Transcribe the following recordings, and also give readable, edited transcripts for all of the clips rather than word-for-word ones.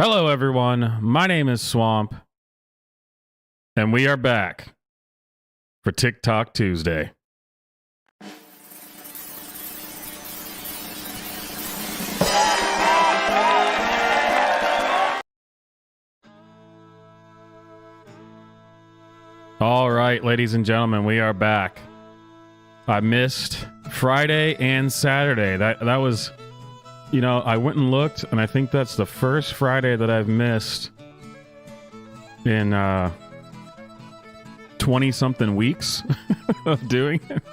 Hello, everyone. My name is Swamp, and we are back for TikTok Tuesday. All right, ladies and gentlemen, we are back. I missed Friday and Saturday. That was... You know, I went and looked, and I think that's the first Friday that I've missed in 20-something weeks of doing it.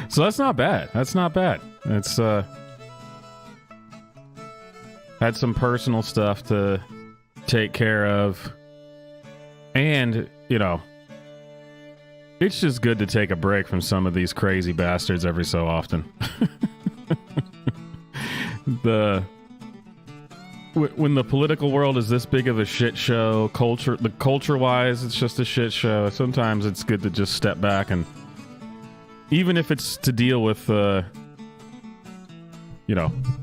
So that's not bad. That's not bad. It's had some personal stuff to take care of. And, you know, it's just good to take a break from some of these crazy bastards every so often. When the political world is this big of a shit show, culture-wise, it's just a shit show. Sometimes it's good to just step back, and even if it's to deal with,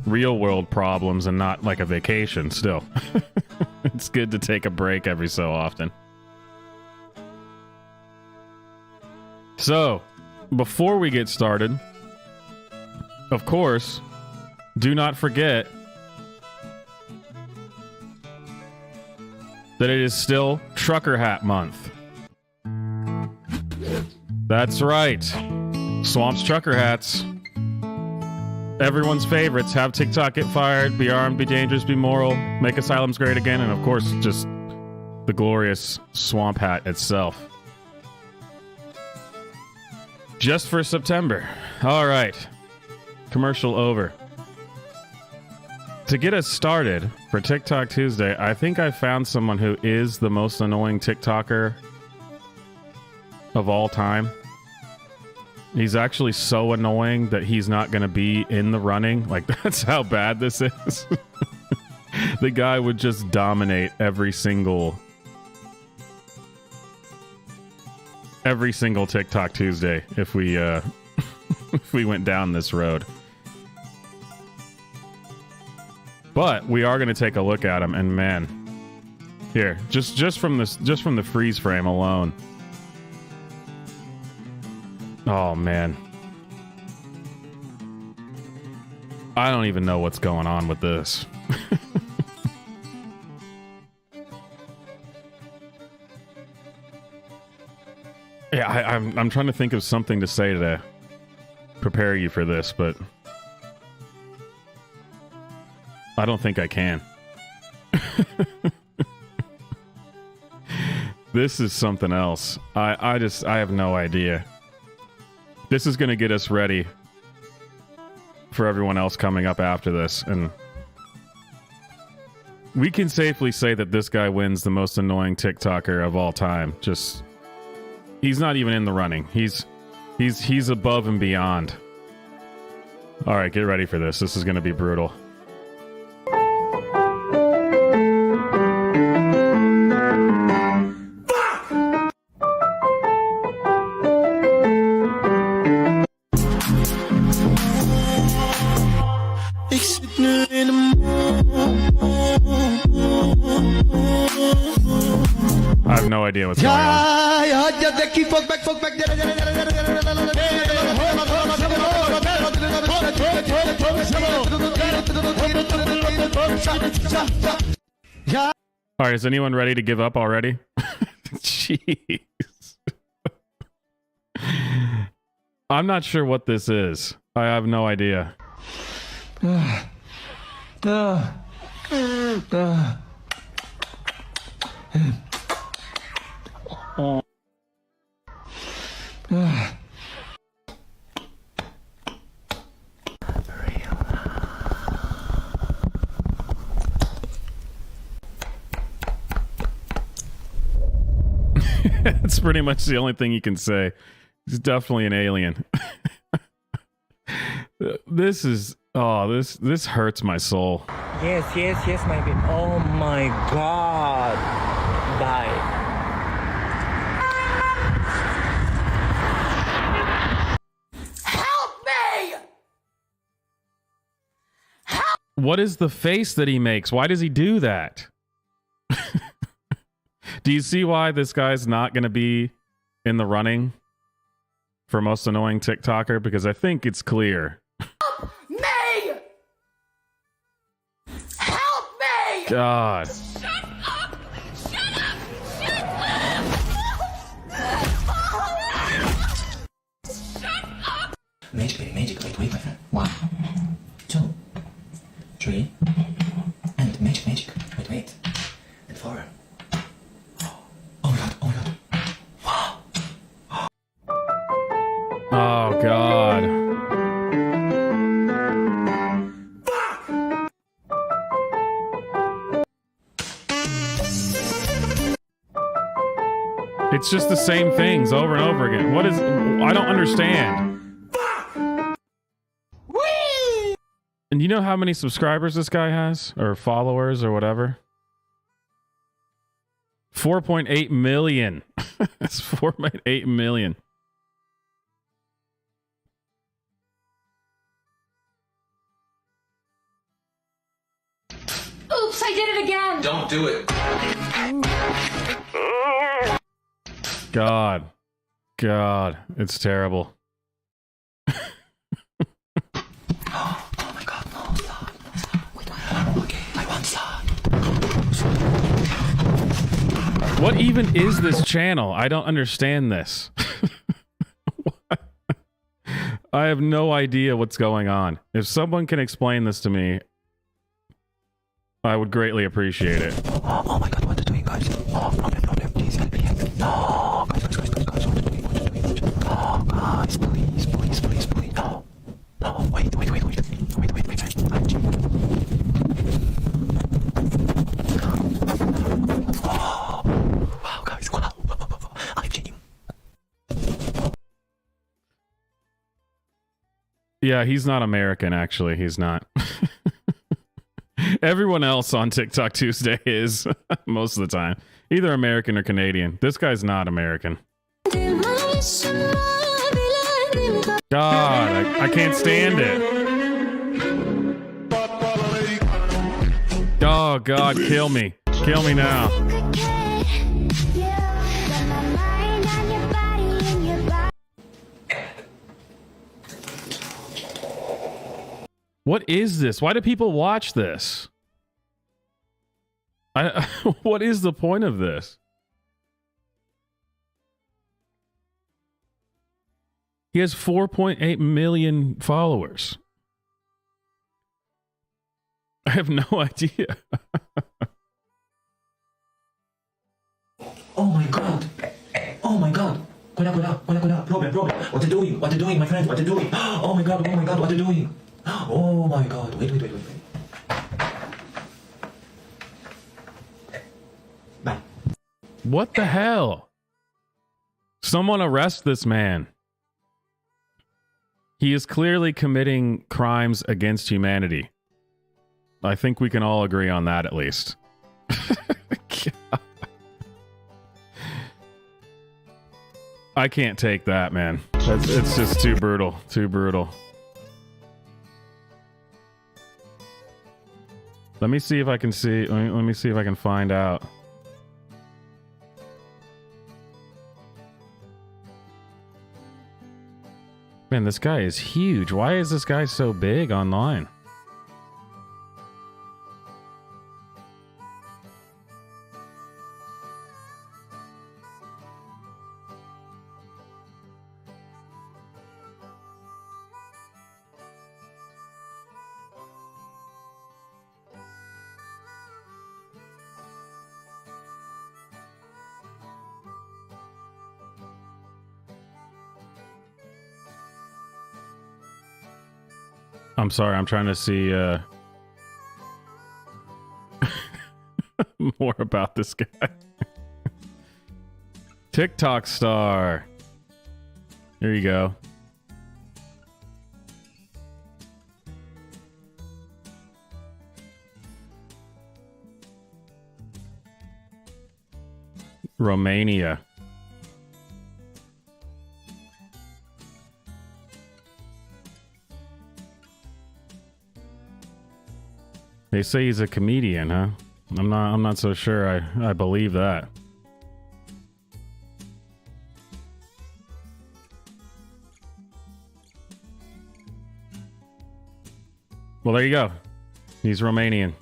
real world problems and not like a vacation, still, it's good to take a break every so often. So, before we get started, of course, do not forget that it is still Trucker Hat Month. That's right. Swamp's Trucker Hats. Everyone's favorites. Have TikTok get fired, be armed, be dangerous, be moral, make asylums great again, and of course, just the glorious Swamp Hat itself. Just for September. All right. Commercial over. To get us started for TikTok Tuesday, I think I found someone who is the most annoying TikToker of all time. He's actually so annoying that he's not going to be in the running. Like, that's how bad this is. The guy would just dominate every single TikTok Tuesday if we if we went down this road. But we are going to take a look at him, and man, here, just from the freeze frame alone. Oh man, I don't even know what's going on with this. Yeah, I'm trying to think of something to say to prepare you for this, but I don't think I can. This is something else. I have no idea. This is going to get us ready for everyone else coming up after this, and we can safely say that this guy wins the most annoying TikToker of all time. Just, he's not even in the running. He's above and beyond. All right, get ready for this. This is going to be brutal. I have no idea what's going on. All right, is anyone ready to give up already? Jeez. I'm not sure what this is. I have no idea. That's pretty much the only thing you can say. He's definitely an alien. This is... Oh, this hurts my soul. Yes, my baby. Oh my God. Die. Help me! Help! What is the face that he makes? Why does he do that? Do you see why this guy's not going to be in the running for most annoying TikToker? Because I think it's clear. Help me! Help me! God. Shut up! Shut up! Shut up! Shut up! Magic, magic, wait, my friend. 1, 2, 3, and magic, wait. And 4. Oh my god, Oh, God. It's just the same things over and over again. What is... I don't understand. Whee! And you know how many subscribers this guy has? Or followers or whatever? 4.8 million. That's 4.8 million. Oops, I did it again! Don't do it. God. It's terrible. Oh my god, no, stop. Wait, okay, I want stop. What even is this channel? I don't understand this. I have no idea what's going on. If someone can explain this to me, I would greatly appreciate it. Oh my god, what are you doing, guys? Oh, problem, please help me. No, guys, what are you doing? Oh, guys, please. No, wait, my friend. I'm cheating. Oh, wow, guys, wow. I'm cheating. Yeah, he's not American, actually. He's not. Everyone else on TikTok Tuesday is, most of the time, either American or Canadian. This guy's not American. God, I can't stand it. Oh, God, kill me. Kill me now. What is this? Why do people watch this? What is the point of this? He has 4.8 million followers. I have no idea. Oh my god. Kola. Problem. What are you doing, my friend? What are you doing? Oh my god, what are you doing? Oh my god, wait. Bye. What the hell? Someone arrest this man. He is clearly committing crimes against humanity. I think we can all agree on that at least. I can't take that, man. It's just too brutal. Let me see if I can see. Let me see if I can find out. Man, this guy is huge. Why is this guy so big online? I'm sorry, I'm trying to see more about this guy. TikTok star. There you go. Romania. They say he's a comedian, huh? I'm not so sure I believe that. Well, there you go. He's Romanian.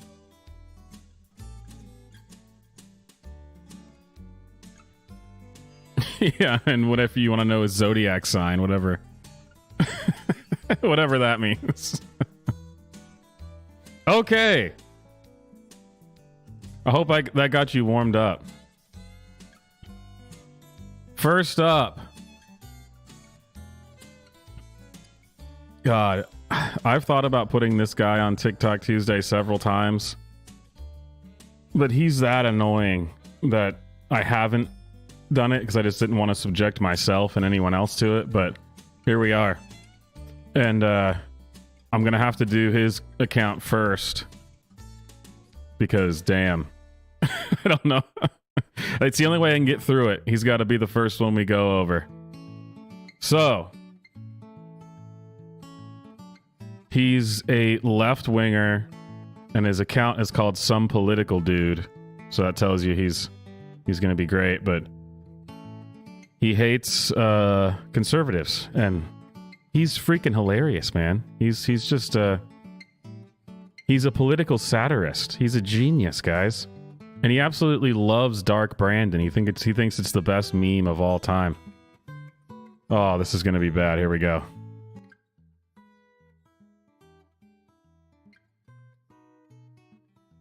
Yeah, and whatever you want to know his zodiac sign, whatever. Whatever that means. Okay. I hope that got you warmed up. First up. God, I've thought about putting this guy on TikTok Tuesday several times. But he's that annoying that I haven't done it because I just didn't want to subject myself and anyone else to it. But here we are. And I'm going to have to do his account first. Because, damn. I don't know. It's the only way I can get through it. He's got to be the first one we go over. So, he's a left-winger, and his account is called Some Political Dude. So that tells you he's going to be great, but he hates conservatives, and he's freaking hilarious, man. He's just he's a political satirist. He's a genius, guys. And he absolutely loves Dark Brandon. He thinks it's the best meme of all time. Oh, this is going to be bad. Here we go.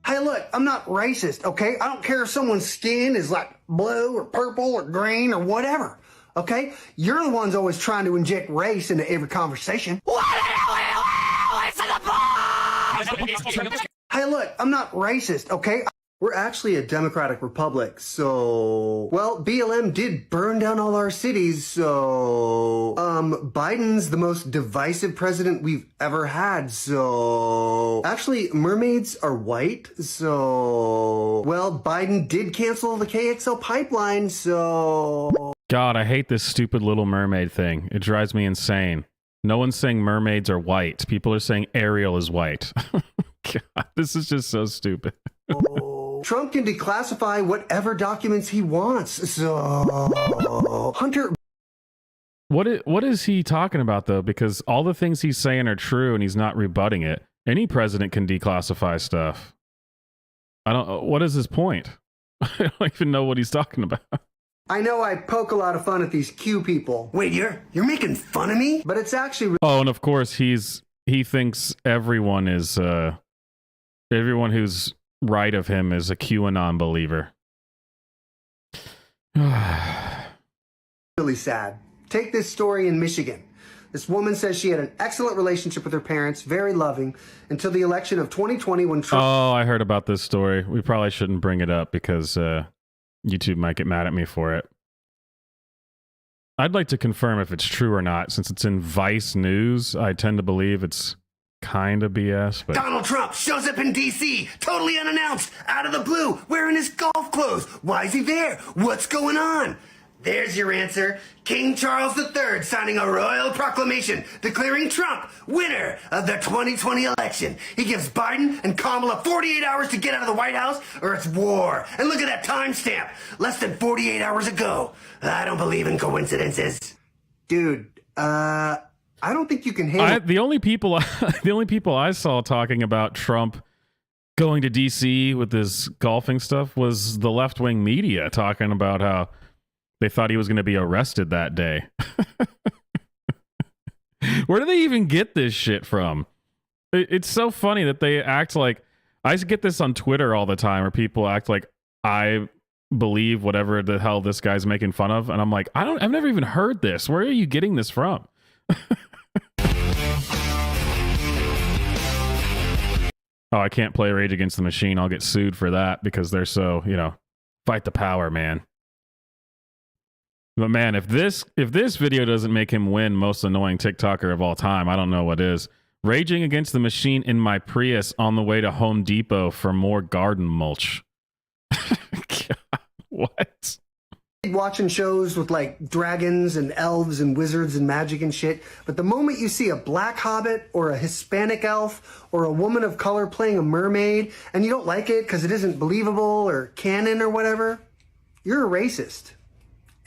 Hey, look, I'm not racist, okay? I don't care if someone's skin is like blue or purple or green or whatever, okay? You're the ones always trying to inject race into every conversation. Hey, look, I'm not racist, okay? We're actually a democratic republic, so... Well, BLM did burn down all our cities, so... Biden's the most divisive president we've ever had, so... Actually, mermaids are white, so... Well, Biden did cancel the KXL pipeline, so... God, I hate this stupid Little Mermaid thing. It drives me insane. No one's saying mermaids are white. People are saying Ariel is white. God, this is just so stupid. Trump can declassify whatever documents he wants, so... Hunter... What is he talking about, though? Because all the things he's saying are true and he's not rebutting it. Any president can declassify stuff. What is his point? I don't even know what he's talking about. I know I poke a lot of fun at these Q people. Wait, you're making fun of me? But it's actually... Oh, and of course he thinks everyone who's right of him is a QAnon believer. really sad. Take this story in Michigan. This woman says she had an excellent relationship with her parents, very loving, until the election of 2020 when Trump... Oh, I heard about this story. We probably shouldn't bring it up because YouTube might get mad at me for it. I'd like to confirm if it's true or not. Since it's in Vice News, I tend to believe it's kind of BS. But Donald Trump shows up in D.C., totally unannounced, out of the blue, wearing his golf clothes. Why is he there? What's going on? There's your answer. King Charles III signing a royal proclamation declaring Trump winner of the 2020 election. He gives Biden and Kamala 48 hours to get out of the White House or it's war. And look at that timestamp. Less than 48 hours ago. I don't believe in coincidences. Dude, I don't think you can handle... the only people I saw talking about Trump going to DC with this golfing stuff was the left-wing media talking about how they thought he was going to be arrested that day. Where do they even get this shit from? It's so funny that they act like... I get this on Twitter all the time where people act like I believe whatever the hell this guy's making fun of. And I'm like, I've never even heard this. Where are you getting this from? Oh, I can't play Rage Against the Machine. I'll get sued for that because they're so, fight the power, man. But man, if this video doesn't make him win most annoying TikToker of all time, I don't know what is. Raging Against the Machine in my Prius on the way to Home Depot for more garden mulch. God, what? Watching shows with like dragons and elves and wizards and magic and shit, but the moment you see a black hobbit or a Hispanic elf or a woman of color playing a mermaid and you don't like it because it isn't believable or canon or whatever, you're a racist.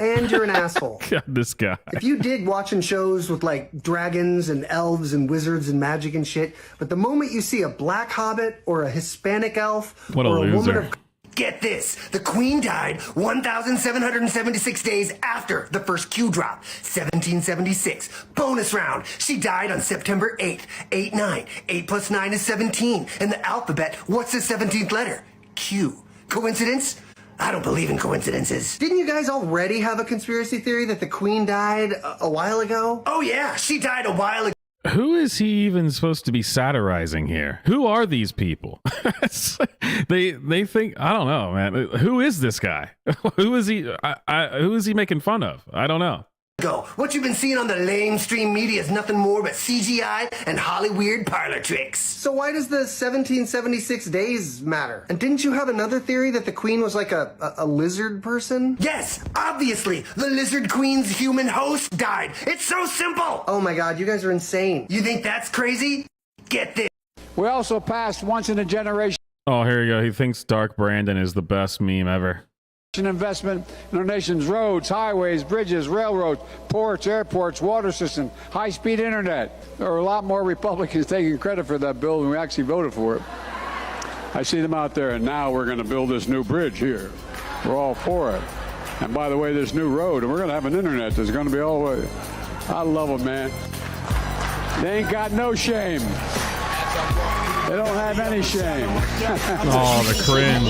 and you're an asshole. God, this guy. If you dig watching shows with like dragons and elves and wizards and magic and shit, but the moment you see a black hobbit or a Hispanic elf What a or a woman loser. of Get this, the Queen died 1,776 days after the first Q drop, 1776. Bonus round, she died on September 8th, 8-9. 8 plus 9 is 17. In the alphabet, what's the 17th letter? Q. Coincidence? I don't believe in coincidences. Didn't you guys already have a conspiracy theory that the Queen died a while ago? Oh yeah, she died a while ago. Who is he even supposed to be satirizing here? Who are these people? they think, I don't know, man. Who is this guy? Who is he? Who is he making fun of? I don't know. What you've been seeing on the lamestream media is nothing more but CGI and Hollyweird parlor tricks. So why does the 1776 days matter? And didn't you have another theory that the Queen was like a lizard person? Yes, obviously, the Lizard Queen's human host died. It's so simple. Oh my god, you guys are insane. You think that's crazy? Get this. We also passed once in a generation Oh, here you go. He thinks Dark Brandon is the best meme ever. investment in our nation's roads, highways, bridges, railroads, ports, airports, water system, high-speed internet. There are a lot more Republicans taking credit for that bill than we actually voted for it. I see them out there, and now we're going to build this new bridge here. We're all for it. And by the way, this new road, and we're going to have an internet that's going to be all the way. I love them, man. They ain't got no shame. They don't have any shame. Oh, the cringe.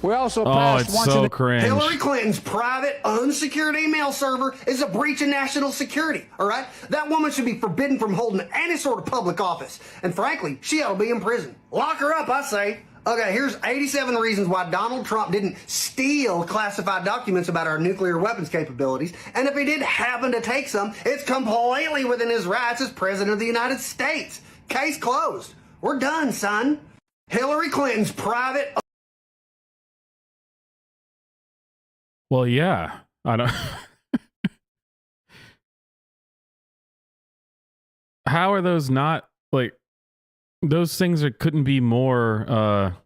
We also Oh, passed it's once in so a cringe. Hillary Clinton's private, unsecured email server is a breach of national security, all right? That woman should be forbidden from holding any sort of public office. And frankly, she ought to be in prison. Lock her up, I say. Okay, here's 87 reasons why Donald Trump didn't steal classified documents about our nuclear weapons capabilities. And if he did happen to take some, it's completely within his rights as President of the United States. Case closed. We're done, son. Hillary Clinton's private... Well, yeah. I don't. How are those not like those things couldn't be more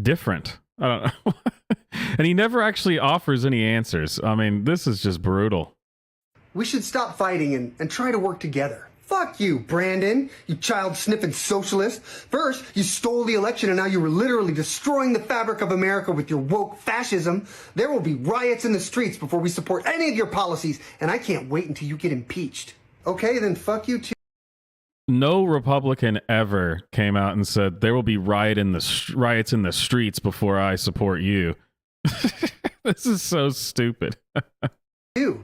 different? I don't know. And he never actually offers any answers. I mean, this is just brutal. We should stop fighting and try to work together. Fuck you, Brandon, you child-sniffing socialist. First, you stole the election and now you were literally destroying the fabric of America with your woke fascism. There will be riots in the streets before we support any of your policies, and I can't wait until you get impeached. Okay, then fuck you too. No Republican ever came out and said there will be riots in the streets before I support you. This is so stupid. But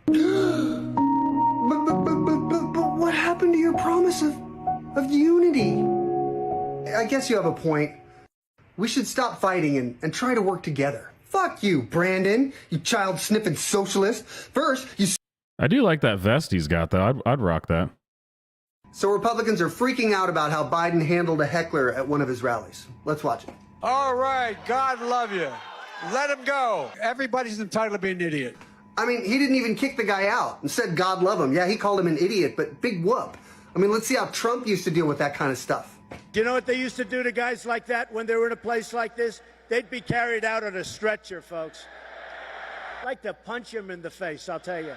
what happened to your promise of unity? I guess you have a point. We should stop fighting and try to work together. Fuck you, Brandon, you child-sniffing socialist. First, you... I do like that vest he's got, though. I'd rock that. So Republicans are freaking out about how Biden handled a heckler at one of his rallies. Let's watch it. All right, God love you. Let him go. Everybody's entitled to be an idiot. I mean, he didn't even kick the guy out and said God love him. Yeah, he called him an idiot, but big whoop. I mean, let's see how Trump used to deal with that kind of stuff. Do you know what they used to do to guys like that when they were in a place like this? They'd be carried out on a stretcher, folks. I'd like to punch him in the face, I'll tell you.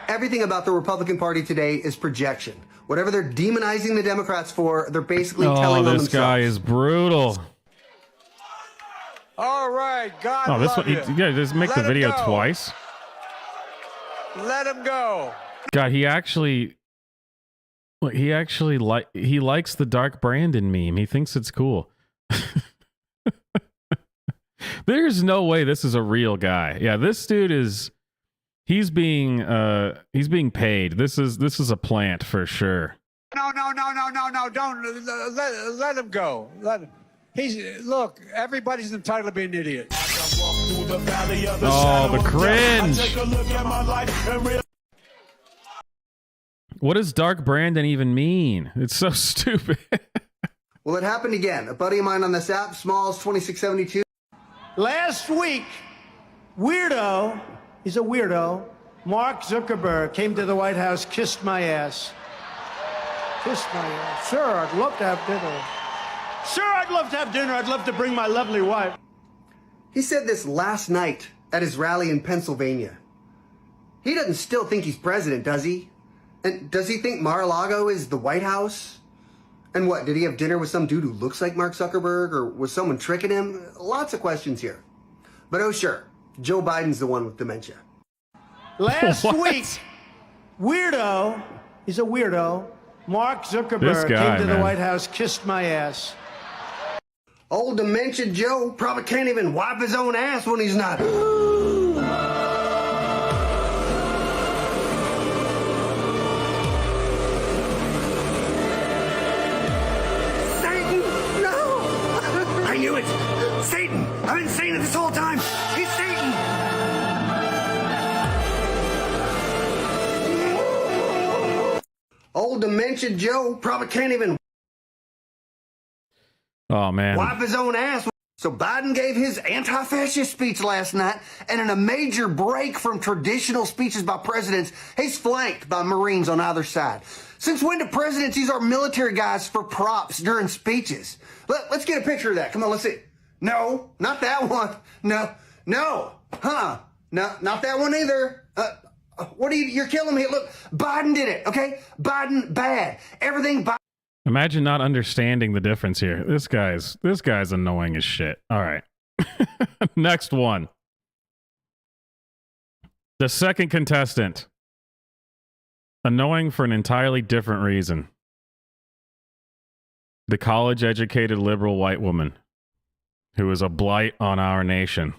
Everything about the Republican Party today is projection. Whatever they're demonizing the Democrats for, they're basically telling them this themselves. guy is brutal. All right, God Oh, this love one, you. you gotta just make Let the him video go. twice. Let him go. God, he likes the Dark Brandon meme. He thinks it's cool. There's no way this is a real guy. Yeah, this dude he's being paid. This is a plant for sure. No, don't let him go. Let him. Look, everybody's entitled to be an idiot. Oh, the cringe. What does Dark Brandon even mean? It's so stupid. Well, it happened again. A buddy of mine on this app, Smalls 2672. Last week, he's a weirdo, Mark Zuckerberg came to the White House, kissed my ass. Kissed my ass. Sure, I'd love to have dinner. Sure, I'd love to have dinner. I'd love to bring my lovely wife. He said this last night at his rally in Pennsylvania. He doesn't still think he's president, does he? And does he think Mar-a-Lago is the White House? And what, did he have dinner with some dude who looks like Mark Zuckerberg, or was someone tricking him? Lots of questions here. But oh sure, Joe Biden's the one with dementia. Last What? week, weirdo, he's a weirdo, Mark This Zuckerberg guy, came to man. the White House, kissed my ass. Old dementia Joe probably can't even wipe his own ass when he's not. Satan! No! I knew it! Satan! I've been saying it this whole time! He's Satan! Old dementia Joe probably can't even Oh man. wipe his own ass. So Biden gave his anti-fascist speech last night, and in a major break from traditional speeches by presidents, he's flanked by Marines on either side. Since when do presidents use our military guys for props during speeches? Let's get a picture of that. Come on, let's see. No, not that one. No. No, not that one either. What are you're killing me. Look, Biden did it, okay? Biden bad. Everything Biden. Imagine not understanding the difference here. This guy's annoying as shit. All right. Next one. The second contestant. Annoying for an entirely different reason. The college-educated liberal white woman who is a blight on our nation.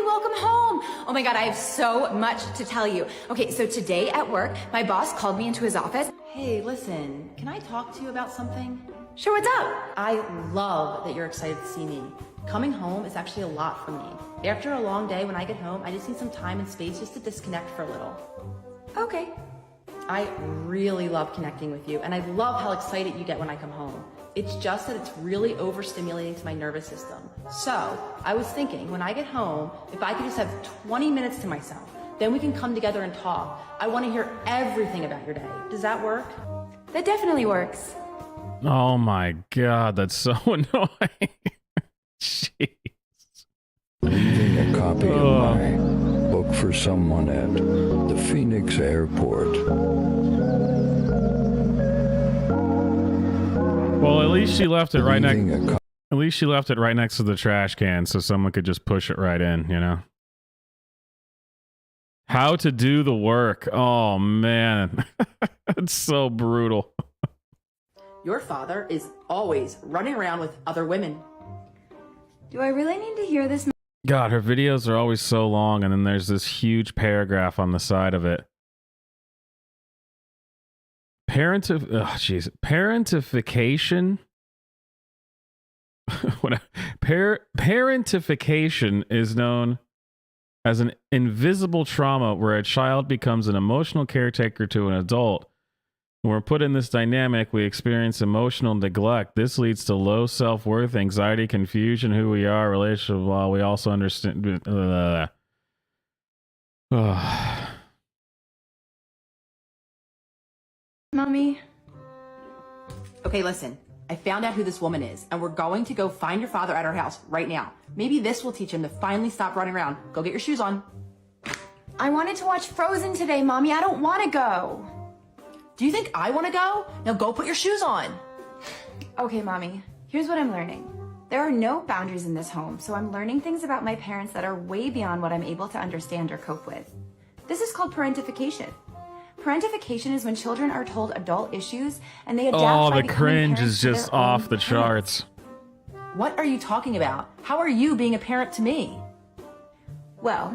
Welcome home. Oh my God, I have so much to tell you. Okay, so today at work, my boss called me into his office. Hey, listen, can I talk to you about something? Sure, what's up? I love that you're excited to see me. Coming home is actually a lot for me. After a long day, when I get home, I just need some time and space just to disconnect for a little. Okay. I really love connecting with you, and I love how excited you get when I come home. It's just that it's really overstimulating to my nervous system. So, I was thinking, when I get home, if I could just have 20 minutes to myself, then we can come together and talk. I want to hear everything about your day. Does that work? That definitely works. Oh my God, that's so annoying. Jeez. Leaving a copy of my book for someone at the Phoenix airport. Well, at least she left it right Leaving next. At least she left it right next to the trash can, so someone could just push it right in. You know. How to do the work? Oh man, it's so brutal. Your father is always running around with other women. Do I really need to hear this? God, her videos are always so long, and then there's this huge paragraph on the side of it. Parentification. Parentification is known as an invisible trauma where a child becomes an emotional caretaker to an adult. When we're put in this dynamic, we experience emotional neglect. This leads to low self-worth, anxiety, confusion, who we are, relationship, while we also understand. Mommy. Okay, listen. I found out who this woman is, and we're going to go find your father at our house right now. Maybe this will teach him to finally stop running around. Go get your shoes on. I wanted to watch Frozen today, Mommy. I don't want to go. Do you think I want to go? Now go put your shoes on. Okay, Mommy. Here's what I'm learning. There are no boundaries in this home, so I'm learning things about my parents that are way beyond what I'm able to understand or cope with. This is called parentification. Parentification is when children are told adult issues and they adapt. Oh, by the becoming cringe parents is to just their own off the parents. charts. What are you talking about? How are you being a parent to me? Well,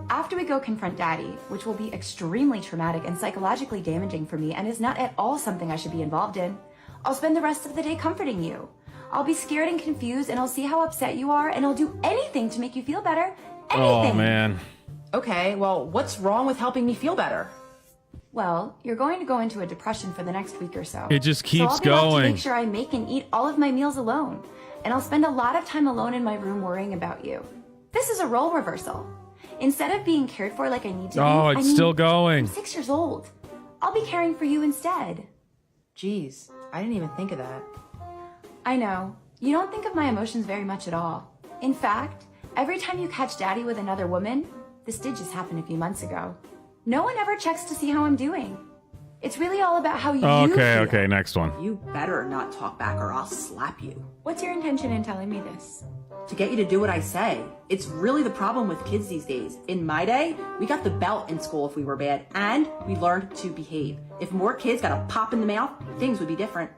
after we go confront Daddy, which will be extremely traumatic and psychologically damaging for me and is not at all something I should be involved in, I'll spend the rest of the day comforting you. I'll be scared and confused, and I'll see how upset you are, and I'll do anything to make you feel better. Anything. Oh, man. Okay, well, what's wrong with helping me feel better? Well, you're going to go into a depression for the next week or so. It just keeps so I'll be left to going. make sure I make and eat all of my meals alone, and I'll spend a lot of time alone in my room worrying about you. This is a role reversal. Instead of being cared for like I need to be, Oh, it's still going. I'm 6 years old. I'll be caring for you instead. Jeez, I didn't even think of that. I know. You don't think of my emotions very much at all. In fact, every time you catch Daddy with another woman, this did just happen a few months ago, no one ever checks to see how I'm doing. It's really all about how you feel. Okay, next one. You better not talk back or I'll slap you. What's your intention in telling me this? To get you to do what I say. It's really the problem with kids these days. In my day, we got the belt in school if we were bad, and we learned to behave. If more kids got a pop in the mouth, things would be different.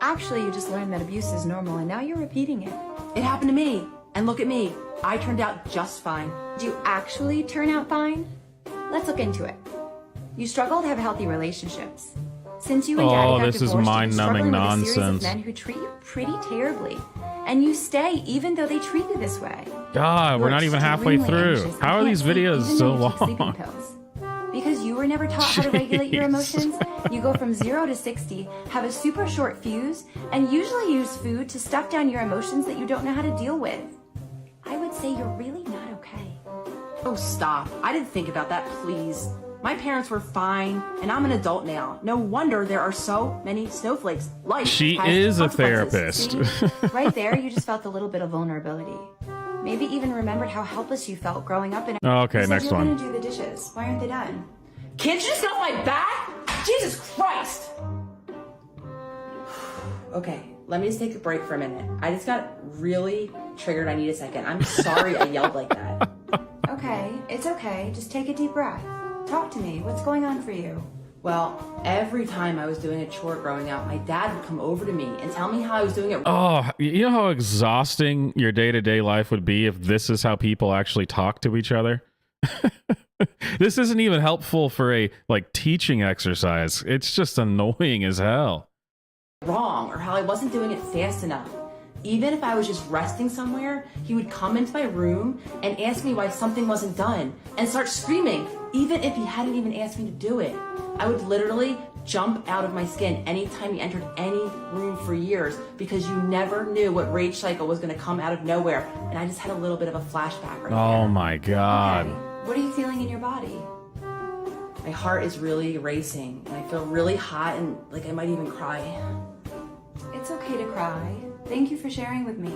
Actually, you just learned that abuse is normal, and now you're repeating it. It happened to me, and look at me. I turned out just fine. Did you actually turn out fine? Let's look into it. You struggle to have healthy relationships. Since you and Daddy got this is divorced, mind-numbing you've been struggling with a series nonsense. of men who treat you pretty terribly. And you stay even though they treat you this way. God, we're You're not even halfway extremely through. anxious and How are can't these sleep videos even so though you take sleeping long? pills. Because you were never taught how to regulate your emotions, you go from 0 to 60, have a super short fuse, and usually use food to stuff down your emotions that you don't know how to deal with. I would say you're really not okay. Oh, stop. I didn't think about that, please. My parents were fine, and I'm an adult now. No wonder there are so many snowflakes. Life She has is a consequences. therapist. See? Right there, you just felt a little bit of vulnerability. Maybe even remembered how helpless you felt growing up in. Okay, You said next you were one. gonna do the dishes. Why aren't they done? Can't you just get off my back? Jesus Christ! Okay, let me just take a break for a minute. I just got really triggered. I need a second. I'm sorry I yelled like that. Okay, it's okay. Just take a deep breath. Talk to me. What's going on for you? Well, every time I was doing a chore growing up, my dad would come over to me and tell me how I was doing it. Oh, you know how exhausting your day-to-day life would be if this is how people actually talk to each other? This isn't even helpful for a teaching exercise. It's just annoying as hell. Wrong, or how I wasn't doing it fast enough. Even if I was just resting somewhere, he would come into my room and ask me why something wasn't done and start screaming, even if he hadn't even asked me to do it. I would literally jump out of my skin anytime he entered any room for years because you never knew what rage cycle was going to come out of nowhere. And I just had a little bit of a flashback right Oh there. my God. Okay. What are you feeling in your body? My heart is really racing and I feel really hot and like I might even cry. It's okay to cry. Thank you for sharing with me.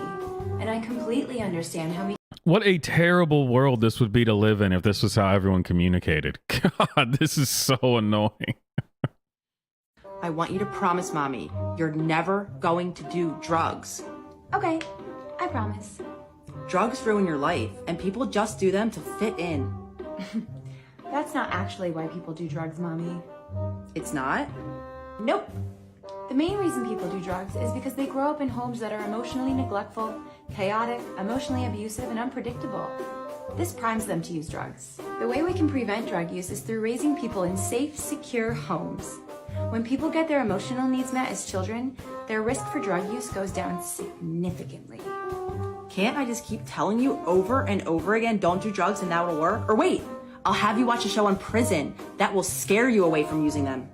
And I completely understand how What a terrible world this would be to live in if this was how everyone communicated. God, this is so annoying. I want you to promise, Mommy, you're never going to do drugs. Okay, I promise. Drugs ruin your life, and people just do them to fit in. That's not actually why people do drugs, Mommy. It's not? Nope. The main reason people do drugs is because they grow up in homes that are emotionally neglectful, chaotic, emotionally abusive, and unpredictable. This primes them to use drugs. The way we can prevent drug use is through raising people in safe, secure homes. When people get their emotional needs met as children, their risk for drug use goes down significantly. Can't I just keep telling you over and over again, don't do drugs and that will work? Or wait, I'll have you watch a show on prison. That will scare you away from using them.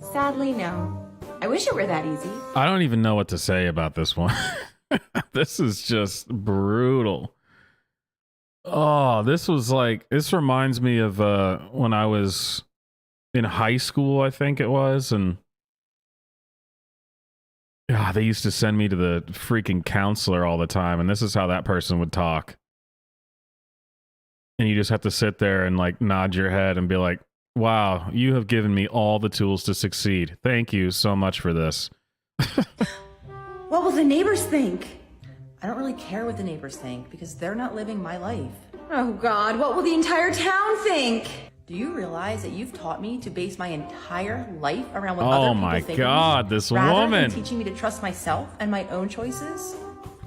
Sadly, no. I wish it were that easy. I don't even know what to say about this one. This is just brutal. Oh, this reminds me of when I was in high school, I think it was, and they used to send me to the freaking counselor all the time, and this is how that person would talk. And you just have to sit there and nod your head and be like, wow, you have given me all the tools to succeed. Thank you so much for this. What will the neighbors think? I don't really care what the neighbors think because they're not living my life. Oh God, what will the entire town think? Do you realize that you've taught me to base my entire life around what other people my think God, of me, this rather woman. than teaching me to trust myself and my own choices?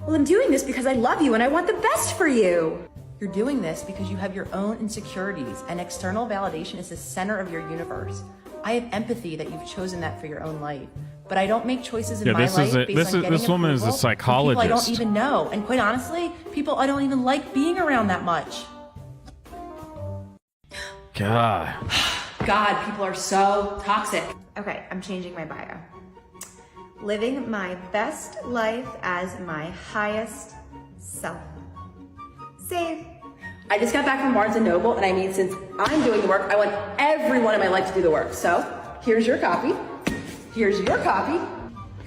Well, I'm doing this because I love you and I want the best for you. You're doing this because you have your own insecurities and external validation is the center of your universe. I have empathy that you've chosen that for your own life, but I don't make choices in my life based on getting this woman is a approval from psychologist. people I don't even know, and quite honestly, people I don't even like being around that much. God. God, people are so toxic. Okay, I'm changing my bio. Living my best life as my highest self. Save. I just got back from Barnes & Noble, and I mean, since I'm doing the work, I want everyone in my life to do the work. So, here's your copy. Here's your copy.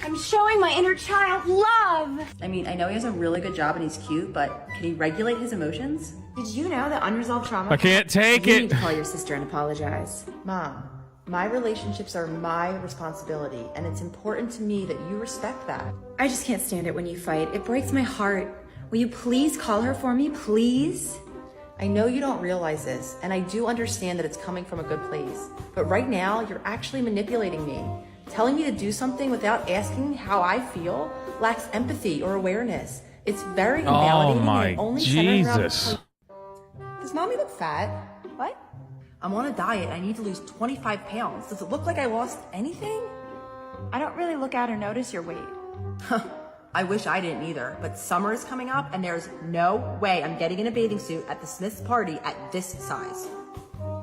I'm showing my inner child love. I mean, I know he has a really good job and he's cute, but can he regulate his emotions? Did you know that unresolved trauma? I can't take You it. need to call your sister and apologize. Mom, my relationships are my responsibility, and it's important to me that you respect that. I just can't stand it when you fight. It breaks my heart. Will you please call her for me, please? I know you don't realize this, and I do understand that it's coming from a good place. But right now, you're actually manipulating me. Telling me to do something without asking how I feel lacks empathy or awareness. It's very invalidating. Oh my and it only centers around- Jesus. Does mommy look fat? What? I'm on a diet. I need to lose 25 pounds. Does it look like I lost anything? I don't really look at or notice your weight. I wish I didn't either, but summer is coming up and there's no way I'm getting in a bathing suit at the Smith's party at this size.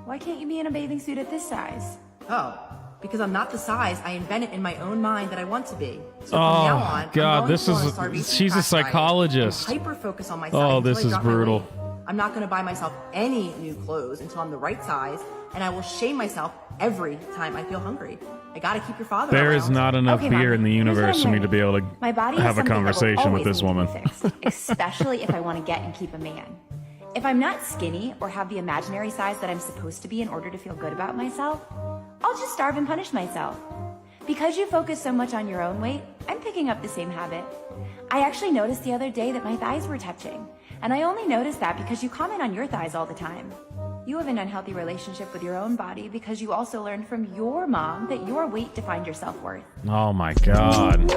Why can't you be in a bathing suit at this size? Oh, because I'm not the size I invented in my own mind that I want to be. So from now on, God, I'm this going to is- start reaching she's a past diet psychologist. and hyper-focus on my size Oh, until this I is drop my brutal. weight. I'm not going to buy myself any new clothes until I'm the right size, and I will shame myself every time I feel hungry. I got to keep your father There around. is not enough Okay, fear Mommy, in the here's what universe I'm for me to learning. be able to My body is have a something that will conversation with always this need to be woman. fixed, especially if I want to get and keep a man. If I'm not skinny or have the imaginary size that I'm supposed to be in order to feel good about myself, I'll just starve and punish myself. Because you focus so much on your own weight, I'm picking up the same habit. I actually noticed the other day that my thighs were touching, and I only noticed that because you comment on your thighs all the time. You have an unhealthy relationship with your own body because you also learned from your mom that your weight defined your self-worth. Oh my God.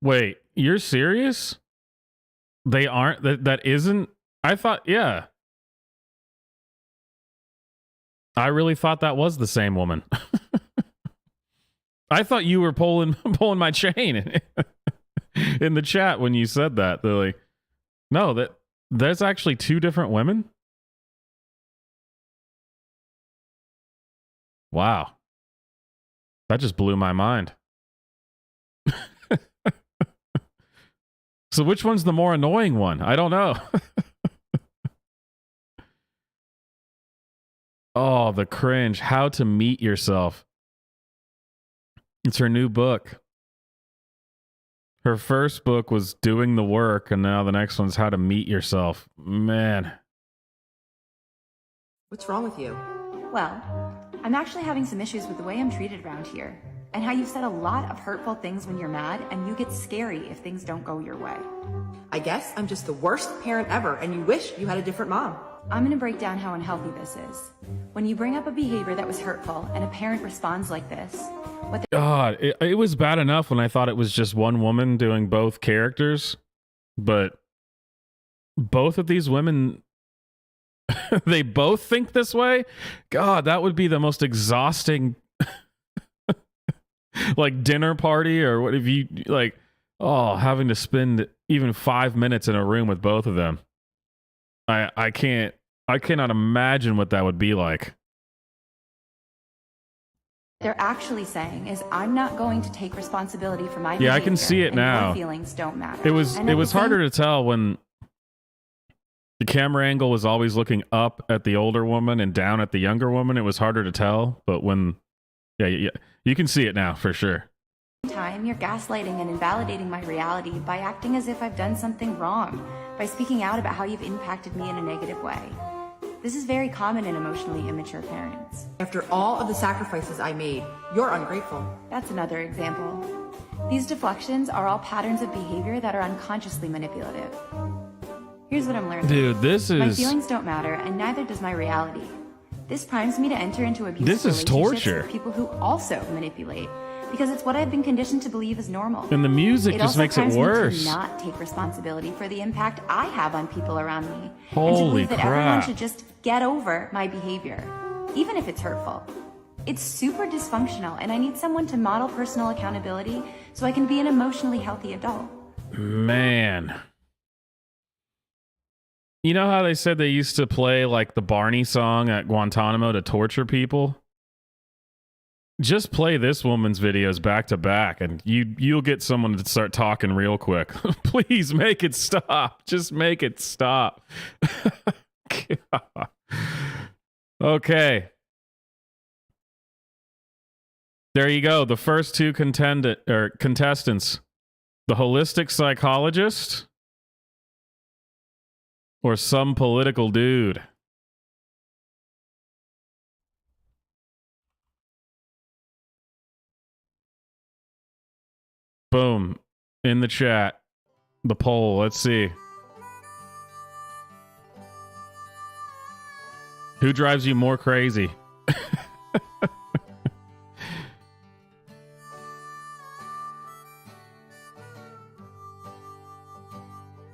Wait, you're serious? They aren't? That isn't? I thought, yeah. I really thought that was the same woman. I thought you were pulling my chain in the chat when you said that. They're like, no, there's actually two different women. Wow. That just blew my mind. So which one's the more annoying one? I don't know. Oh, the cringe. How to Meet Yourself. It's her new book. Her first book was Doing the Work, and now the next one's How to Meet Yourself. Man. What's wrong with you? Well, I'm actually having some issues with the way I'm treated around here, and how you've said a lot of hurtful things when you're mad, and you get scary if things don't go your way. I guess I'm just the worst parent ever, and you wish you had a different mom. I'm gonna break down how unhealthy this is. When you bring up a behavior that was hurtful, and a parent responds like this, what God, it was bad enough when I thought it was just one woman doing both characters, but both of these women, they both think this way? God, that would be the most exhausting like dinner party, or what if you like, oh, having to spend even 5 minutes in a room with both of them. I cannot imagine what that would be like. they're actually saying is, I'm not going to take responsibility for my Yeah, I can behavior, see it and now. Your feelings don't matter. It was And at the same harder to tell when the camera angle was always looking up at the older woman and down at the younger woman. It was harder to tell, but when yeah, you can see it now for sure. time, you're gaslighting and invalidating my reality by acting as if I've done something wrong, by speaking out about how you've impacted me in a negative way. This is very common in emotionally immature parents. After all of the sacrifices I made, you're ungrateful. That's another example. These deflections are all patterns of behavior that are unconsciously manipulative. Here's what I'm learning. Dude, this My is feelings don't matter, and neither does my reality. This primes me to enter into abusive This is relationships torture. with people who also manipulate, because it's what I've been conditioned to believe is normal. and the music It just also makes it primes me worse. to not take responsibility for the impact I have on people around me, and to Holy believe that everyone crap. should just get over my behavior, even if it's hurtful. It's super dysfunctional, and I need someone to model personal accountability so I can be an emotionally healthy adult. Man. You know how they said they used to play like the Barney song at Guantanamo to torture people? Just play this woman's videos back to back, and you'll get someone to start talking real quick. Please make it stop. Just make it stop. Okay. There you go. The first two contestants. The holistic psychologist or some political dude. Boom. In the chat. The poll. Let's see. Who drives you more crazy?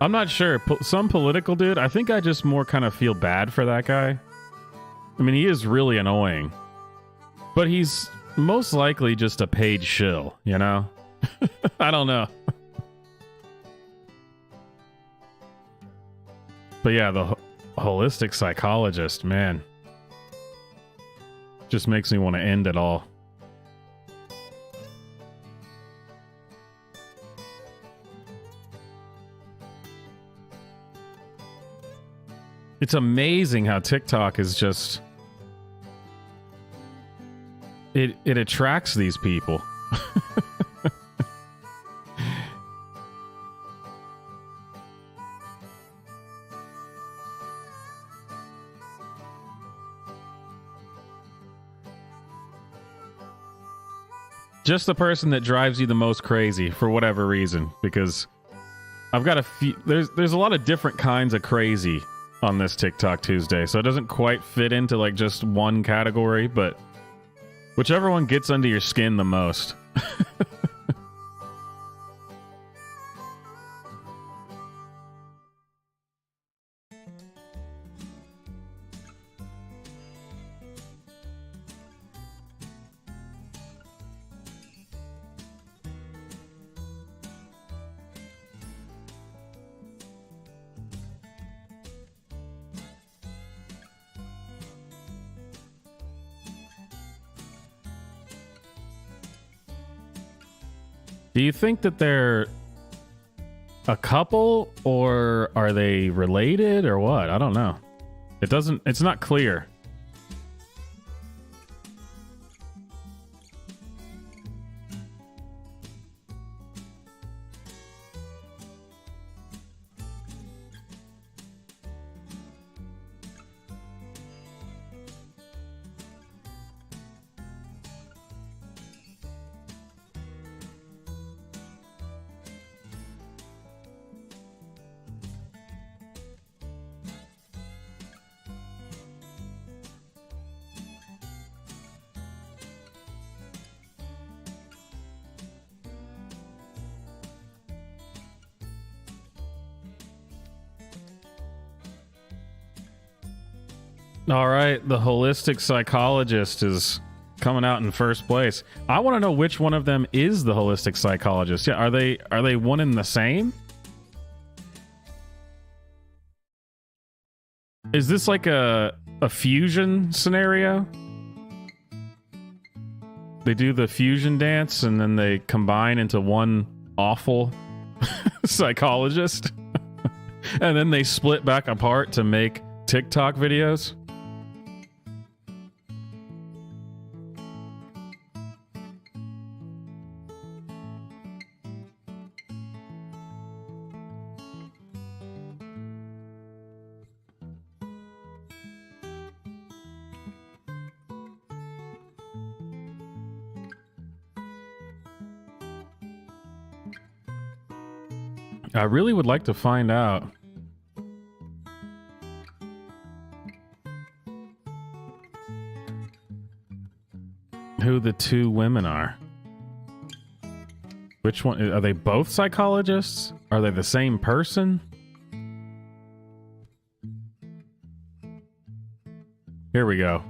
I'm not sure. Some political dude, I think I just more kind of feel bad for that guy. I mean, he is really annoying. But he's most likely just a paid shill, you know? I don't know. But yeah, the holistic psychologist, man. Just makes me want to end it all. It's amazing how TikTok is just... It attracts these people. Just the person that drives you the most crazy for whatever reason, because I've got a few... There's a lot of different kinds of crazy on this TikTok Tuesday, so it doesn't quite fit into like just one category, but whichever one gets under your skin the most. Do you think that they're a couple, or are they related, or what? I don't know. It's not clear. All right, the holistic psychologist is coming out in first place. I want to know which one of them is the holistic psychologist. Yeah, are they one and the same? Is this like a fusion scenario? They do the fusion dance and then they combine into one awful psychologist. And then they split back apart to make TikTok videos. I really would like to find out who the two women are. Which one? Are they both psychologists? Are they the same person? Here we go.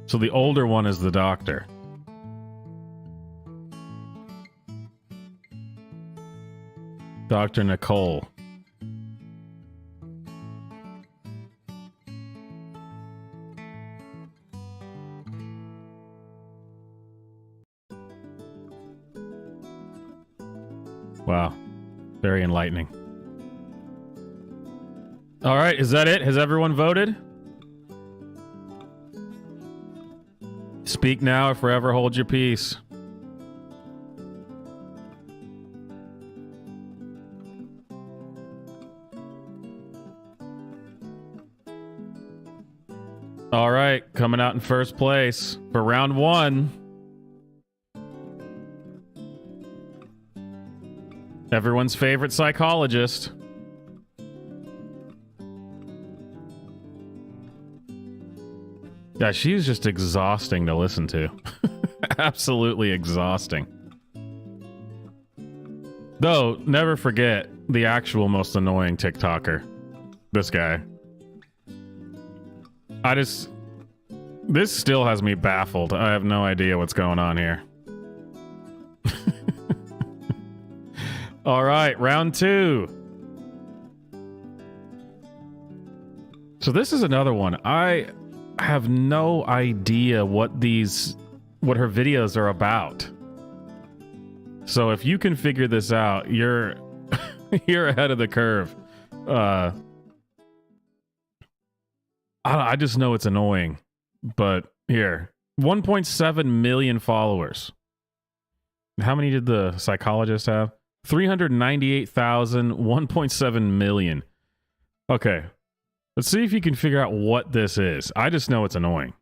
So the older one is the doctor. Dr. Nicole. Wow. Very enlightening. All right, is that it? Has everyone voted? Speak now or forever hold your peace. All right, coming out in first place for round 1. Everyone's favorite psychologist. Yeah, she's just exhausting to listen to. Absolutely exhausting. Though, never forget the actual most annoying TikToker. This guy. This still has me baffled. I have no idea what's going on here. All right, round 2. So this is another one. I have no idea what her videos are about. So if you can figure this out, you're you're ahead of the curve. I just know it's annoying. But here, 1.7 million followers. How many did the psychologist have? 398,000, 1.7 million. Okay. Let's see if you can figure out what this is. I just know it's annoying.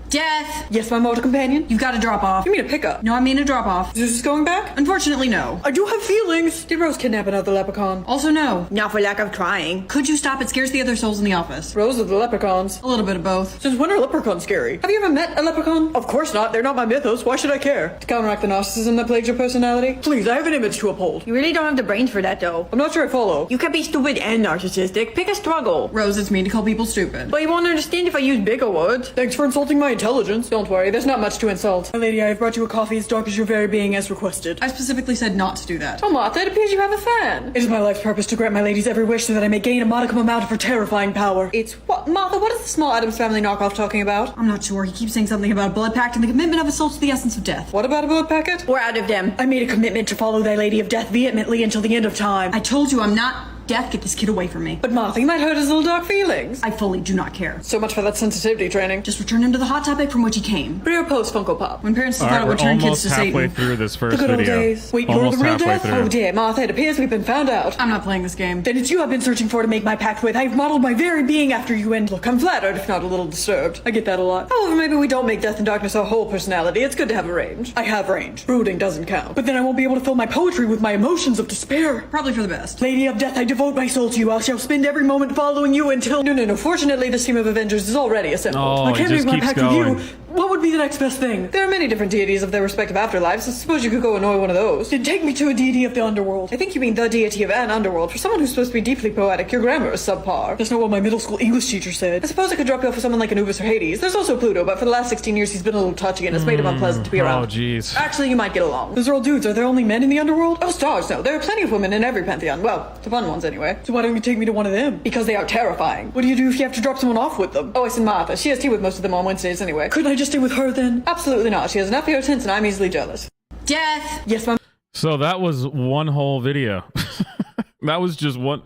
Death! Yes, my mortal companion? You've got to drop off. You mean a pickup? No, I mean a drop off. Is this going back? Unfortunately, no. I do have feelings. Did Rose kidnap another leprechaun? Also, no. Not for lack of trying. Could you stop? It scares the other souls in the office. Rose or the leprechauns? A little bit of both. Since when are leprechauns scary? Have you ever met a leprechaun? Of course not. They're not my mythos. Why should I care? To counteract the narcissism that plagues your personality? Please, I have an image to uphold. You really don't have the brains for that, though. I'm not sure I follow. You can be stupid and narcissistic. Pick a struggle. Rose, it's mean to call people stupid. But you won't understand if I use bigger words. Thanks for insulting my intelligence. Don't worry, there's not much to insult. My lady, I have brought you a coffee as dark as your very being as requested. I specifically said not to do that. Oh, Martha, it appears you have a fan. It is my life's purpose to grant my lady's every wish so that I may gain a modicum amount of her terrifying power. It's what, Martha, what is the small Addams Family knockoff talking about? I'm not sure. He keeps saying something about a blood pact and the commitment of a soul to the essence of death. What about a blood packet? We're out of them. I made a commitment to follow thy lady of death vehemently until the end of time. I told you I'm not. Death, get this kid away from me. But Martha, you might hurt his little dark feelings. I fully do not care. So much for that sensitivity training. Just return him to the hot topic from which he came. Pre or post Funko Pop? When parents thought it would turn kids to Satan. Halfway through this first the good video. Old days. Wait, almost you're the real death? through. Oh dear, Martha, it appears we've been found out. I'm not playing this game. Then it's you I've been searching for to make my pact with. I've modeled my very being after you, and look, I'm flattered, if not a little disturbed. I get that a lot. However, maybe we don't make death and darkness our whole personality. It's good to have a range. I have range. Brooding doesn't count. But then I won't be able to fill my poetry with my emotions of despair. Probably for the best. Lady of death, I devote my soul to you. I shall spend every moment following you until... No. Fortunately, this team of Avengers is already assembled. Oh, I can't he just make my keeps pact going. with you. What would be the next best thing? There are many different deities of their respective afterlives. I suppose you could go annoy one of those. Then take me to a deity of the underworld. I think you mean the deity of an underworld. For someone who's supposed to be deeply poetic, your grammar is subpar. That's not what my middle school English teacher said. I suppose I could drop you off with someone like Anubis or Hades. There's also Pluto, but for the last 16 years he's been a little touchy and it's made him unpleasant to be around. Oh, jeez. Actually, you might get along. Those are all dudes. Are there only men in the underworld? Oh, stars, no. There are plenty of women in every pantheon. Well, the fun ones anyway. So why don't you take me to one of them? Because they are terrifying. What do you do if you have to drop someone off with them? Oh, I said Martha. She has tea with most of them on Wednesdays anyway. Couldn't I just stay with her then? Absolutely not. She has enough irritants and I'm easily jealous. Death! Yes, ma'am. So that was one whole video. That was just one.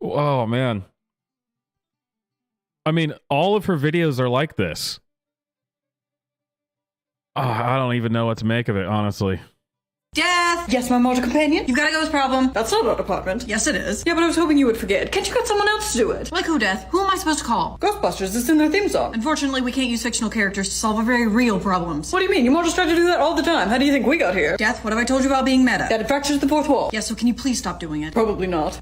Oh, man. I mean, all of her videos are like this. Oh, I don't even know what to make of it, honestly. Death! Yes, my mortal companion? You've got a ghost problem. That's not our department. Yes, it is. Yeah, but I was hoping you would forget. Can't you get someone else to do it? Like who, Death? Who am I supposed to call? Ghostbusters, it's in their theme song. Unfortunately, we can't use fictional characters to solve a very real problems. What do you mean? You mortals try to do that all the time. How do you think we got here? Death, what have I told you about being meta? That it fractures the fourth wall. Yes, so can you please stop doing it? Probably not.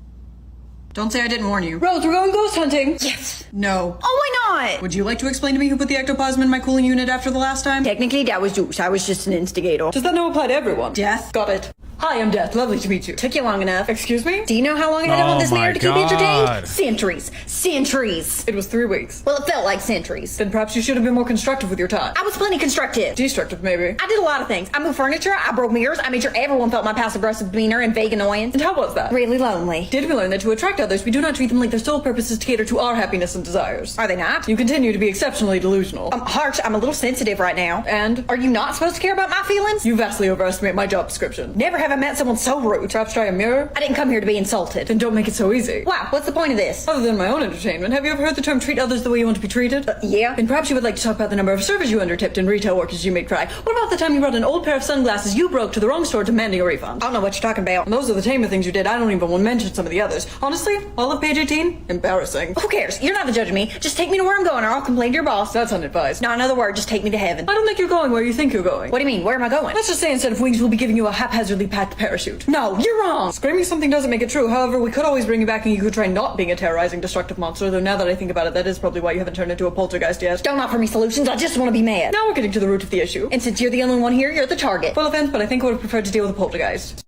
Don't say I didn't warn you. Rose, we're going ghost hunting. Yes. No. Oh, why not? Would you like to explain to me who put the ectoplasm in my cooling unit after the last time? Technically, that was Zeus. I was just an instigator. Does that now apply to everyone? Death. Got it. Hi, I'm Death. Lovely to meet you. Took you long enough. Excuse me? Do you know how long I had him on this Oh mirror to keep my entertained? God. Centuries. Centuries. It was 3 weeks. Well, it felt like centuries. Then perhaps you should have been more constructive with your time. I was plenty constructive. Destructive, maybe. I did a lot of things. I moved furniture, I broke mirrors, I made sure everyone felt my passive-aggressive demeanor and vague annoyance. And how was that? Really lonely. Did we learn that to attract others, we do not treat them like their sole purpose is to cater to our happiness and desires? Are they not? You continue to be exceptionally delusional. I'm harsh, I'm a little sensitive right now. And? Are you not supposed to care about my feelings? You vastly overestimate my job description. Never have I met someone so rude. Perhaps try a mirror? I didn't come here to be insulted. Then don't make it so easy. Wow, what's the point of this? Other than my own entertainment, have you ever heard the term treat others the way you want to be treated? Yeah. Then perhaps you would like to talk about the number of servers you undertipped and retail workers you made cry. What about the time you brought an old pair of sunglasses you broke to the wrong store demanding a refund? I don't know what you're talking about. And those are the tamer things you did. I don't even want to mention some of the others. Honestly, all of page 18? Embarrassing. Who cares? You're not the judge of me. Just take me to where I'm going or I'll complain to your boss. That's unadvised. Not another word, just take me to heaven. I don't think you're going where you think you're going. What do you mean? Where am I going? Let's just say instead of wings, we'll be giving you a haphazardly packed parachute. No, you're wrong! Screaming something doesn't make it true. However, we could always bring you back and you could try not being a terrorizing, destructive monster, though now that I think about it, that is probably why you haven't turned into a poltergeist yet. Don't offer me solutions, I just want to be mad. Now we're getting to the root of the issue. And since you're the only one here, you're the target. Full offense, but I think I would have preferred to deal with a poltergeist.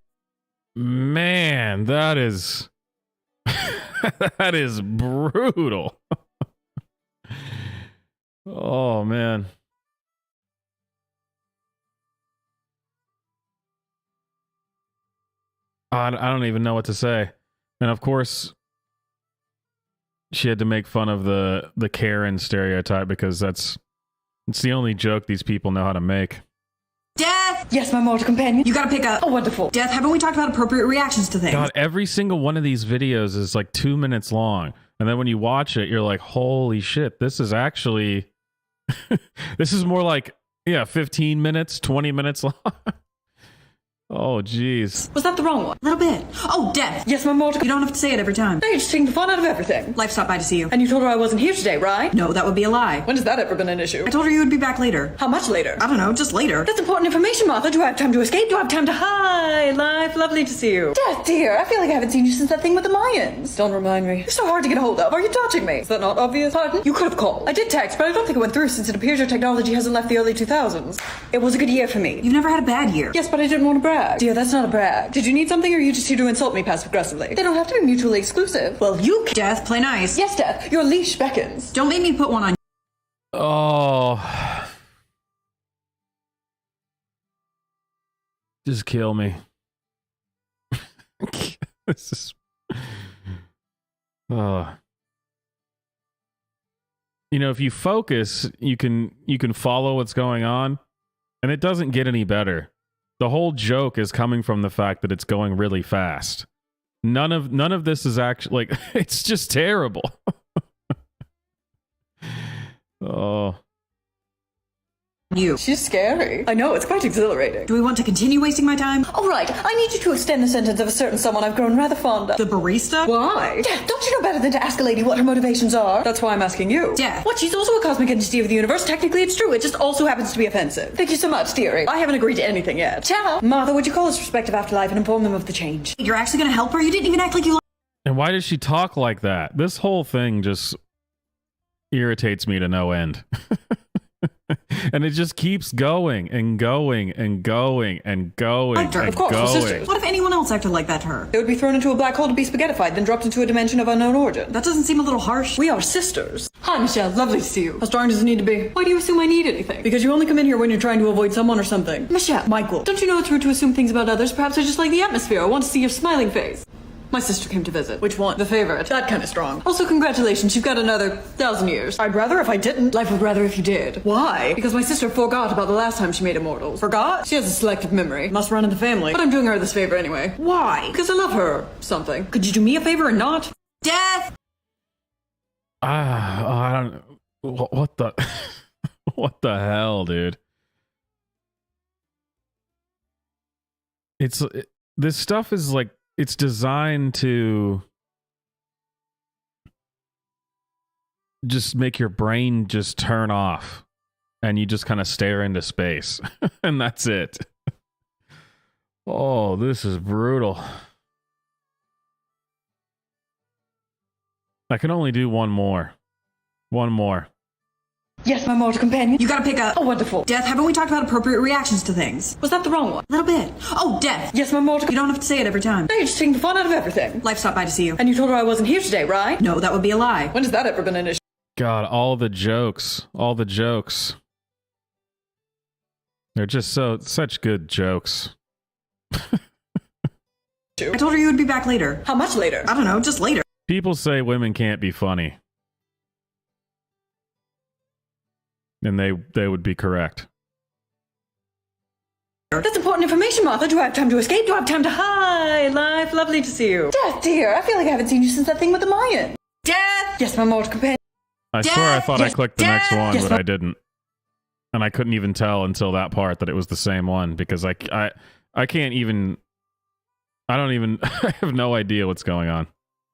Man, that is that is brutal. Oh man. I don't even know what to say. And of course, she had to make fun of the Karen stereotype because it's the only joke these people know how to make. Death! Yes, my mortal companion. You gotta pick up. Oh, wonderful. Death, haven't we talked about appropriate reactions to things? God, every single one of these videos is like 2 minutes long. And then when you watch it, you're like, holy shit, this is actually, this is more like, 15 minutes, 20 minutes long. Oh, jeez. Was that the wrong one? A little bit. Oh, Death! Yes, my mortal. You don't have to say it every time. Now you're just taking the fun out of everything. Life stopped by to see you. And you told her I wasn't here today, right? No, that would be a lie. When has that ever been an issue? I told her you would be back later. How much later? I don't know, just later. That's important information, Martha. Do I have time to escape? Do I have time to hide? Life, lovely to see you. Death, dear, I feel like I haven't seen you since that thing with the Mayans. Don't remind me. You're so hard to get a hold of. Are you touching me? Is that not obvious? Pardon? You could have called. I did text, but I don't think it went through since it appears your technology hasn't left the early 2000s. It was a good year for me. You've never had a bad year. Yes, but I didn't want to brag. Dear, that's not a brag. Did you need something or are you just here to insult me passive-aggressively? They don't have to be mutually exclusive. Well, you Death, play nice. Yes, Death. Your leash beckons. Don't make me put one on. Oh. Just kill me. This is. You know, if you focus, you can follow what's going on, and it doesn't get any better. The whole joke is coming from the fact that it's going really fast. None of this is actually like it's just terrible. Oh. You. She's scary. I know, it's quite exhilarating. Do we want to continue wasting my time? All right, I need you to extend the sentence of a certain someone I've grown rather fond of. The barista? Why? Death, don't you know better than to ask a lady what her motivations are? That's why I'm asking you. Death. What, she's also a cosmic entity of the universe? Technically it's true, it just also happens to be offensive. Thank you so much, dearie. I haven't agreed to anything yet. Ciao. Martha, would you call this respective afterlife and inform them of the change? You're actually gonna help her? You didn't even act like you. And why does she talk like that? This whole thing just irritates me to no end. And it just keeps going and going and going and going. Of and course, going. sisters. What if anyone else acted like that to her? They would be thrown into a black hole to be spaghettified, then dropped into a dimension of unknown origin. That doesn't seem a little harsh. We are sisters. Hi, Michelle. Lovely to see you. How strong does it need to be? Why do you assume I need anything? Because you only come in here when you're trying to avoid someone or something. Michelle. Michael. Don't you know it's rude to assume things about others? Perhaps I just like the atmosphere. I want to see your smiling face. My sister came to visit. Which one? The favorite. That kind of strong. Also, congratulations. You've got another 1,000 years. I'd rather if I didn't. Life would rather if you did. Why? Because my sister forgot about the last time she made Immortals. Forgot? She has a selective memory. Must run in the family. But I'm doing her this favor anyway. Why? Because I love her. Something. Could you do me a favor and not? Death! I don't. What the? What the hell, dude? This stuff is like. It's designed to just make your brain just turn off and you just kind of stare into space and that's it. Oh, this is brutal. I can only do one more. One more. Yes, my mortal companion. You gotta pick up. Oh, wonderful. Death, haven't we talked about appropriate reactions to things? Was that the wrong one? A little bit. Oh, Death. Yes, my mortal. You don't have to say it every time. Now you're just taking the fun out of everything. Life stopped by to see you. And you told her I wasn't here today, right? No, that would be a lie. When has that ever been an issue? God, all the jokes. All the jokes. They're just such good jokes. I told her you would be back later. How much later? I don't know, just later. People say women can't be funny. And they would be correct. That's important information, Martha. Do I have time to escape? Do I have time to hi? Life, lovely to see you. Death, dear, I feel like I haven't seen you since that thing with the Mayan. Death! Yes, my mortal companion. I swear I thought I clicked the next one, Yes, but I didn't. And I couldn't even tell until that part that it was the same one, because I can't even... I don't even... I have no idea what's going on.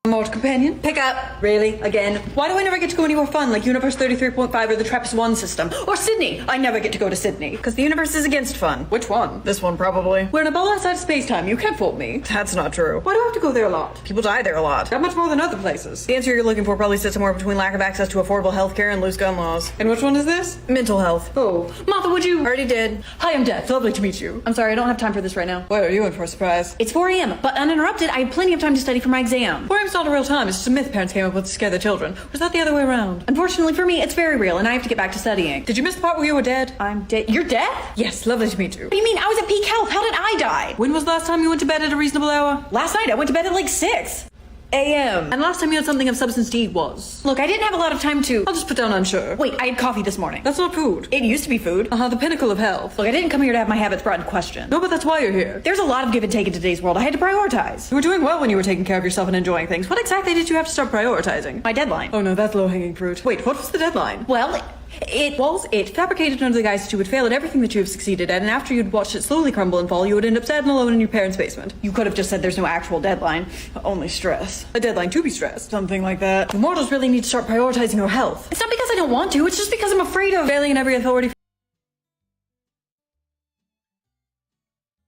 Mortal companion? Pick up. Really? Again? Why do I never get to go anywhere fun like Universe 33.5 or the TRAPPIST 1 system? Or Sydney? I never get to go to Sydney. Because the universe is against fun. Which one? This one, probably. We're in a ball outside of space-time. You can't fault me. That's not true. Why do I have to go there a lot? People die there a lot. That much more than other places. The answer you're looking for probably sits somewhere between lack of access to affordable healthcare and loose gun laws. And which one is this? Mental health. Oh. Martha, would you? Already did. Hi, I'm Death. Lovely to meet you. I'm sorry, I don't have time for this right now. Why are you in for a surprise? It's 4 a.m., but uninterrupted, I have plenty of time to study for my exam. 4 a.m.'s not a real time. It's just a myth parents came up with to scare their children. Or is that the other way around? Unfortunately for me, it's very real, and I have to get back to studying. Did you miss the part where you were dead? I'm dead. You're dead? Yes, lovely to meet you. What do you mean? I was at peak health. How did I die? When was the last time you went to bed at a reasonable hour? Last night. I went to bed at like 6 a.m. And last time you had something of substance to eat was? Look, I didn't have a lot of time to... I'll just put down unsure. Wait, I had coffee this morning. That's not food. It used to be food. The pinnacle of health. Look, I didn't come here to have my habits brought into question. No, but that's why you're here. There's a lot of give and take in today's world. I had to prioritize. You were doing well when you were taking care of yourself and enjoying things. What exactly did you have to start prioritizing? My deadline. Oh no, that's low-hanging fruit. Wait, what was the deadline? Well... It fabricated under the guise that you would fail at everything that you have succeeded at, and after you'd watched it slowly crumble and fall, you would end up sad and alone in your parents' basement. You could have just said there's no actual deadline, only stress. A deadline to be stressed, something like that. Mortals really need to start prioritizing your health. It's not because I don't want to, it's just because I'm afraid of failing in every authority.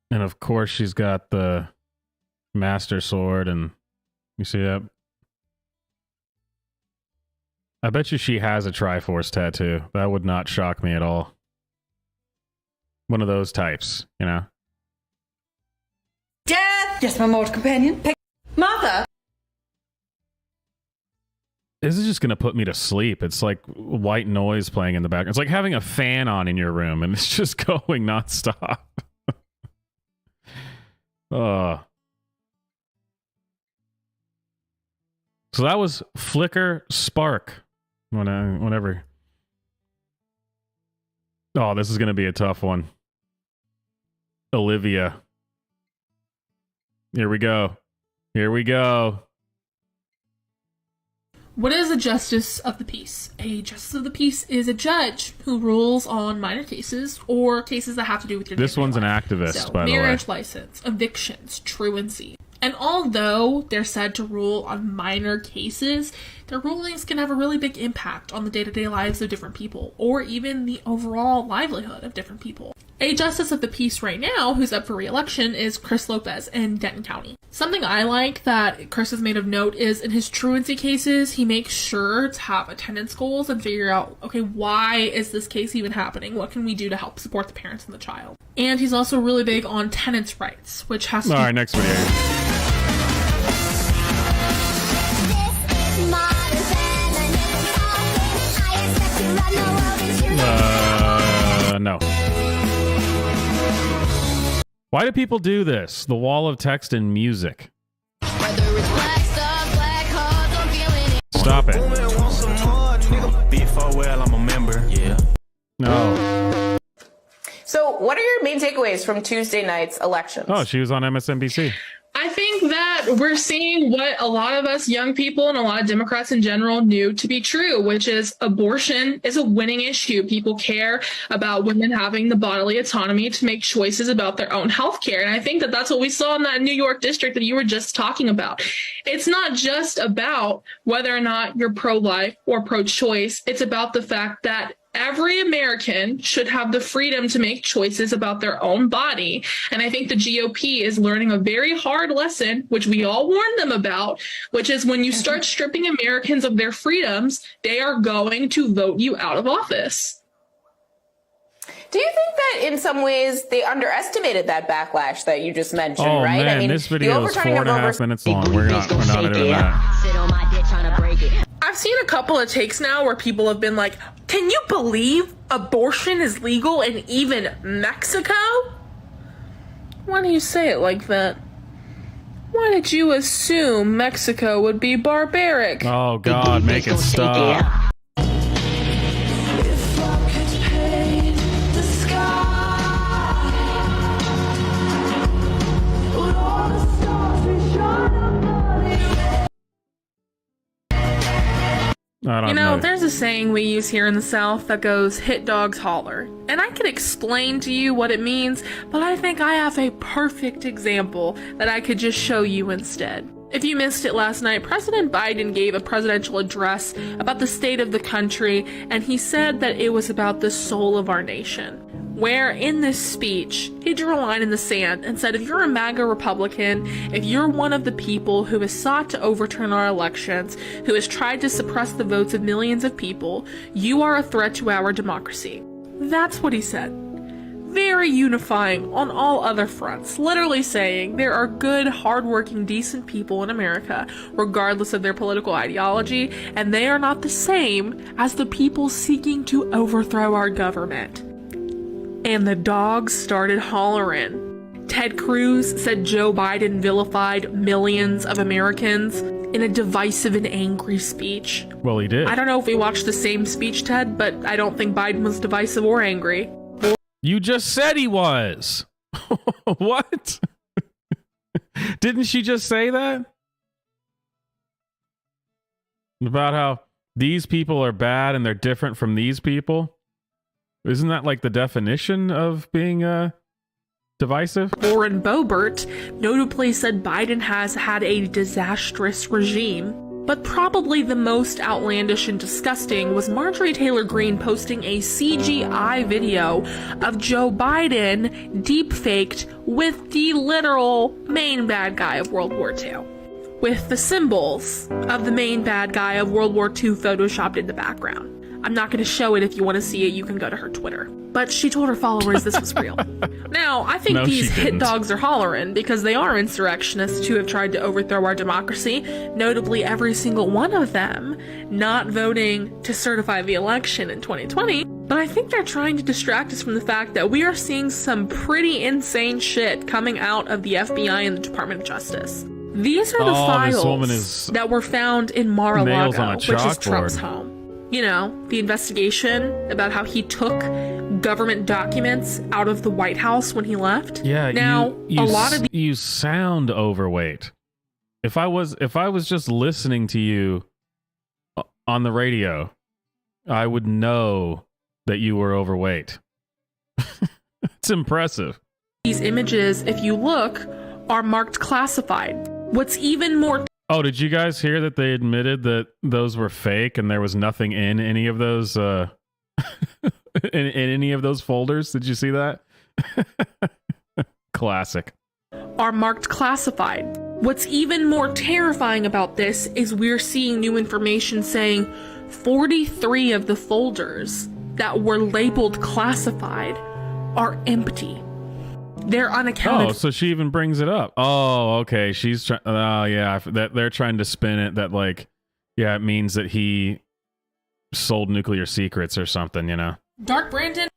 And of course she's got the Master Sword, and you see that? I bet you she has a Triforce tattoo. That would not shock me at all. One of those types, you know? Death! Yes, my mortal companion. Martha! This is just going to put me to sleep. It's like white noise playing in the background. It's like having a fan on in your room, and it's just going nonstop. So that was Flicker Spark. Whenever. Oh, this is going to be a tough one. Olivia. Here we go. Here we go. What is a justice of the peace? A justice of the peace is a judge who rules on minor cases or cases that have to do with your This one's an life. activist, by the way. Marriage license, evictions, truancy. And although they're said to rule on minor cases, their rulings can have a really big impact on the day-to-day lives of different people, or even the overall livelihood of different people. A justice of the peace right now who's up for re-election is Chris Lopez in Denton County. Something I like that Chris has made of note is in his truancy cases, he makes sure to have attendance goals and figure out, okay, why is this case even happening? What can we do to help support the parents and the child? And he's also really big on tenants' rights, which has to... All right, next video. No. Why do people do this? The wall of text and music. Stop it. No. So, what are your main takeaways from Tuesday night's elections? Oh, she was on MSNBC. I think that we're seeing what a lot of us young people and a lot of Democrats in general knew to be true, which is abortion is a winning issue. People care about women having the bodily autonomy to make choices about their own health care. And I think that that's what we saw in that New York district that you were just talking about. It's not just about whether or not you're pro-life or pro-choice. It's about the fact that Every American should have the freedom to make choices about their own body. And I think the GOP is learning a very hard lesson, which we all warned them about, which is when you start stripping Americans of their freedoms, they are going to vote you out of office. Do you think that in some ways they underestimated that backlash that you just mentioned, right? Man, I mean, this video is 4.5 minutes long. We're not into that. Sit on my dick trying to break it. I've seen a couple of takes now where people have been like, can you believe abortion is legal in even Mexico? Why do you say it like that? Why did you assume Mexico would be barbaric? Oh, God, make it stop. You know, there's a saying we use here in the South that goes, hit dogs holler. And I could explain to you what it means, but I think I have a perfect example that I could just show you instead. If you missed it last night, President Biden gave a presidential address about the state of the country, and he said that it was about the soul of our nation. Where in this speech, he drew a line in the sand and said, if you're a MAGA Republican, if you're one of the people who has sought to overturn our elections, who has tried to suppress the votes of millions of people, you are a threat to our democracy. That's what he said. Very unifying on all other fronts, literally saying there are good, hardworking, decent people in America, regardless of their political ideology, and they are not the same as the people seeking to overthrow our government. And the dogs started hollering. Ted Cruz said Joe Biden vilified millions of Americans in a divisive and angry speech. Well, he did. I don't know if we watched the same speech, Ted, but I don't think Biden was divisive or angry. You just said he was. What? Didn't she just say that? About how these people are bad and they're different from these people? Isn't that like the definition of being divisive? Lauren Boebert notably said Biden has had a disastrous regime. But probably the most outlandish and disgusting was Marjorie Taylor Greene posting a CGI video of Joe Biden deepfaked with the literal main bad guy of World War II. With the symbols of the main bad guy of World War II photoshopped in the background. I'm not going to show it. If you want to see it, you can go to her Twitter. But she told her followers this was real. Now, I think these hit dogs are hollering because they are insurrectionists who have tried to overthrow our democracy, notably every single one of them not voting to certify the election in 2020. But I think they're trying to distract us from the fact that we are seeing some pretty insane shit coming out of the FBI and the Department of Justice. These are the files that were found in Mar-a-Lago, which is Trump's home. You know, the investigation about how he took government documents out of the White House when he left. Yeah, now you, a lot of you sound overweight. If I was just listening to you on the radio, I would know that you were overweight. It's impressive. These images, if you look, are marked classified. What's even more... Oh, did you guys hear that they admitted that those were fake and there was nothing in any of those in any of those folders? Did you see that? Classic. Are marked classified. What's even more terrifying about this is we're seeing new information saying 43 of the folders that were labeled classified are empty. They're unaccounted. Oh, so she even brings it up. Oh, okay. She's trying. Oh, yeah. That they're trying to spin it that like, yeah, it means that he sold nuclear secrets or something. You know. Dark Brandon.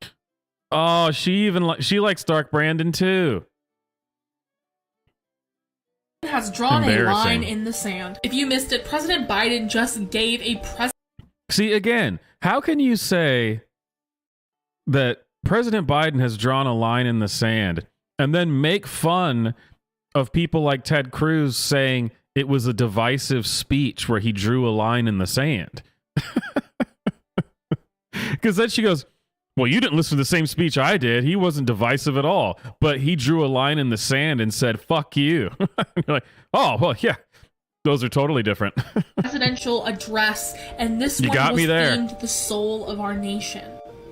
Oh, she likes Dark Brandon too. Has drawn a line in the sand. If you missed it, President Biden just gave a See, again, how can you say that President Biden has drawn a line in the sand and then make fun of people like Ted Cruz saying it was a divisive speech where he drew a line in the sand? Because then she goes, well, you didn't listen to the same speech I did. He wasn't divisive at all, but he drew a line in the sand and said, fuck you. You're like, oh, well, yeah, those are totally different. Presidential address, and this one was themed the soul of our nation.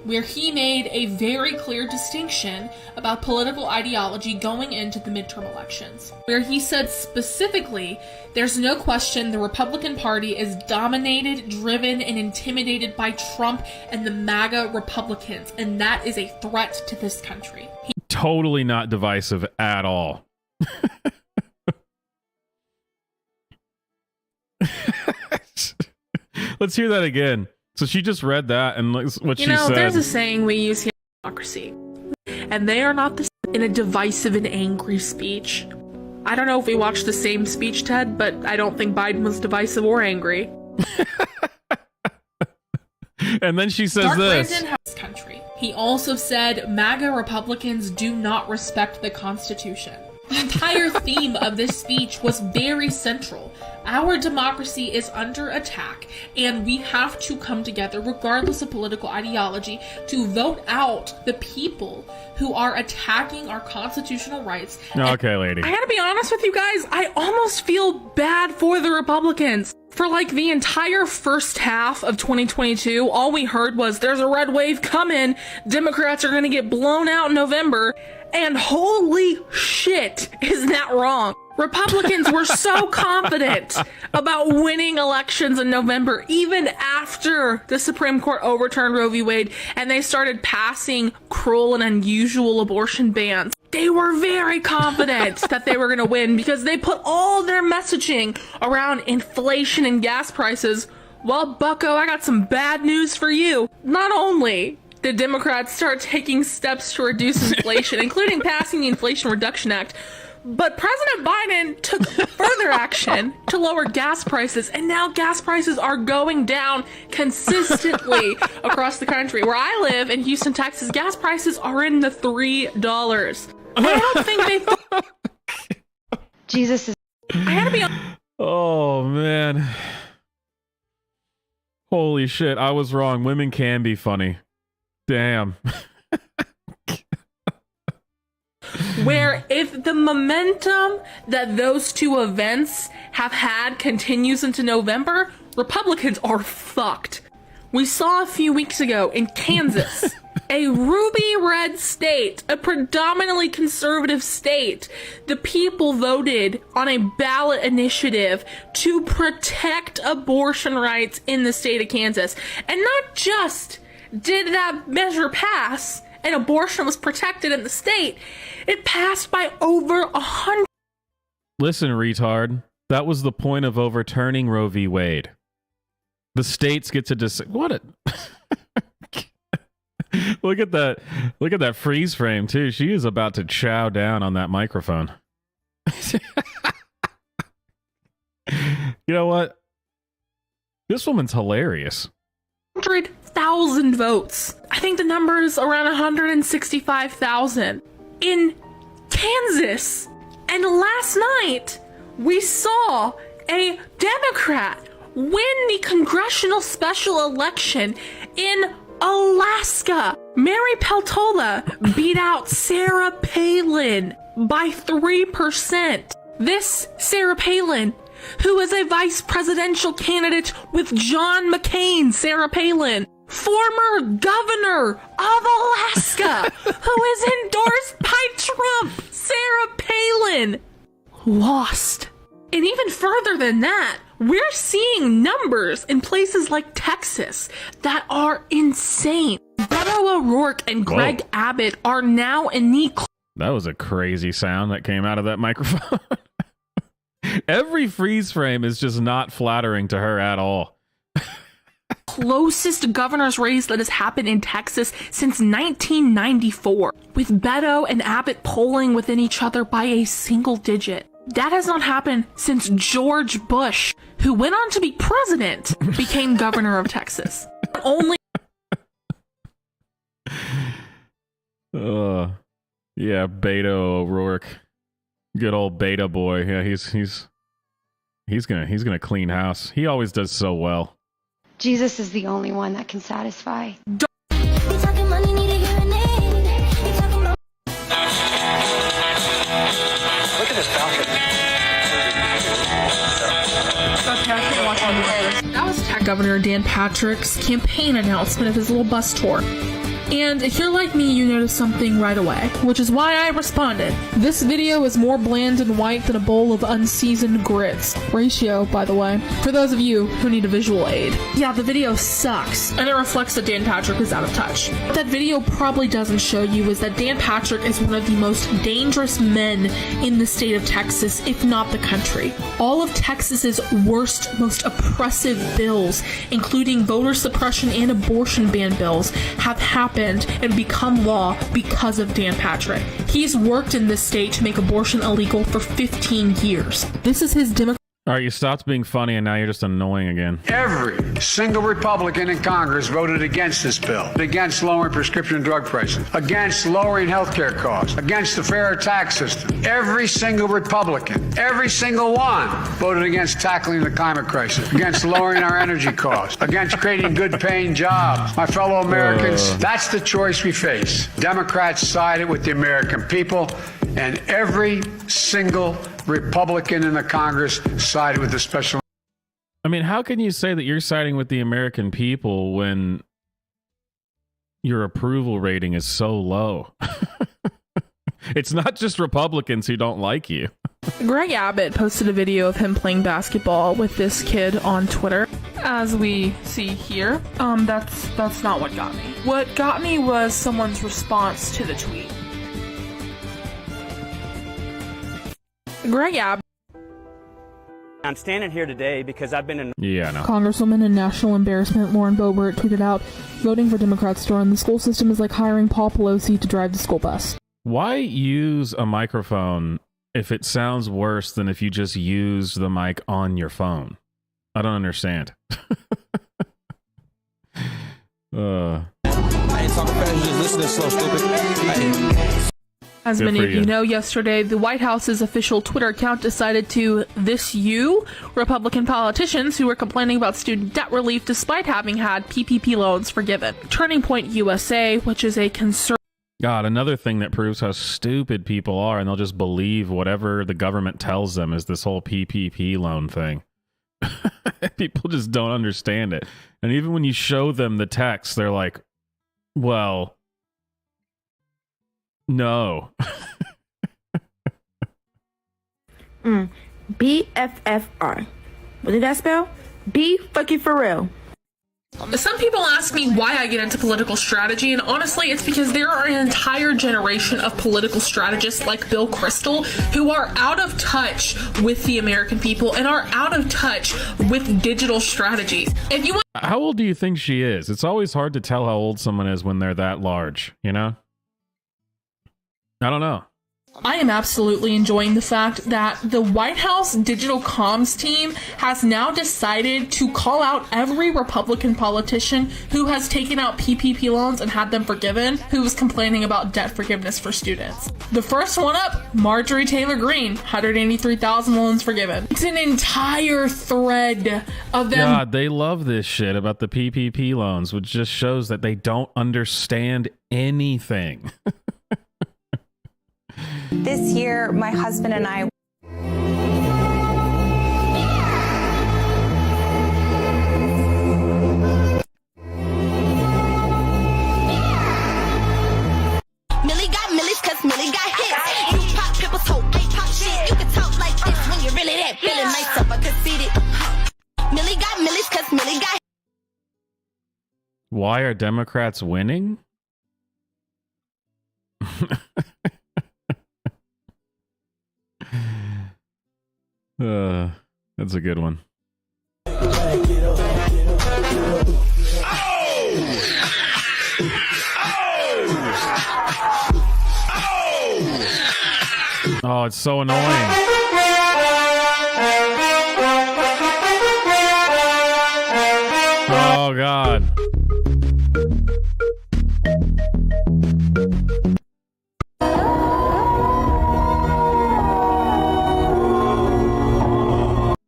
where he made a very clear distinction about political ideology going into the midterm elections, where he said specifically, there's no question the Republican Party is dominated, driven, and intimidated by Trump and the MAGA Republicans, and that is a threat to this country. Totally not divisive at all. Let's hear that again. So she just read that, and what she said. There's a saying we use here in democracy, and they are not the same in a divisive and angry speech. I don't know if we watched the same speech, Ted, but I don't think Biden was divisive or angry. And then she says Dark this. Brandon has country. He also said MAGA Republicans do not respect the Constitution. The entire theme of this speech was very central. Our democracy is under attack, and we have to come together, regardless of political ideology, to vote out the people who are attacking our constitutional rights. Okay, lady. I gotta be honest with you guys, I almost feel bad for the Republicans. For like the entire first half of 2022, all we heard was there's a red wave coming, Democrats are gonna get blown out in November, and holy shit, is that wrong? Republicans were so confident about winning elections in November, even after the Supreme Court overturned Roe v. Wade and they started passing cruel and unusual abortion bans. They were very confident that they were going to win because they put all their messaging around inflation and gas prices. Well, bucko, I got some bad news for you. Not only did Democrats start taking steps to reduce inflation, including passing the Inflation Reduction Act, but President Biden took further action to lower gas prices, and now gas prices are going down consistently across the country. Where I live in Houston, Texas, gas prices are in the $3. I don't think they... Jesus is... I had to be... Oh, man. Holy shit, I was wrong. Women can be funny. Damn. Where if the momentum that those two events have had continues into November, Republicans are fucked. We saw a few weeks ago in Kansas, a ruby red state, a predominantly conservative state, the people voted on a ballot initiative to protect abortion rights in the state of Kansas. And not just did that measure pass and abortion was protected in the state, it passed by over 100. Listen, retard. That was the point of overturning Roe v. Wade. The states get to decide. What a... Look at that. Look at that freeze frame, too. She is about to chow down on that microphone. You know what? This woman's hilarious. 100,000 votes. I think the number is around 165,000 in Kansas. And last night, we saw a Democrat win the congressional special election in Alaska. Mary Peltola beat out Sarah Palin by 3%. This Sarah Palin, who is a vice presidential candidate with John McCain, Sarah Palin, former governor of Alaska, who is endorsed by Trump, Sarah Palin, lost. And even further than that, we're seeing numbers in places like Texas that are insane. Beto O'Rourke and Greg Abbott are now in the... That was a crazy sound that came out of that microphone. Every freeze frame is just not flattering to her at all. Closest governor's race that has happened in Texas since 1994, with Beto and Abbott polling within each other by a single digit. That has not happened since George Bush, who went on to be president, became governor of Texas. Only... Yeah, Beto O'Rourke. Good old Beta boy. Yeah, he's gonna clean house. He always does so well. Jesus is the only one that can satisfy. Look at this balcony. That was Tech Governor Dan Patrick's campaign announcement of his little bus tour. And if you're like me, you notice something right away, which is why I responded. This video is more bland and white than a bowl of unseasoned grits. Ratio, by the way, for those of you who need a visual aid. Yeah, the video sucks, and it reflects that Dan Patrick is out of touch. What that video probably doesn't show you is that Dan Patrick is one of the most dangerous men in the state of Texas, if not the country. All of Texas's worst, most oppressive bills, including voter suppression and abortion ban bills, have happened and become law because of Dan Patrick. He's worked in this state to make abortion illegal for 15 years. This is his Democrat. All right, you stopped being funny and now you're just annoying again. Every single Republican in Congress voted against this bill, against lowering prescription drug prices, against lowering health care costs, against the fair tax system. Every single Republican, every single one voted against tackling the climate crisis, against lowering our energy costs, against creating good paying jobs. My fellow Americans, that's the choice we face. Democrats sided with the American people, and every single Republican in the Congress sided with the special. I mean, how can you say that you're siding with the American people when your approval rating is so low? It's not just Republicans who don't like you. Greg Abbott posted a video of him playing basketball with this kid on Twitter. As we see here, that's not what got me. What got me was someone's response to the tweet. Greg Abbott. I'm standing here today because I've been in... Yeah, no. Congresswoman in national embarrassment Lauren Boebert tweeted out, voting for Democrats to run the school system is like hiring Paul Pelosi to drive the school bus. Why use a microphone if it sounds worse than if you just use the mic on your phone? I don't understand. I ain't talking fast, just listening slow, stupid. As many of you know, yesterday, the White House's official Twitter account decided to "this you" Republican politicians who were complaining about student debt relief despite having had PPP loans forgiven. Turning Point USA, which is a conservative... God, another thing that proves how stupid people are, and they'll just believe whatever the government tells them, is this whole PPP loan thing. People just don't understand it. And even when you show them the text, they're like, well... No. BFFR. What did that spell? B fucking for real. Some people ask me why I get into political strategy, and honestly, it's because there are an entire generation of political strategists like Bill Kristol who are out of touch with the American people and are out of touch with digital strategy. If you want... How old do you think she is? It's always hard to tell how old someone is when they're that large, you know? I don't know. I am absolutely enjoying the fact that the White House digital comms team has now decided to call out every Republican politician who has taken out PPP loans and had them forgiven, who was complaining about debt forgiveness for students. The first one up, Marjorie Taylor Greene, 183,000 loans forgiven. It's an entire thread of them. God, they love this shit about the PPP loans, which just shows that they don't understand anything. This year, my husband and I... Millie got millies cause Millie got hits. You pop pimples, hope ain't pop shit. You can talk like this when you're really that feeling nice up, I conceited. Millie got millies cause Millie got... Why are Democrats winning? That's a good one. Oh, it's so annoying. Oh, God.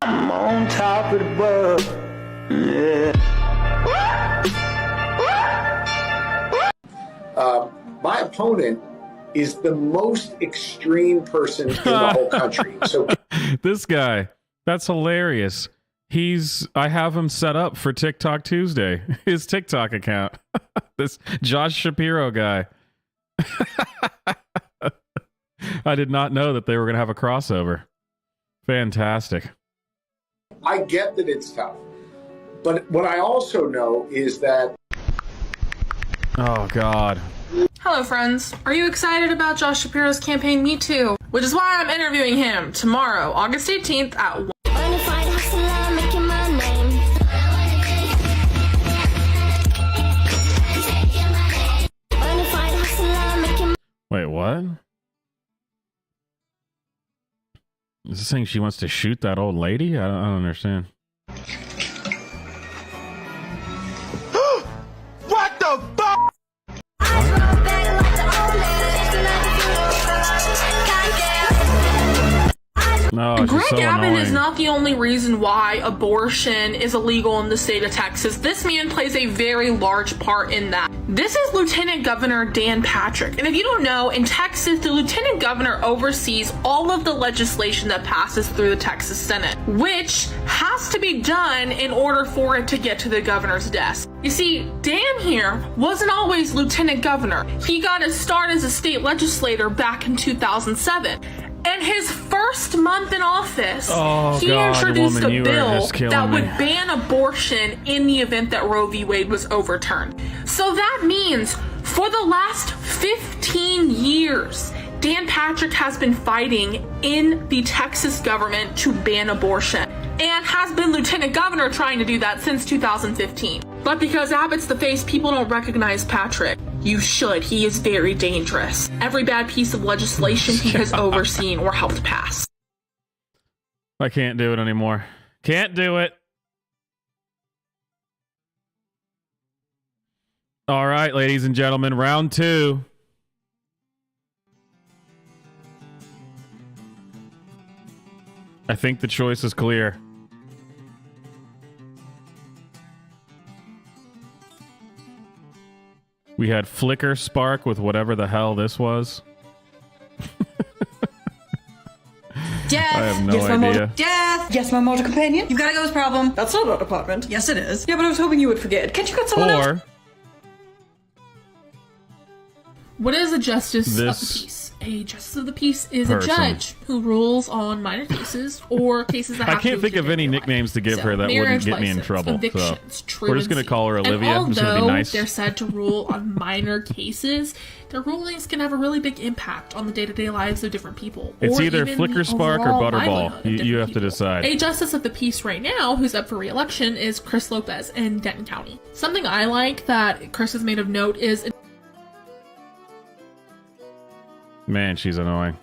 I'm on top of the world. Yeah. My opponent is the most extreme person in the whole country. So this guy, that's hilarious. I have him set up for TikTok Tuesday, his TikTok account. This Josh Shapiro guy. I did not know that they were going to have a crossover. Fantastic. I get that it's tough. But what I also know is that... Oh, God. Hello, friends. Are you excited about Josh Shapiro's campaign Me Too? Which is why I'm interviewing him tomorrow, August 18th at 1. Wait, what? Is this saying she wants to shoot that old lady? I don't understand. What the fuck? No, she's Greg so Abbott annoying. is not the only reason why abortion is illegal in the state of Texas. This man plays a very large part in that. This is Lieutenant Governor Dan Patrick. And if you don't know, in Texas, the Lieutenant Governor oversees all of the legislation that passes through the Texas Senate, which has to be done in order for it to get to the governor's desk. You see, Dan here wasn't always Lieutenant Governor. He got his start as a state legislator back in 2007. And his first month in office, he introduced a bill that would ban abortion in the event that Roe v. Wade was overturned. So that means for the last 15 years, Dan Patrick has been fighting in the Texas government to ban abortion and has been lieutenant governor trying to do that since 2015. But because Abbott's the face, people don't recognize Patrick. You should. He is very dangerous. Every bad piece of legislation he has overseen or helped pass. I can't do it anymore. Can't do it. All right, ladies and gentlemen, round 2. I think the choice is clear. We had Flicker Spark with whatever the hell this was. Death. I have no yes, idea. Death. Yes, my mortal companion. You've got to go with problem. That's not our department. Yes, it is. Yeah, but I was hoping you would forget. Can't you cut someone else? Or What is a justice of the This peace? A justice of the peace is person. a judge who rules on minor cases or cases that I have to can't do think of any nicknames to give So, her that marriage wouldn't get me in license, trouble. So evictions, we're just going to call her And Olivia. I'm just going to be although nice. they're said to rule on minor cases, their rulings can have a really big impact on the day-to-day lives of different people. It's or either even Flicker the Spark or overall Butterball. livelihood of You different have to people. decide. A justice of the peace right now who's up for re-election is Chris Lopez in Denton County. Something I like that Chris has made of note is... Man, she's annoying.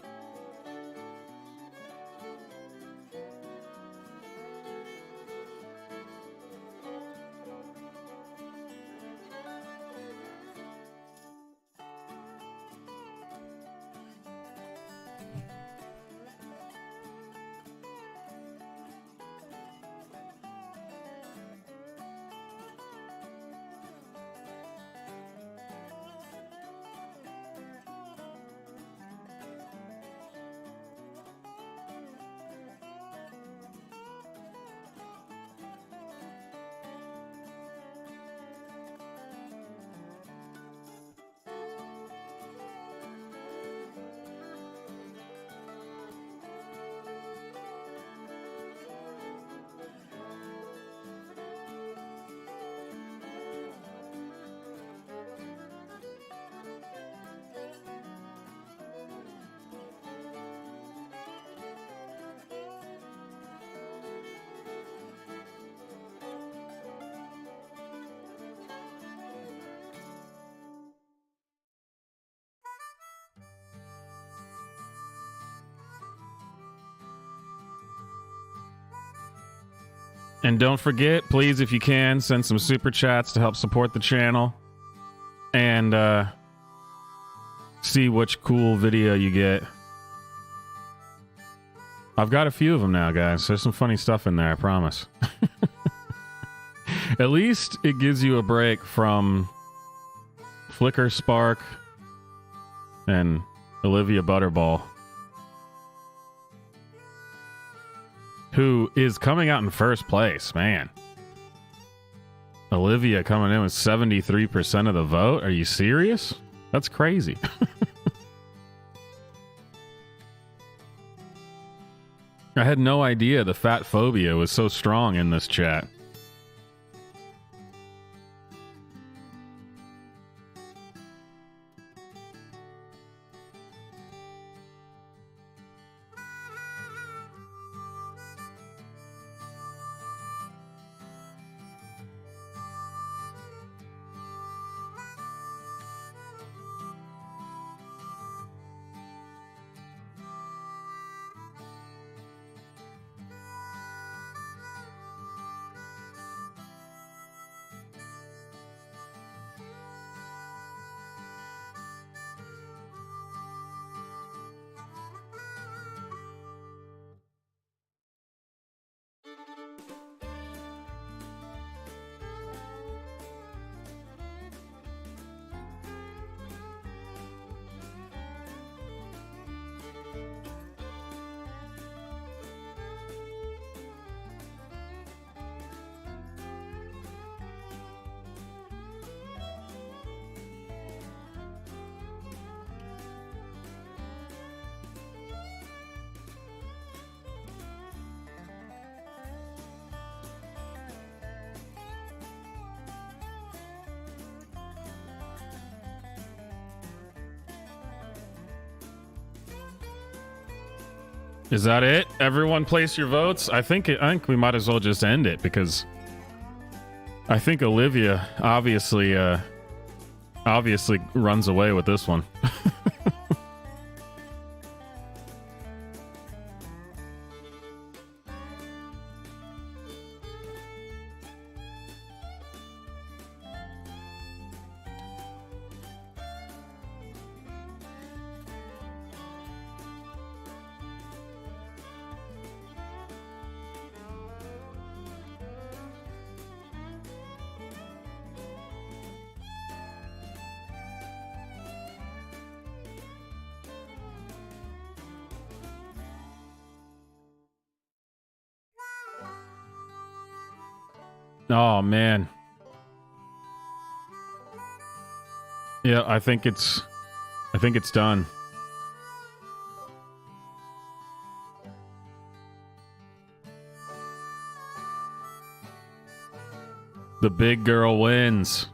And don't forget, please, if you can, send some super chats to help support the channel. And see which cool video you get. I've got a few of them now, guys. There's some funny stuff in there, I promise. At least it gives you a break from Flicker Spark and Olivia Butterball. who is coming out in first place, man. Olivia coming in with 73% of the vote. Are you serious? That's crazy. I had no idea the fat phobia was so strong in this chat. Is that it? Everyone place your votes? I think we might as well just end it because I think Olivia obviously runs away with this one. Oh man. Yeah, I think it's done. The big girl wins.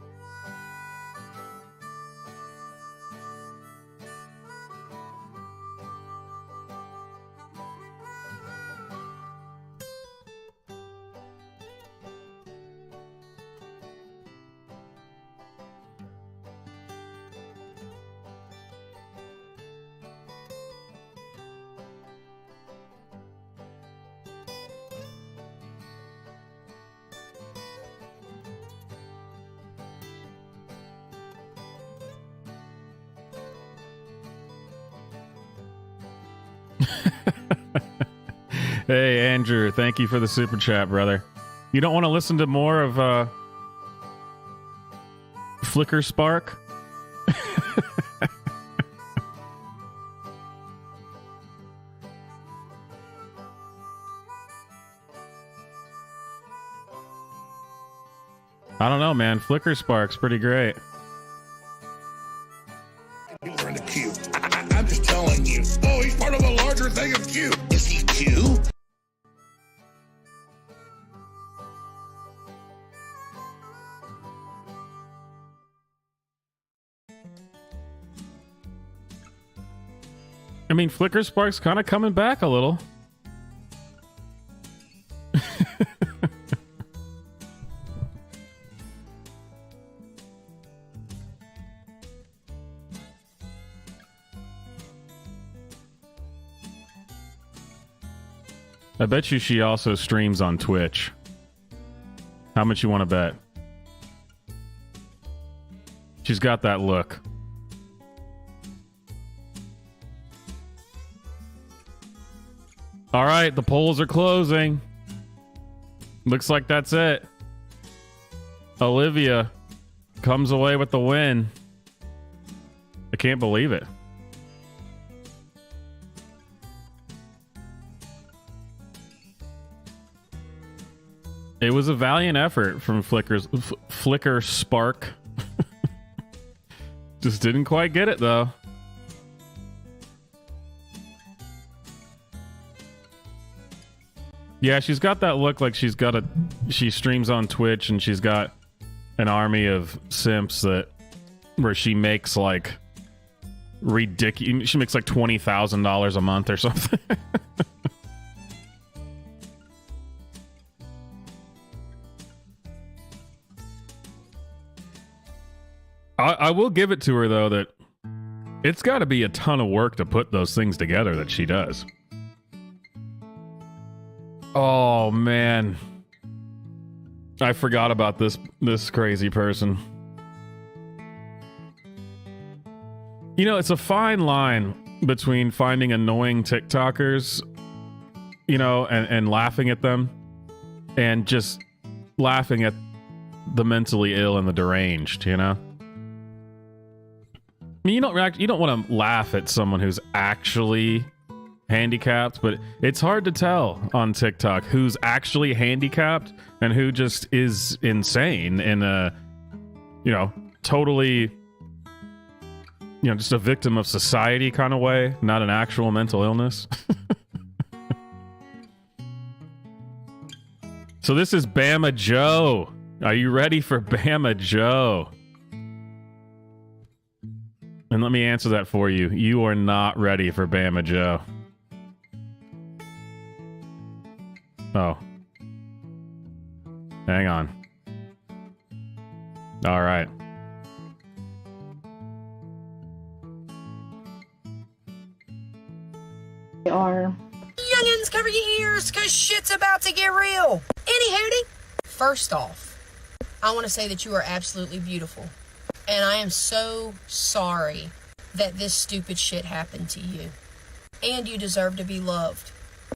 Hey, Andrew, thank you for the super chat, brother. You don't want to listen to more of Flicker Spark? I don't know, man. Flicker Spark's pretty great. People are in the queue. I'm just telling you. Oh, he's part of a larger thing of Q. Is he Q? I mean, Flicker Spark's kind of coming back a little. I bet you she also streams on Twitch. How much you want to bet? She's got that look. All right, the polls are closing. Looks like that's it. Olivia comes away with the win. I can't believe it. It was a valiant effort from Flicker Spark. Just didn't quite get it, though. Yeah, she's got that look like she streams on Twitch and she's got an army of simps where she makes like ridiculous. She makes like $20,000 a month or something. I will give it to her though that it's got to be a ton of work to put those things together that she does. Oh man, I forgot about this crazy person. You know, it's a fine line between finding annoying TikTokers, you know, and laughing at them, and just laughing at the mentally ill and the deranged, you know? I mean, you don't want to laugh at someone who's actually handicapped, but it's hard to tell on TikTok who's actually handicapped and who just is insane in a, you know, totally, you know, just a victim of society kind of way, not an actual mental illness. So this is Bama Joe. Are you ready for Bama Joe? And let me answer that for you. You are not ready for Bama Joe. Oh. Hang on. All right. Are. Youngins, cover your ears, cause shit's about to get real. Any hootie? First off, I want to say that you are absolutely beautiful. And I am so sorry that this stupid shit happened to you. And you deserve to be loved.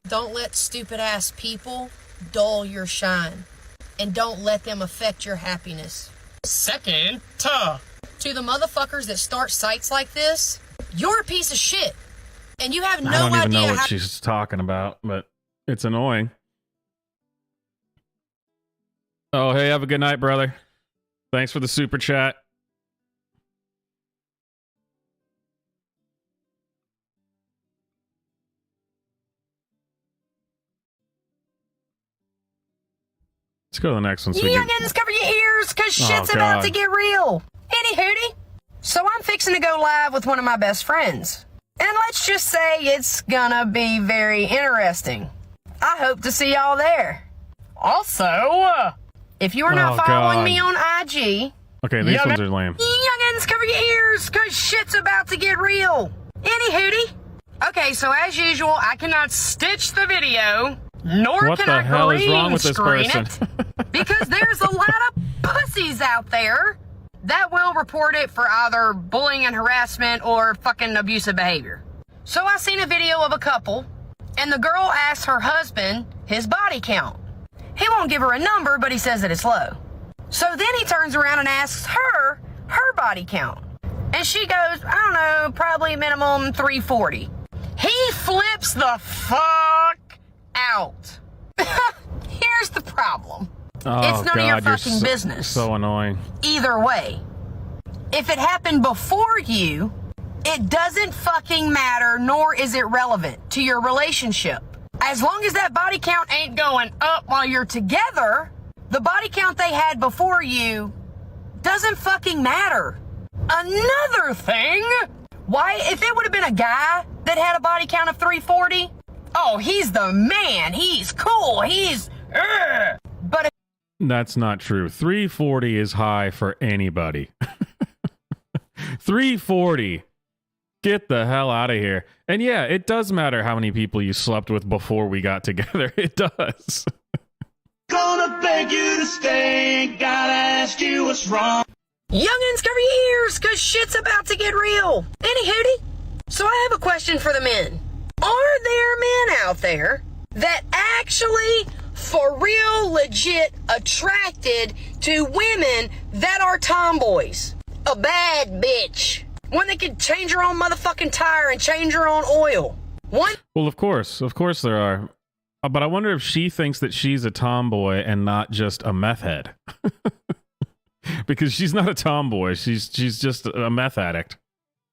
Don't let stupid ass people dull your shine. And don't let them affect your happiness. Second, to the motherfuckers that start sites like this, you're a piece of shit. And you have no idea. I don't even know what she's talking about, but it's annoying. Oh, hey, have a good night, brother. Thanks for the super chat. Let's go to the next one. Youngins, cover your ears, cause shit's about to get real. Any hootie? So I'm fixing to go live with one of my best friends. And let's just say it's gonna be very interesting. I hope to see y'all there. Also, if you are not following me on IG... Okay, these ones are lame. Youngins, cover your ears, cause shit's about to get real. Any hootie? Okay, so as usual, I cannot stitch the video, nor what can the I hell is green wrong with this screen person? it, because there's a lot of pussies out there that will report it for either bullying and harassment or fucking abusive behavior. So I seen a video of a couple, and the girl asked her husband his body count. He won't give her a number, but he says that it's low. So then he turns around and asks her body count. And she goes, I don't know, probably minimum 340. He flips the fuck out. Here's the problem. Oh, it's none of your fucking business. So annoying. Either way. If it happened before you, it doesn't fucking matter, nor is it relevant to your relationship. As long as that body count ain't going up while you're together, the body count they had before you doesn't fucking matter. Another thing, why, if it would have been a guy that had a body count of 340, oh, he's the man, he's cool, he's, but if that's not true. 340 is high for anybody. 340. Get the hell out of here. And yeah, it does matter how many people you slept with before we got together. It does. Gonna beg you to stay. Gotta ask you what's wrong. Youngins, cover your ears, cause shit's about to get real. Any hootie? So I have a question for the men. Are there men out there that actually, for real, legit, attracted to women that are tomboys? A bad bitch. One that can change her own motherfucking tire and change her own oil. One. Well, of course there are. But I wonder if she thinks that she's a tomboy and not just a meth head. Because she's not a tomboy. She's just a meth addict.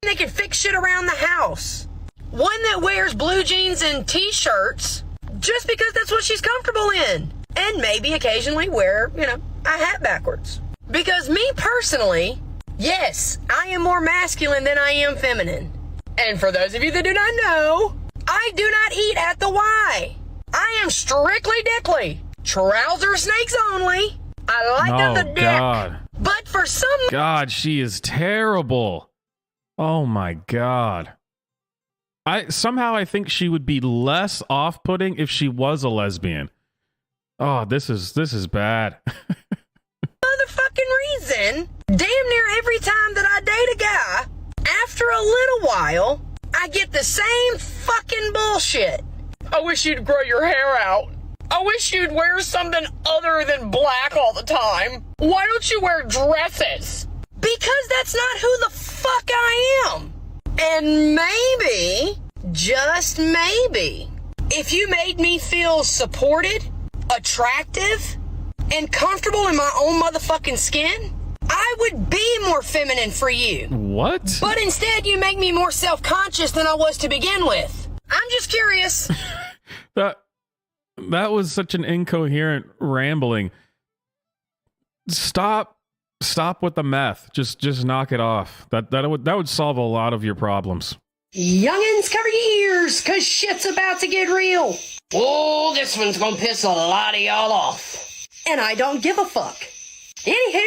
They can fix shit around the house. One that wears blue jeans and t-shirts just because that's what she's comfortable in. And maybe occasionally wear, a hat backwards. Because me personally, yes, I am more masculine than I am feminine. And for those of you that do not know, I do not eat at the Y. I am strictly dickly. Trouser snakes only. I like them to dick. God. But for some... God, she is terrible. Oh my God. I think she would be less off-putting if she was a lesbian. Oh, this is bad. Motherfucking reason, damn near every time that I date a guy, after a little while, I get the same fucking bullshit. I wish you'd grow your hair out. I wish you'd wear something other than black all the time. Why don't you wear dresses? Because that's not who the fuck I am. And maybe, just maybe, if you made me feel supported, attractive, and comfortable in my own motherfucking skin, I would be more feminine for you. What? But instead, you make me more self-conscious than I was to begin with. I'm just curious. That was such an incoherent rambling. Stop with the meth. Just knock it off. That would solve a lot of your problems. Youngins, cover your ears, cause shit's about to get real. Oh, this one's gonna piss a lot of y'all off. And I don't give a fuck. Anywho,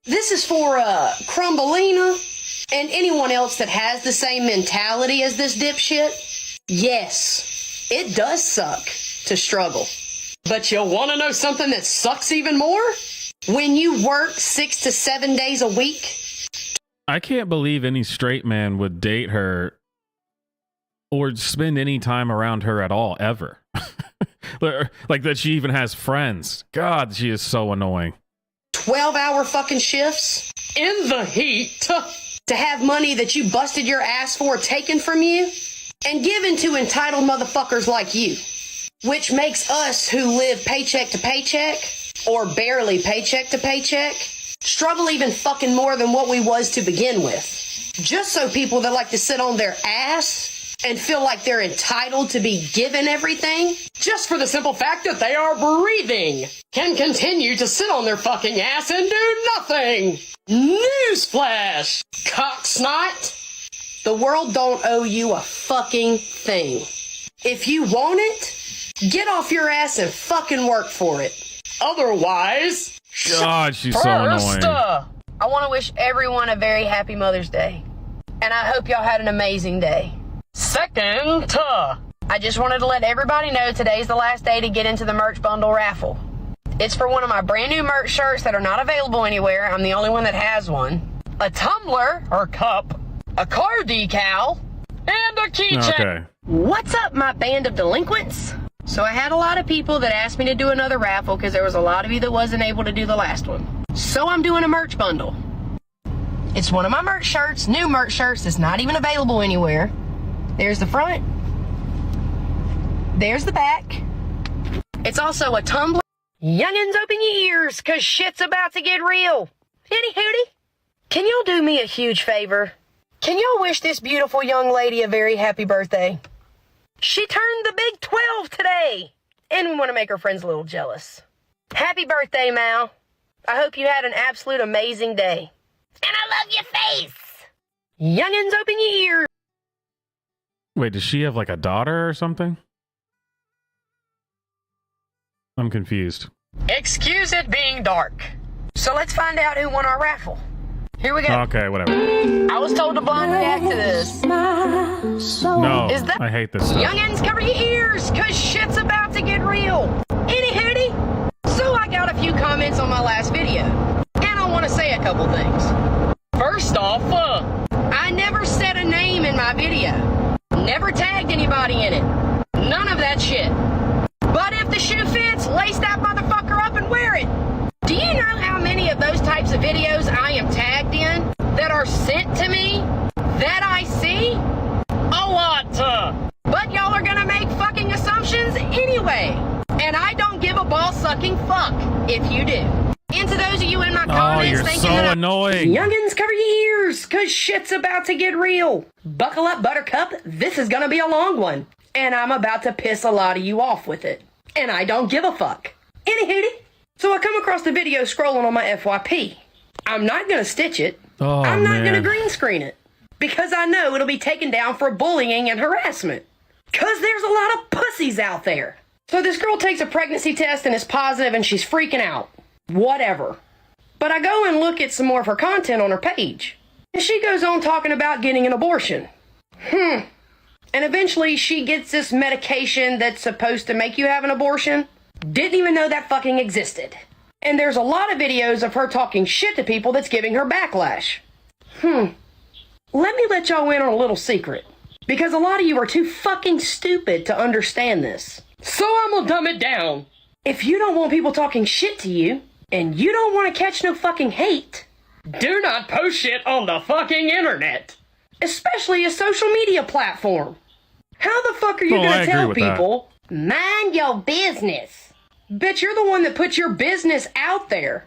this is for Crumbelina and anyone else that has the same mentality as this dipshit. Yes, it does suck to struggle. But you wanna know something that sucks even more? When you work 6 to 7 days a week. I can't believe any straight man would date her or spend any time around her at all, ever. Like that she even has friends. God, she is so annoying. 12-hour fucking shifts in the heat to have money that you busted your ass for taken from you and given to entitled motherfuckers like you. Which makes us who live paycheck to paycheck, or barely paycheck to paycheck, struggle even fucking more than what we was to begin with. Just so people that like to sit on their ass and feel like they're entitled to be given everything, just for the simple fact that they are breathing, can continue to sit on their fucking ass and do nothing. Newsflash, cocksnot. The world don't owe you a fucking thing. If you want it, get off your ass and fucking work for it. Otherwise... God, she's so annoying. I want to wish everyone a very happy Mother's Day. And I hope y'all had an amazing day. Second, I just wanted to let everybody know today's the last day to get into the merch bundle raffle. It's for one of my brand new merch shirts that are not available anywhere. I'm the only one that has one. A tumbler, or cup, a car decal, and a keychain. Okay. What's up, my band of delinquents? So I had a lot of people that asked me to do another raffle because there was a lot of you that wasn't able to do the last one. So I'm doing a merch bundle. It's one of my merch shirts, new merch shirts that's not even available anywhere. There's the front. There's the back. It's also a tumbler. Youngins, open your ears, cause shit's about to get real. Henny hooty, can y'all do me a huge favor? Can y'all wish this beautiful young lady a very happy birthday? She turned the big 12 today, and we want to make her friends a little jealous. Happy birthday, Mal. I hope you had an absolute amazing day. And I love your face. Youngins, open your ears. Wait, does she have like a daughter or something? I'm confused. Excuse it being dark. So let's find out who won our raffle. Here we go. Okay, whatever. I was told to blind react to this. No, I hate this stuff. Youngins, cover your ears, cause shit's about to get real. Henny hooty. So I got a few comments on my last video, and I want to say a couple things. First off, I never said a name in my video. Never tagged anybody in it. None of that shit. But if the shoe fits, lace that motherfucker up and wear it. Do you know how many of those types of videos I am tagged in that are sent to me that I see? A lot. But y'all are gonna make fucking assumptions options anyway. And I don't give a ball-sucking fuck if you do. And to those of you in my comments you're thinking so that annoying. Youngins, cover your ears, cause shit's about to get real. Buckle up, Buttercup. This is gonna be a long one. And I'm about to piss a lot of you off with it. And I don't give a fuck. Anywho, so I come across the video scrolling on my FYP. I'm not gonna stitch it. I'm not gonna green screen it. Because I know it'll be taken down for bullying and harassment. Cause there's a lot of pussies out there. So this girl takes a pregnancy test and is positive and she's freaking out. Whatever. But I go and look at some more of her content on her page. And she goes on talking about getting an abortion. And eventually she gets this medication that's supposed to make you have an abortion. Didn't even know that fucking existed. And there's a lot of videos of her talking shit to people that's giving her backlash. Let me let y'all in on a little secret. Because a lot of you are too fucking stupid to understand this. So I'm gonna dumb it down. If you don't want people talking shit to you, and you don't want to catch no fucking hate, do not post shit on the fucking internet. Especially a social media platform. How the fuck are you gonna tell people, mind your business? Bitch, you're the one that puts your business out there.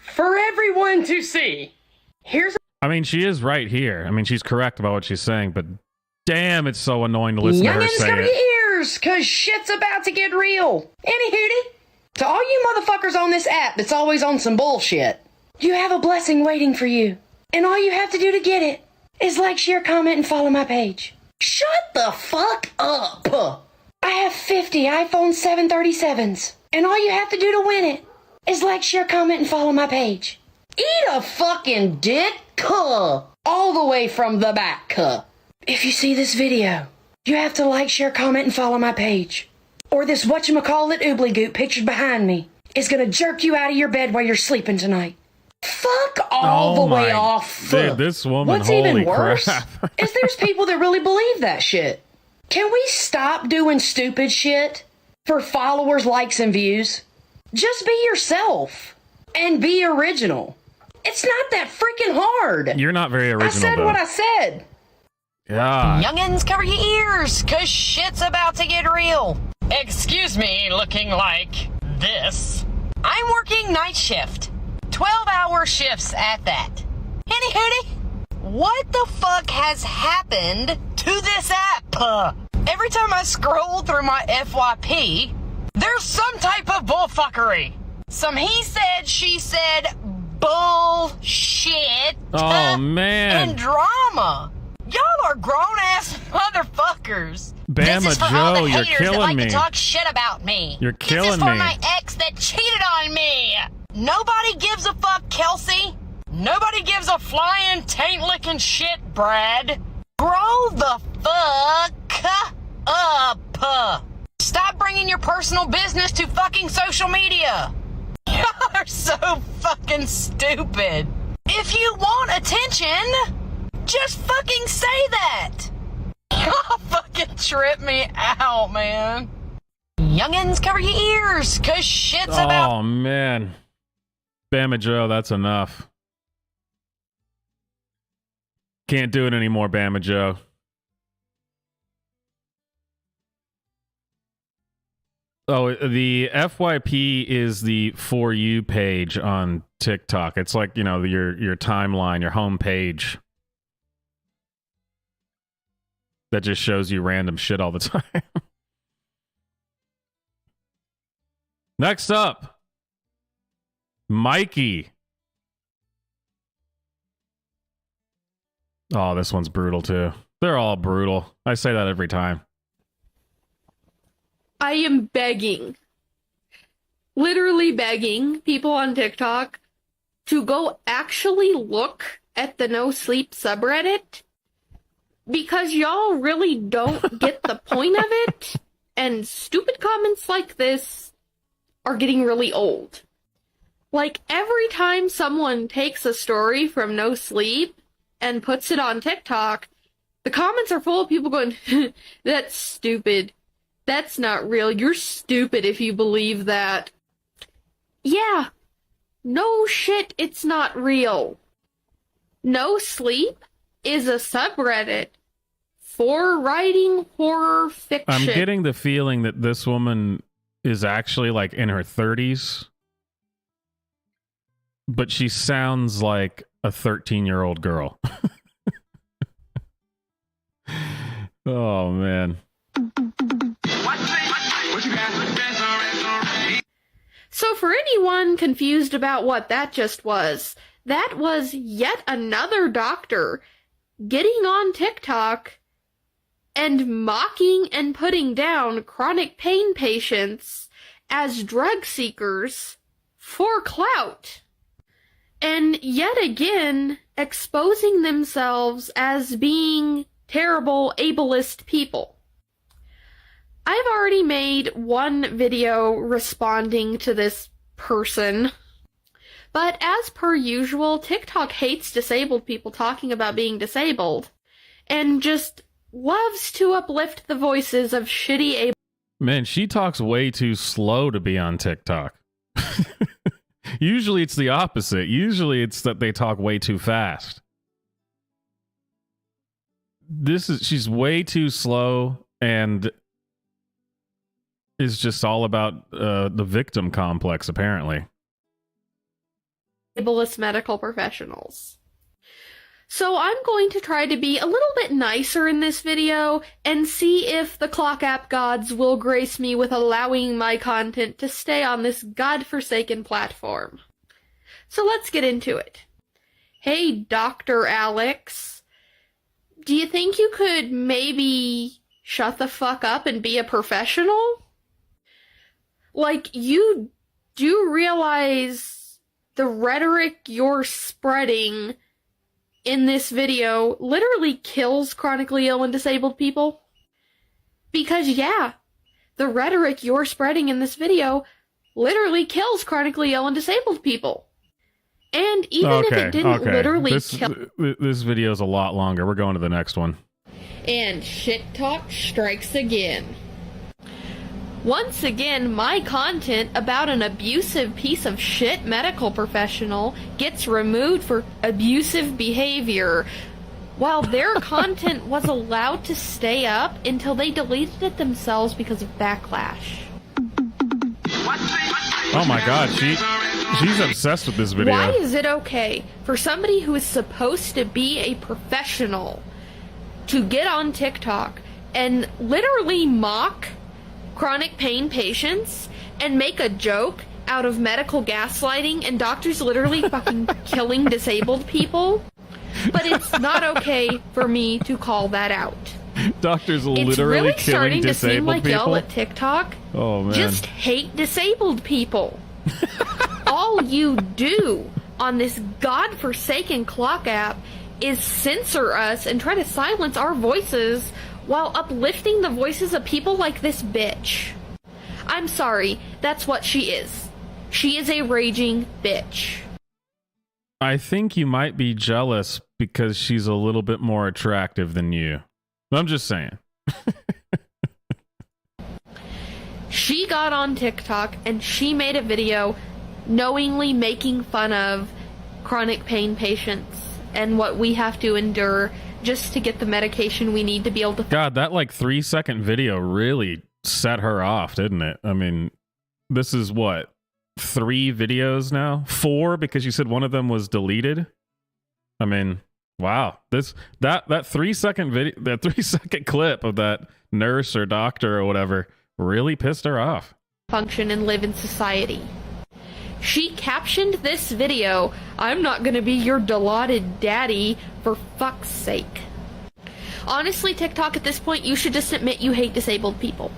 For everyone to see. I mean, she is right here. I mean, she's correct about what she's saying, but damn, it's so annoying to listen to her say cover it. your ears, cause shit's about to get real. Anywho, to all you motherfuckers on this app that's always on some bullshit, you have a blessing waiting for you. And all you have to do to get it is like, share, comment, and follow my page. Shut the fuck up. I have 50 iPhone 737s. And all you have to do to win it is like, share, comment, and follow my page. Eat a fucking dick, all the way from the back, If you see this video, you have to like, share, comment, and follow my page. Or this whatchamacallit oobly-goop pictured behind me is gonna jerk you out of your bed while you're sleeping tonight. Fuck all the way off. Dude, this woman, What's holy even worse crap. is there's people that really believe that shit. Can we stop doing stupid shit for followers, likes, and views? Just be yourself and be original. It's not that freaking hard. You're not very original, I said though. what I said. Yeah. Youngins, cover your ears, cause shit's about to get real. Excuse me, looking like this. I'm working night shift. 12-hour shifts at that. Anywho, what the fuck has happened to this app? Every time I scroll through my FYP, there's some type of bullfuckery. Some he said, she said bullshit. Oh, man. And drama. Y'all are grown-ass motherfuckers. Bama This is for all Joe, the you're haters killing that like me. to talk shit about me. You're This is killing for me. my ex that cheated on me. Nobody gives a fuck, Kelsey. Nobody gives a flying taint-licking shit, Brad. Grow the fuck up. Stop bringing your personal business to fucking social media. Y'all are so fucking stupid. If you want attention, just fucking say that. Y'all fucking trip me out, man. Youngins, cover your ears, cause shit's about... Oh, man. Bama Joe, that's enough. Can't do it anymore, Bama Joe. Oh, the FYP is the For You page on TikTok. It's like, you know, your timeline, your home page. That just shows you random shit all the time. Next up, Mikey. Oh, this one's brutal too. They're all brutal. I say that every time. I am begging, literally begging people on TikTok to go actually look at the No Sleep subreddit, because y'all really don't get the point of it, and stupid comments like this are getting really old. Like, every time someone takes a story from No Sleep and puts it on TikTok, the comments are full of people going, that's stupid. That's not real. You're stupid if you believe that. Yeah. No shit, it's not real. No Sleep is a subreddit for writing horror fiction. I'm getting the feeling that this woman is actually like in her 30s, but she sounds like a 13-year-old girl. Oh, man. So for anyone confused about what that just was, that was yet another doctor getting on TikTok and mocking and putting down chronic pain patients as drug seekers for clout. And yet again, exposing themselves as being terrible ableist people. I've already made one video responding to this person, but as per usual, TikTok hates disabled people talking about being disabled, and just loves to uplift the voices of shitty Man, she talks way too slow to be on TikTok. Usually it's the opposite. Usually it's that they talk way too fast. She's way too slow and is just all about the victim complex, apparently. ableist medical professionals. So I'm going to try to be a little bit nicer in this video and see if the clock app gods will grace me with allowing my content to stay on this godforsaken platform. So let's get into it. Hey, Dr. Alex. Do you think you could maybe shut the fuck up and be a professional? Like, you do realize the rhetoric you're spreading in this video literally kills chronically ill and disabled people? Because, yeah, the rhetoric you're spreading in this video literally kills chronically ill and disabled people. And even if it didn't literally kill... This video is a lot longer. We're going to the next one. And shit talk strikes again. Once again, my content about an abusive piece of shit medical professional gets removed for abusive behavior, while their content was allowed to stay up until they deleted it themselves because of backlash. Oh my god, she's obsessed with this video. Why is it okay for somebody who is supposed to be a professional to get on TikTok and literally mock chronic pain patients and make a joke out of medical gaslighting and doctors literally fucking killing disabled people? But it's not okay for me to call that out. Doctors literally it's really killing starting to seem like people? y'all at TikTok Oh man. just hate disabled people. All you do on this godforsaken clock app is censor us and try to silence our voices while uplifting the voices of people like this bitch. I'm sorry, that's what she is. She is a raging bitch. I think you might be jealous because she's a little bit more attractive than you. I'm just saying. She got on TikTok and she made a video knowingly making fun of chronic pain patients and what we have to endure just to get the medication we need to be able to... God, that like 3-second video really set her off, didn't it? I mean, this is what? 3 videos now? 4 because you said one of them was deleted? I mean, wow. That 3-second video, that 3-second clip of that nurse or doctor or whatever really pissed her off. Function and live in society. She captioned this video, "I'm not gonna be your delotted daddy, for fuck's sake." Honestly, TikTok, at this point, you should just admit you hate disabled people.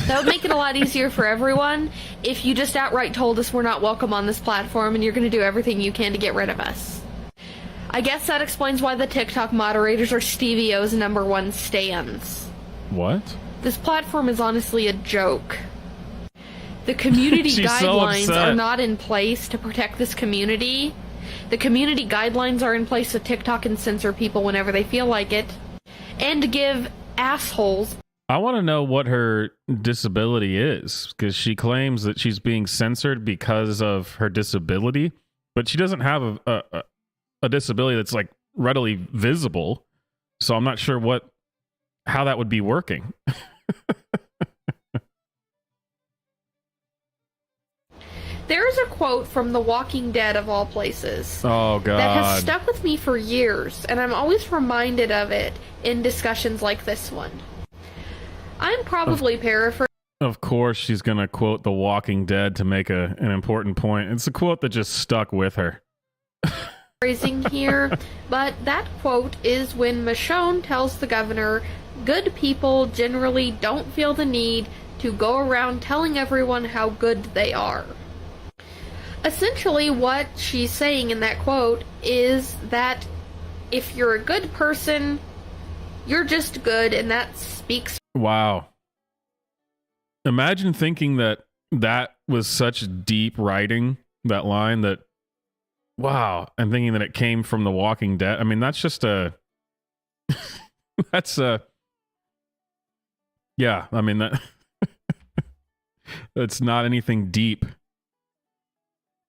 That would make it a lot easier for everyone if you just outright told us we're not welcome on this platform and you're gonna do everything you can to get rid of us. I guess that explains why the TikTok moderators are Stevie O's #1 stans. What? This platform is honestly a joke. The community guidelines are not in place to protect this community. The community guidelines are in place so TikTok can censor people whenever they feel like it. And give assholes... I want to know what her disability is, because she claims that she's being censored because of her disability, but she doesn't have a disability that's like readily visible. So I'm not sure what how that would be working. There's a quote from The Walking Dead, of all places. Oh, God. That has stuck with me for years, and I'm always reminded of it in discussions like this one. I'm probably paraphrasing. Of course, she's going to quote The Walking Dead to make an important point. It's a quote that just stuck with her. Here, but that quote is when Michonne tells the governor, good people generally don't feel the need to go around telling everyone how good they are. Essentially, what she's saying in that quote is that if you're a good person, you're just good, and that speaks. Wow. Imagine thinking that was such deep writing, that line, that, wow, and thinking that it came from The Walking Dead. I mean, that's just yeah, I mean, that's not anything deep.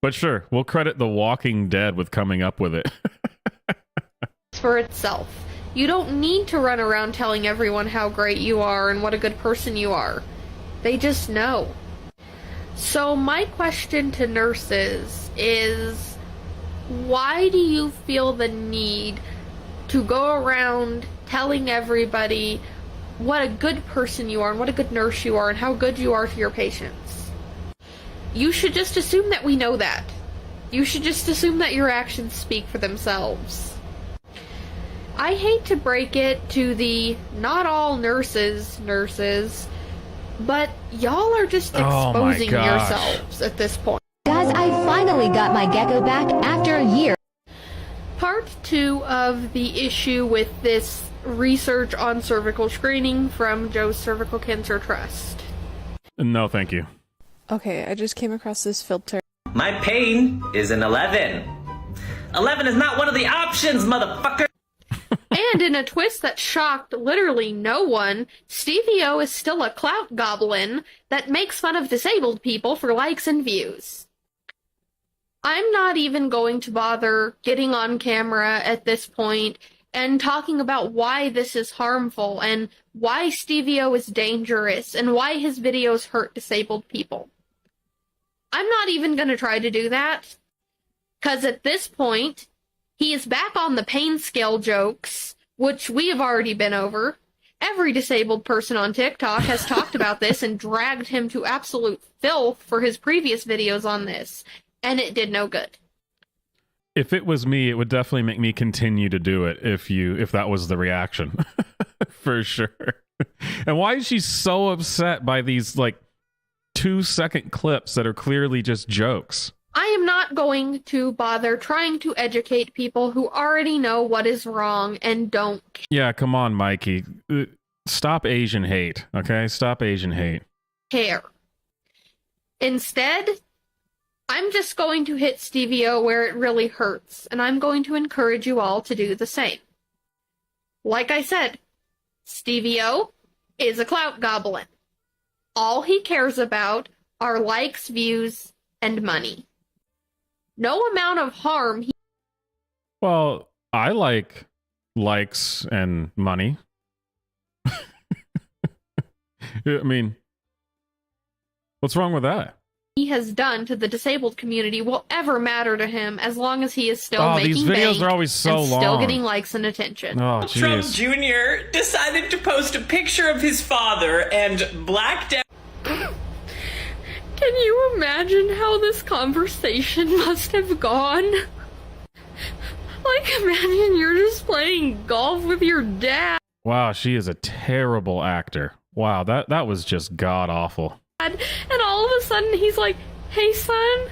But sure, we'll credit The Walking Dead with coming up with it. For itself. You don't need to run around telling everyone how great you are and what a good person you are. They just know. So my question to nurses is, why do you feel the need to go around telling everybody what a good person you are and what a good nurse you are and how good you are to your patients? You should just assume that we know that. You should just assume that your actions speak for themselves. I hate to break it to the not all nurses, but y'all are just exposing yourselves at this point. Guys, I finally got my gecko back after a year. Part 2 of the issue with this research on cervical screening from Joe's Cervical Cancer Trust. No, thank you. Okay, I just came across this filter. My pain is an 11. 11 is not one of the options, motherfucker! And in a twist that shocked literally no one, Stevie O is still a clout goblin that makes fun of disabled people for likes and views. I'm not even going to bother getting on camera at this point and talking about why this is harmful and why Stevie O is dangerous and why his videos hurt disabled people. I'm not even going to try to do that, because at this point, he is back on the pain scale jokes, which we have already been over. Every disabled person on TikTok has talked about this and dragged him to absolute filth for his previous videos on this, and it did no good. If it was me, it would definitely make me continue to do it if that was the reaction. For sure. And why is she so upset by these, 2-second clips that are clearly just jokes? I am not going to bother trying to educate people who already know what is wrong and don't Yeah, come on, Mikey. Stop Asian hate, okay? Stop Asian hate. care. Instead, I'm just going to hit Stevie O where it really hurts, and I'm going to encourage you all to do the same. Like I said, Stevie O is a clout goblin. All he cares about are likes, views, and money. No amount of harm he... Well, I like likes and money. I mean, what's wrong with that? He has done to the disabled community will ever matter to him as long as he is still making these videos bank are always so and long. still getting likes and attention. Oh, Trump jeez. Jr. decided to post a picture of his father and blacked out. Can you imagine how this conversation must have gone? Imagine you're just playing golf with your dad. Wow, she is a terrible actor. Wow, that was just god-awful. And all of a sudden he's like, hey son,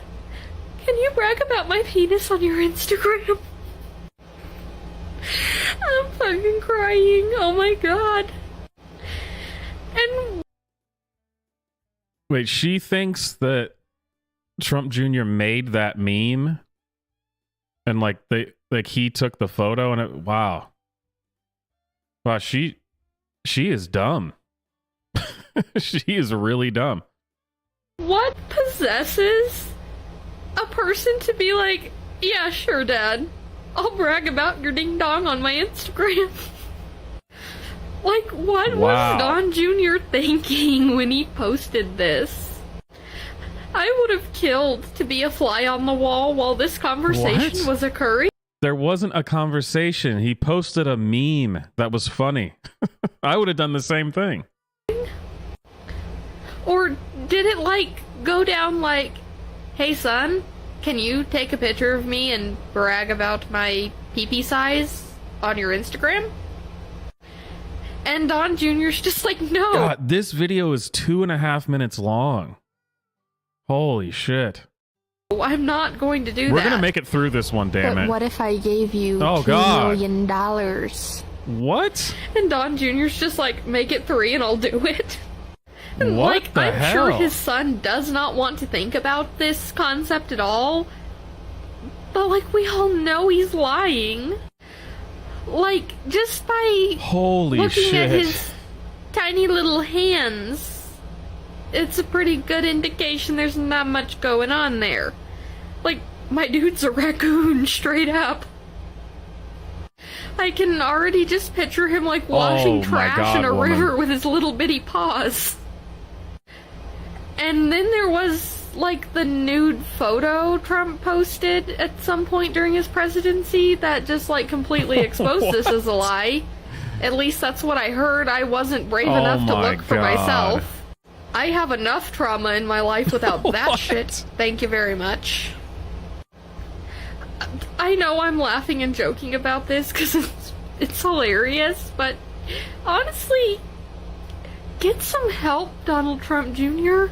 can you brag about my penis on your Instagram? I'm fucking crying. Oh my god. And wait, she thinks that Trump Jr. made that meme? And he took the photo and wow. Wow, she is dumb. She is really dumb. what possesses a person to be like, yeah, sure, Dad, I'll brag about your ding dong on my Instagram? Like, what was Don Jr. thinking when he posted this? I would have killed to be a fly on the wall while this conversation was occurring. There wasn't a conversation. He posted a meme that was funny. I would have done the same thing. Or did it, like, go down like, hey, son, can you take a picture of me and brag about my pee-pee size on your Instagram? And Don Jr.'s just like, no. God, this video is 2.5 minutes long. Holy shit. I'm not going to do that. We're going to make it through this one, damn it. What if I gave you $2 million? What? And Don Jr.'s just like, make it 3 and I'll do it. And What like, the I'm hell? sure his son does not want to think about this concept at all. But like, we all know he's lying. Like, just by Holy looking shit. at his tiny little hands, it's a pretty good indication there's not much going on there. Like, my dude's a raccoon, straight up. I can already just picture him, like, washing trash in a river with his little bitty paws. And then there was, like, the nude photo Trump posted at some point during his presidency that just, like, completely exposed this as a lie. At least that's what I heard. I wasn't brave enough to look for myself. I have enough trauma in my life without that shit. Thank you very much. I know I'm laughing and joking about this because it's hilarious, but honestly, get some help, Donald Trump Jr.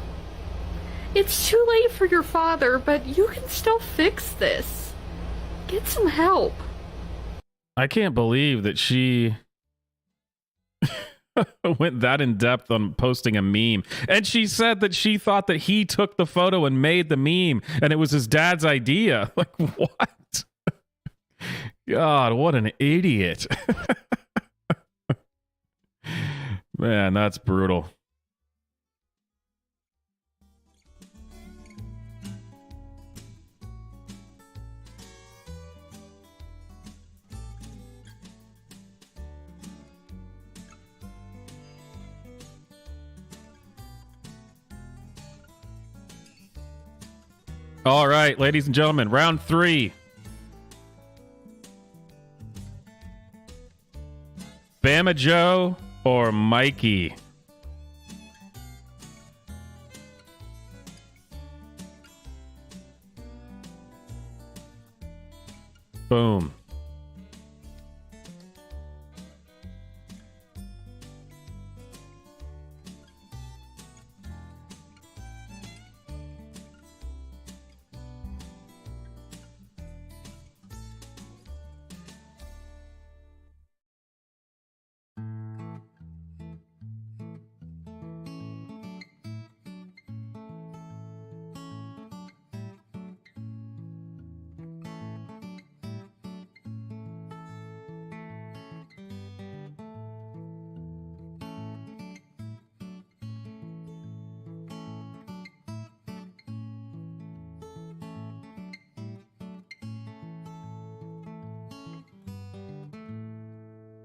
It's too late for your father, but you can still fix this. Get some help. I can't believe that she went that in depth on posting a meme. And she said that she thought that he took the photo and made the meme and it was his dad's idea. Like, what? God, what an idiot. Man, that's brutal. All right, ladies and gentlemen, round 3. Bama Joe or Mikey? Boom.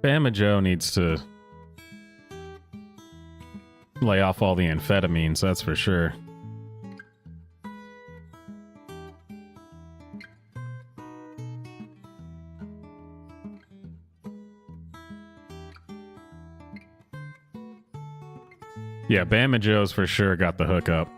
Bama Joe needs to lay off all the amphetamines, that's for sure. Yeah, Bama Joe's for sure got the hookup.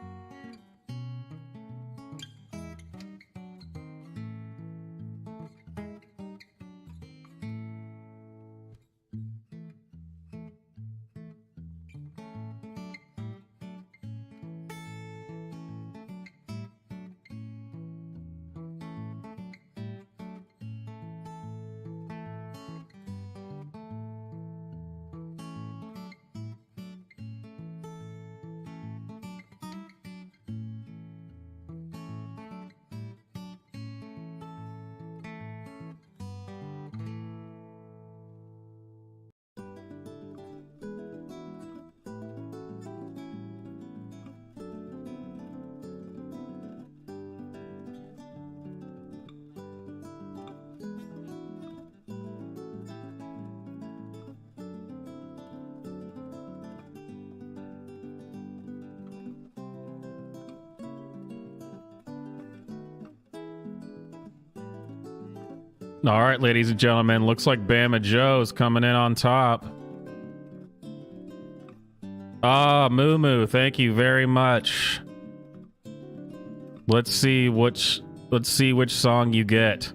All right, ladies and gentlemen, looks like Bama Joe's coming in on top. Ah, Moo Moo, thank you very much. Let's see which song you get.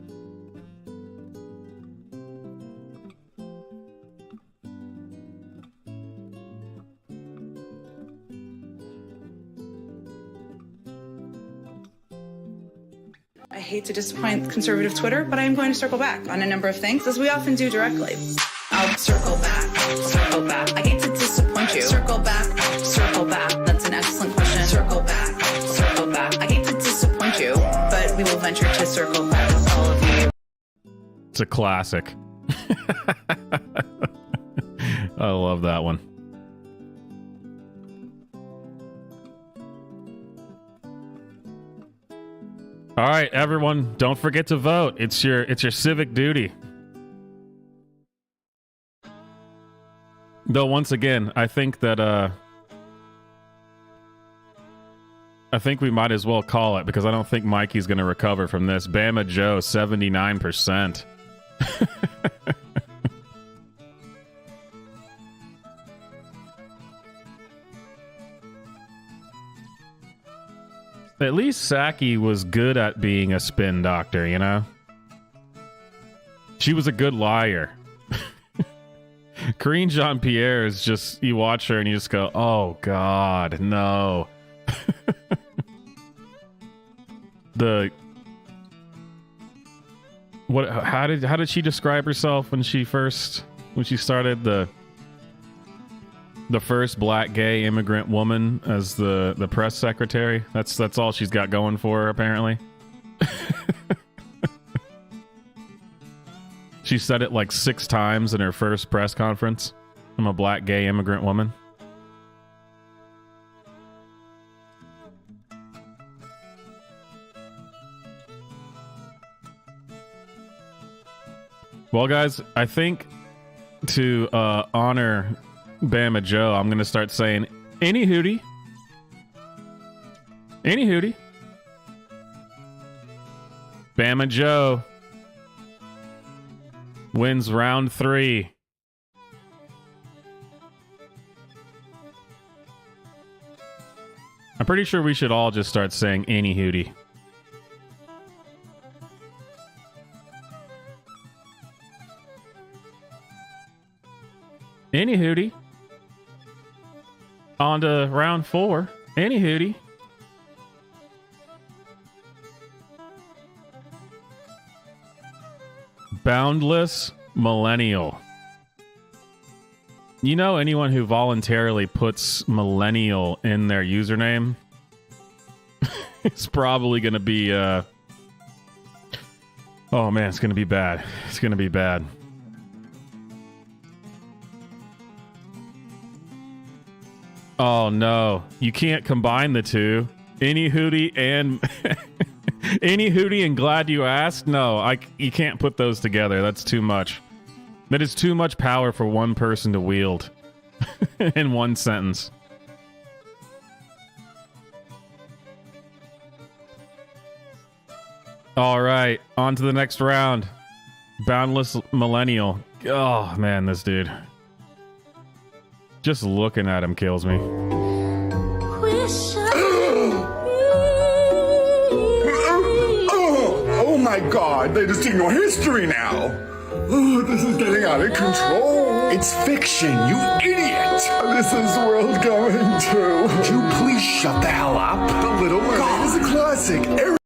I hate to disappoint conservative Twitter, but I am going to circle back on a number of things, as we often do directly. I'll circle back, circle back. I hate to disappoint you. Circle back, circle back. That's an excellent question. Circle back, circle back. I hate to disappoint you, but we will venture to circle back with all of you. It's a classic. I love that one. All right, everyone, don't forget to vote. It's your civic duty. Though once again, I think that I think we might as well call it, because I don't think Mikey's going to recover from this. Bama Joe, 79%. At least Saki was good at being a spin doctor, you know? She was a good liar. Corinne Jean-Pierre is just, you watch her and you just go, oh God, no. How did she describe herself when she started the first black gay immigrant woman as the press secretary? That's all she's got going for her, apparently. She said it like 6 times in her first press conference. I'm a black gay immigrant woman. Well, guys, I think to honor Bama Joe, I'm going to start saying, any hootie. Any hootie. Bama Joe wins round 3. I'm pretty sure we should all just start saying any hootie. Any hootie. On to round 4. Any hootie. Boundless Millennial. You know, anyone who voluntarily puts Millennial in their username it's probably going to be oh man, it's going to be bad. It's going to be bad. Oh no, you can't combine the two. Any hootie and any hootie and glad you asked? No, you can't put those together. That's too much. That is too much power for one person to wield in one sentence. All right, on to the next round. Boundless Millennial. Oh man, this dude. Just looking at him kills me. Oh my God, they just ignore history now. Oh, this is getting out of control. It's fiction, you idiot. This is the world going to. Could you please shut the hell up? The Little Mermaid is a classic.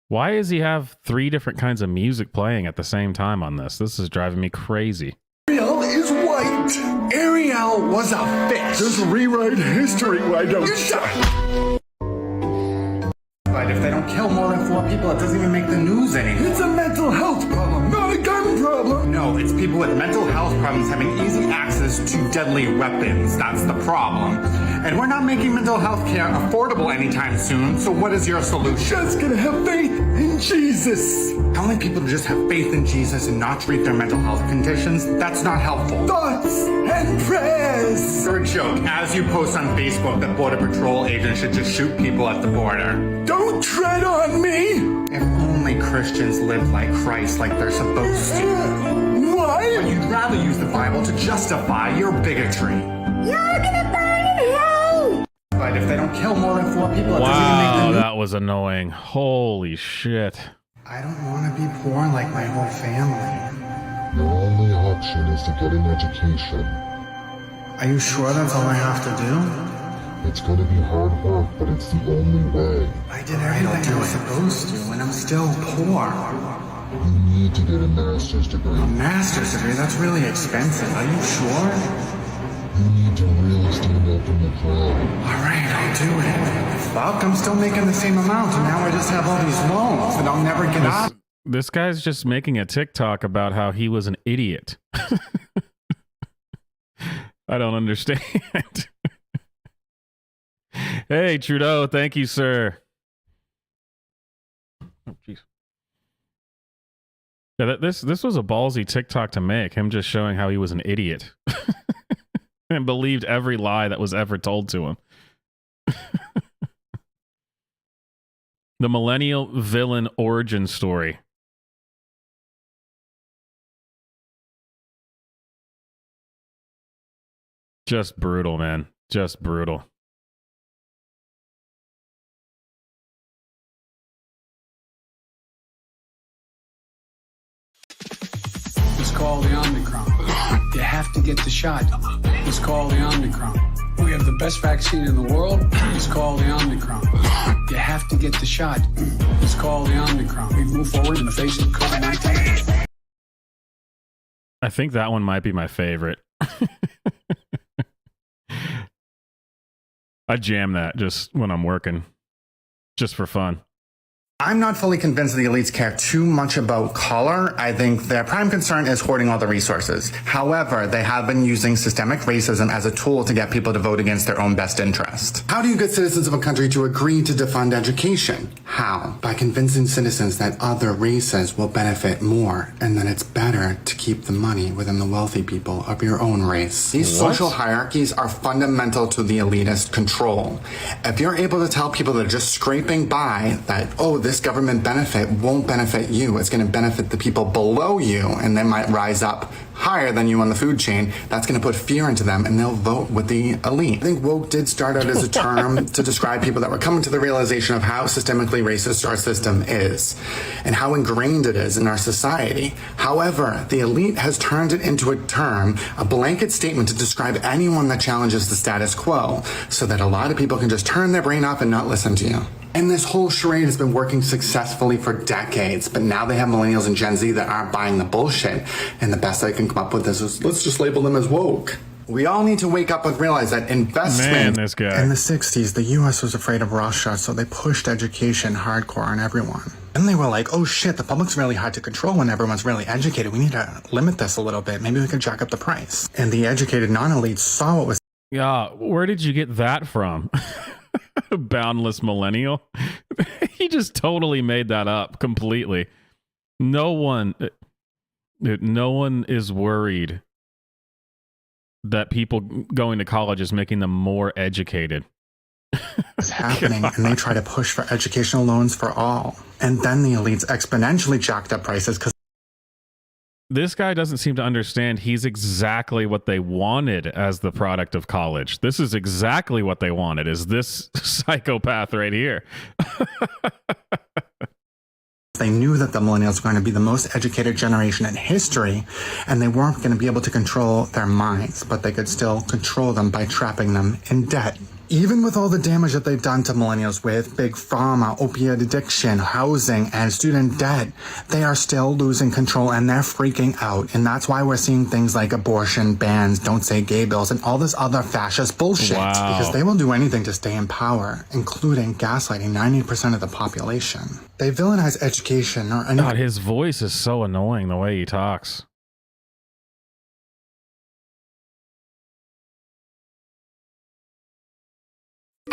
Why does he have 3 different kinds of music playing at the same time on this? This is driving me crazy. Ariel is white. Ariel was a fish. Just rewrite history, why don't you? But if they don't kill more than 4 people, it doesn't even make the news anymore. It's a mental health problem, not a gun problem. No, it's people with mental health problems having easy access to deadly weapons. That's the problem. And we're not making mental health care affordable anytime soon, so what is your solution? Just gonna have faith in Jesus. Telling people to just have faith in Jesus and not treat their mental health conditions, that's not helpful. Thoughts and prayers. You're a joke, as you post on Facebook that Border Patrol agents should just shoot people at the border. Don't tread on me. If only Christians lived like Christ, like they're supposed to. Why? But you'd rather use the Bible to justify your bigotry. You're gonna burn in hell. But if they don't kill more than 4 people, it doesn't even Wow, make them. that was annoying. Holy shit. I don't want to be poor like my whole family. Your only option is to get an education. Are you sure that's all I have to do? It's going to be hard work, but it's the only way. I did everything I was supposed to, and I'm still poor. You need to get a master's degree. A master's degree? That's really expensive. Are you sure? You need to really stand up in the crowd. Alright, I'll do it. Fuck, I'm still making the same amount, and now I just have all these loans that I'll never get out. This guy's just making a TikTok about how he was an idiot. I don't understand. Hey, Trudeau, thank you, sir. Oh, jeez. Yeah, this was a ballsy TikTok to make. Him just showing how he was an idiot and believed every lie that was ever told to him. The millennial villain origin story. Just brutal, man. Just brutal. It's called the Omicron. You have to get the shot. It's called the Omicron. We have the best vaccine in the world. It's called the Omicron. You have to get the shot. It's called the Omicron. We've moved forward in the face of COVID-19. I think that one might be my favorite. I jam that just when I'm working, just for fun. I'm not fully convinced the elites care too much about color. I think their prime concern is hoarding all the resources. However, they have been using systemic racism as a tool to get people to vote against their own best interest. How do you get citizens of a country to agree to defund education? How? By convincing citizens that other races will benefit more, and that it's better to keep the money within the wealthy people of your own race. These social hierarchies are fundamental to the elitist control. If you're able to tell people that are just scraping by that, oh, this government benefit won't benefit you. It's going to benefit the people below you, and they might rise up higher than you on the food chain. That's going to put fear into them, and they'll vote with the elite. I think woke did start out as a term to describe people that were coming to the realization of how systemically racist our system is and how ingrained it is in our society. However, the elite has turned it into a term, a blanket statement to describe anyone that challenges the status quo, so that a lot of people can just turn their brain off and not listen to you. And this whole charade has been working successfully for decades, but now they have millennials and Gen Z that aren't buying the bullshit. And the best I can come up with is let's just label them as woke. We all need to wake up and realize that investment this guy. in the 60s, the US was afraid of Russia, so they pushed education hardcore on everyone. And they were like, oh shit, the public's really hard to control when everyone's really educated. We need to limit this a little bit. Maybe we could jack up the price. And the educated non-elites saw what was... Yeah, where did you get that from? Boundless millennial. He just totally made that up completely. No one is worried that people going to college is making them more educated. It's happening, and they try to push for educational loans for all. And then the elites exponentially jacked up prices because this guy doesn't seem to understand he's exactly what they wanted as the product of college. This is exactly what they wanted, is this psychopath right here. they knew that the millennials were going to be the most educated generation in history, and they weren't going to be able to control their minds, but they could still control them by trapping them in debt. Even with all the damage that they've done to millennials with big pharma, opioid addiction, housing, and student debt, they are still losing control and they're freaking out. And that's why we're seeing things like abortion bans, don't say gay bills, and all this other fascist bullshit. Wow. Because they will do anything to stay in power, including gaslighting 90% of the population. They villainize education or any... God, his voice is so annoying the way he talks.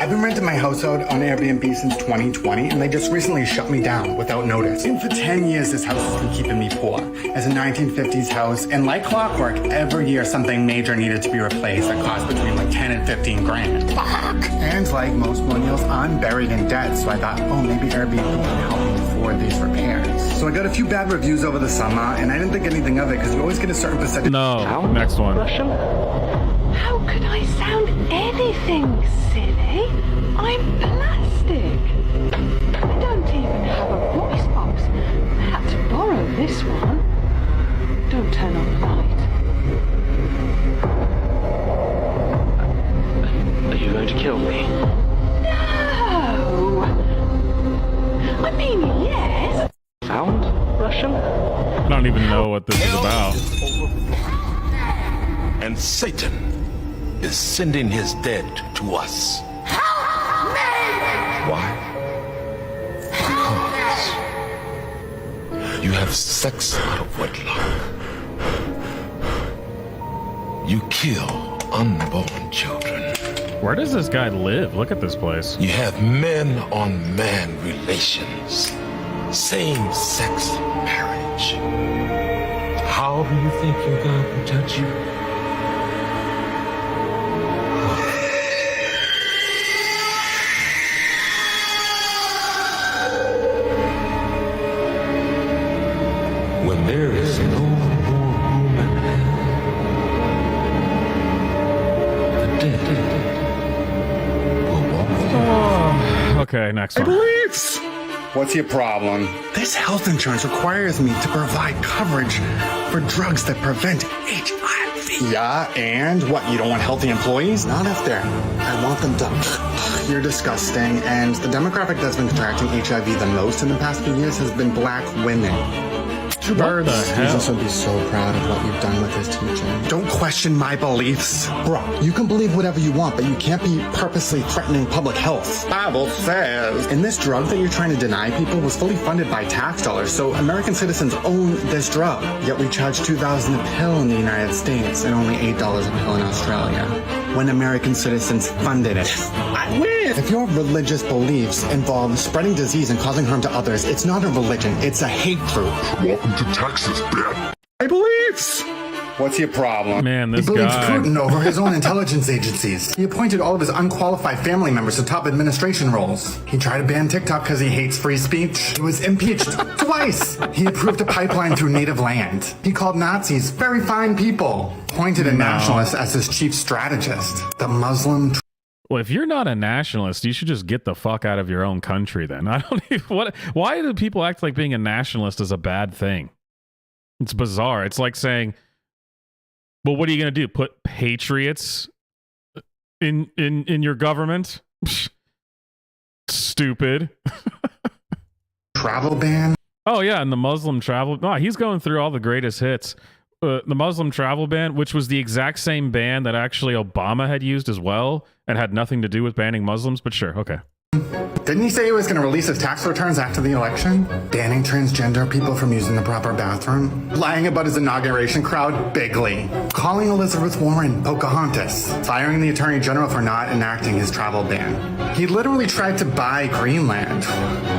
I've been renting my house out on Airbnb since 2020, and they just recently shut me down without notice. And for 10 years, this house has been keeping me poor. As a 1950s house, and like clockwork, every year something major needed to be replaced that cost between like 10 and 15 grand. Fuck! And like most millennials, I'm buried in debt, so I thought, oh, maybe Airbnb can help me afford these repairs. So I got a few bad reviews over the summer, and I didn't think anything of it because you always get a certain percentage. No, next one. How could I sound anything silly? I'm plastic. I don't even have a voice box. I had to borrow this one. Don't turn on the light. Are you going to kill me? No! I mean, yes. Found Russian? I don't even know what this is about. And Satan is sending his dead to us. Help me! Why? Because you have sex out of wedlock. You kill unborn children. Where does this guy live? Look at this place. You have men-on-man relations. Same-sex marriage. How do you think your God will judge you? When there is no more room in hell, the dead will walk alone. Okay, next one. Beliefs! What's your problem? This health insurance requires me to provide coverage for drugs that prevent HIV. Yeah, and what? You don't want healthy employees? Not if they're. I want them to. You're disgusting. And the demographic that's been contracting HIV the most in the past few years has been black women. Two birds. Jesus would be so proud of what you've done with his teaching. Don't question my beliefs. Bro, you can believe whatever you want, but you can't be purposely threatening public health. Bible says. And this drug that you're trying to deny people was fully funded by tax dollars, so American citizens own this drug. Yet we charge $2,000 a pill in the United States and only $8 a pill in Australia. When American citizens funded it. I win! If your religious beliefs involve spreading disease and causing harm to others, it's not a religion, it's a hate group. Welcome to Texas, bitch. My beliefs! What's your problem? Man, this he believes guy. Putin over his own intelligence agencies. He appointed all of his unqualified family members to top administration roles. He tried to ban TikTok because he hates free speech. He was impeached twice. He approved a pipeline through native land. He called Nazis very fine people. Appointed a nationalist as his chief strategist. The Muslim. Well, if you're not a nationalist, you should just get the fuck out of your own country then. I don't even why do people act like being a nationalist is a bad thing? It's bizarre. It's like saying, well, what are you going to do? Put patriots in your government? Stupid. Travel ban? Oh, yeah, and the Muslim travel. No, he's going through all the greatest hits. The Muslim travel ban, which was the exact same ban that actually Obama had used as well and had nothing to do with banning Muslims, but sure, okay. Didn't he say he was going to release his tax returns after the election? Banning transgender people from using the proper bathroom? Lying about his inauguration crowd bigly. Calling Elizabeth Warren Pocahontas. Firing the Attorney General for not enacting his travel ban. He literally tried to buy Greenland.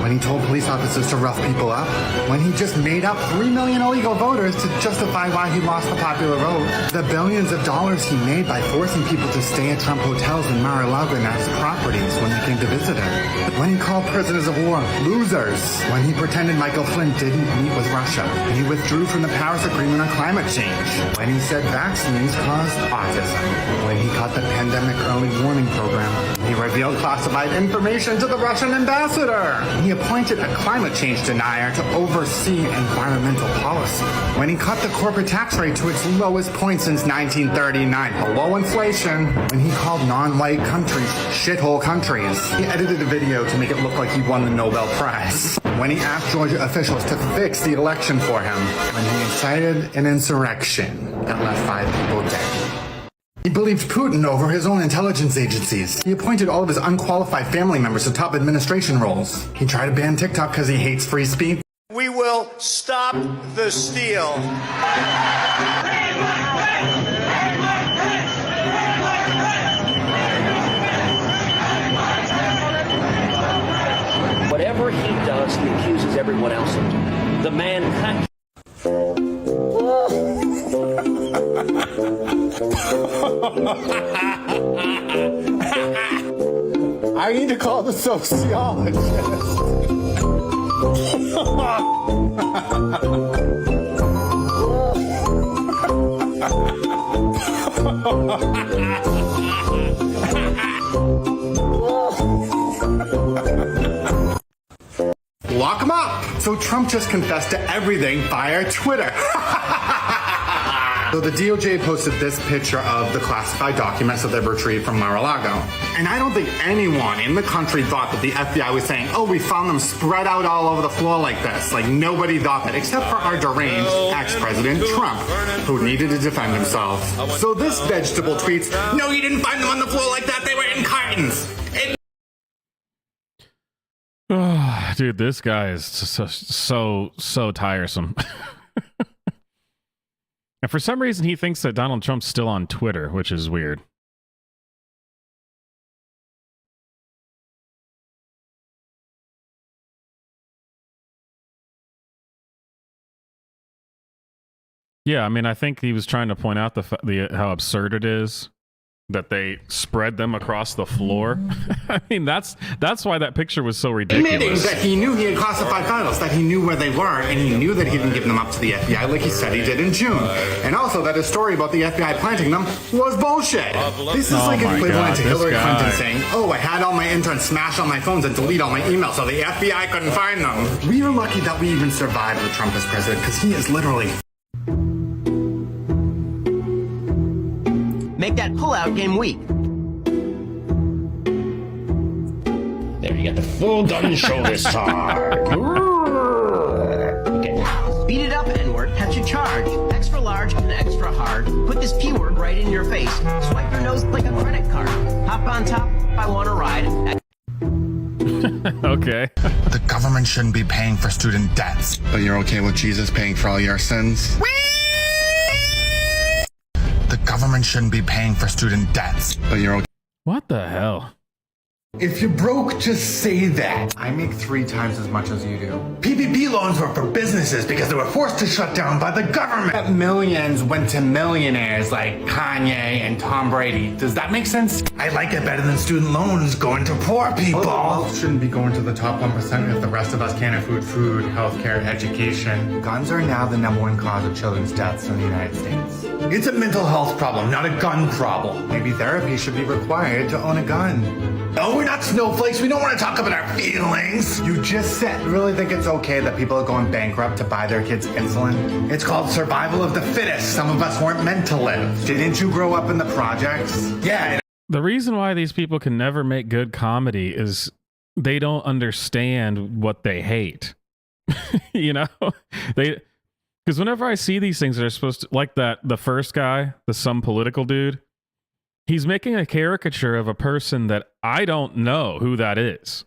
When he told police officers to rough people up. When he just made up 3 million illegal voters to justify why he lost the popular vote. The billions of dollars he made by forcing people to stay at Trump hotels in Mar-a-Lago and as properties when they came to visit him. When he called prisoners of war losers. When he pretended Michael Flynn didn't meet with Russia. When he withdrew from the Paris Agreement on climate change. When he said vaccines caused autism. When he cut the pandemic early warning program. He revealed classified information to the Russian ambassador. He appointed a climate change denier to oversee environmental policy. When he cut the corporate tax rate to its lowest point since 1939, below inflation. When he called non-white countries shithole countries. He edited a video to make it look like he won the Nobel Prize. When he asked Georgia officials to fix the election for him. When he incited an insurrection that left 5 people dead. He believed Putin over his own intelligence agencies. He appointed all of his unqualified family members to top administration roles. He tried to ban TikTok because he hates free speech. We will stop the steal. he does, he accuses everyone else of doing. The man can't. I need to call the sociologist. Lock him up! So Trump just confessed to everything via Twitter. So the DOJ posted this picture of the classified documents that they retrieved from Mar-a-Lago. And I don't think anyone in the country thought that the FBI was saying, oh, we found them spread out all over the floor like this. Like, nobody thought that, except for our deranged ex-president Trump, who needed to defend himself. So this vegetable tweets, no, you didn't find them on the floor like that, they were in cartons. Oh, dude, this guy is so tiresome. And for some reason, he thinks that Donald Trump's still on Twitter, which is weird. Yeah, I mean, I think he was trying to point out how absurd it is that they spread them across the floor. I mean, that's why that picture was so ridiculous. Admitting that he knew he had classified files, that he knew where they were, and he knew that he didn't give them up to the FBI like he said he did in June. And also that his story about the FBI planting them was bullshit. This is like equivalent to Hillary Clinton saying, oh, I had all my interns smash all my phones and delete all my emails so the FBI couldn't find them. We are lucky that we even survived with Trump as president, because he is literally... Make that pullout game weak. There, you got the full gun show this time. Okay. Beat it up, N-word. Catch a charge. Extra large and extra hard. Put this P-word right in your face. Swipe your nose like a credit card. Hop on top if I want to ride. Okay. The government shouldn't be paying for student debts. But you're okay with Jesus paying for all your sins? The government shouldn't be paying for student debts. But you're okay. What the hell? If you're broke, just say that. I make 3 times as much as you do. PPP loans were for businesses because they were forced to shut down by the government. That millions went to millionaires like Kanye and Tom Brady. Does that make sense? I like it better than student loans going to poor people. Well, wealth shouldn't be going to the top 1% if the rest of us can't afford food, healthcare, education. Guns are now the #1 cause of children's deaths in the United States. It's a mental health problem, not a gun problem. Maybe therapy should be required to own a gun. No, we're not snowflakes. We don't want to talk about our feelings. You just said, really think it's okay that people are going bankrupt to buy their kids insulin? It's called survival of the fittest. Some of us weren't meant to live. Didn't you grow up in the projects? Yeah. The reason why these people can never make good comedy is they don't understand what they hate. You know? Because whenever I see these things that are supposed to, like the first guy, some political dude, he's making a caricature of a person that I don't know who that is.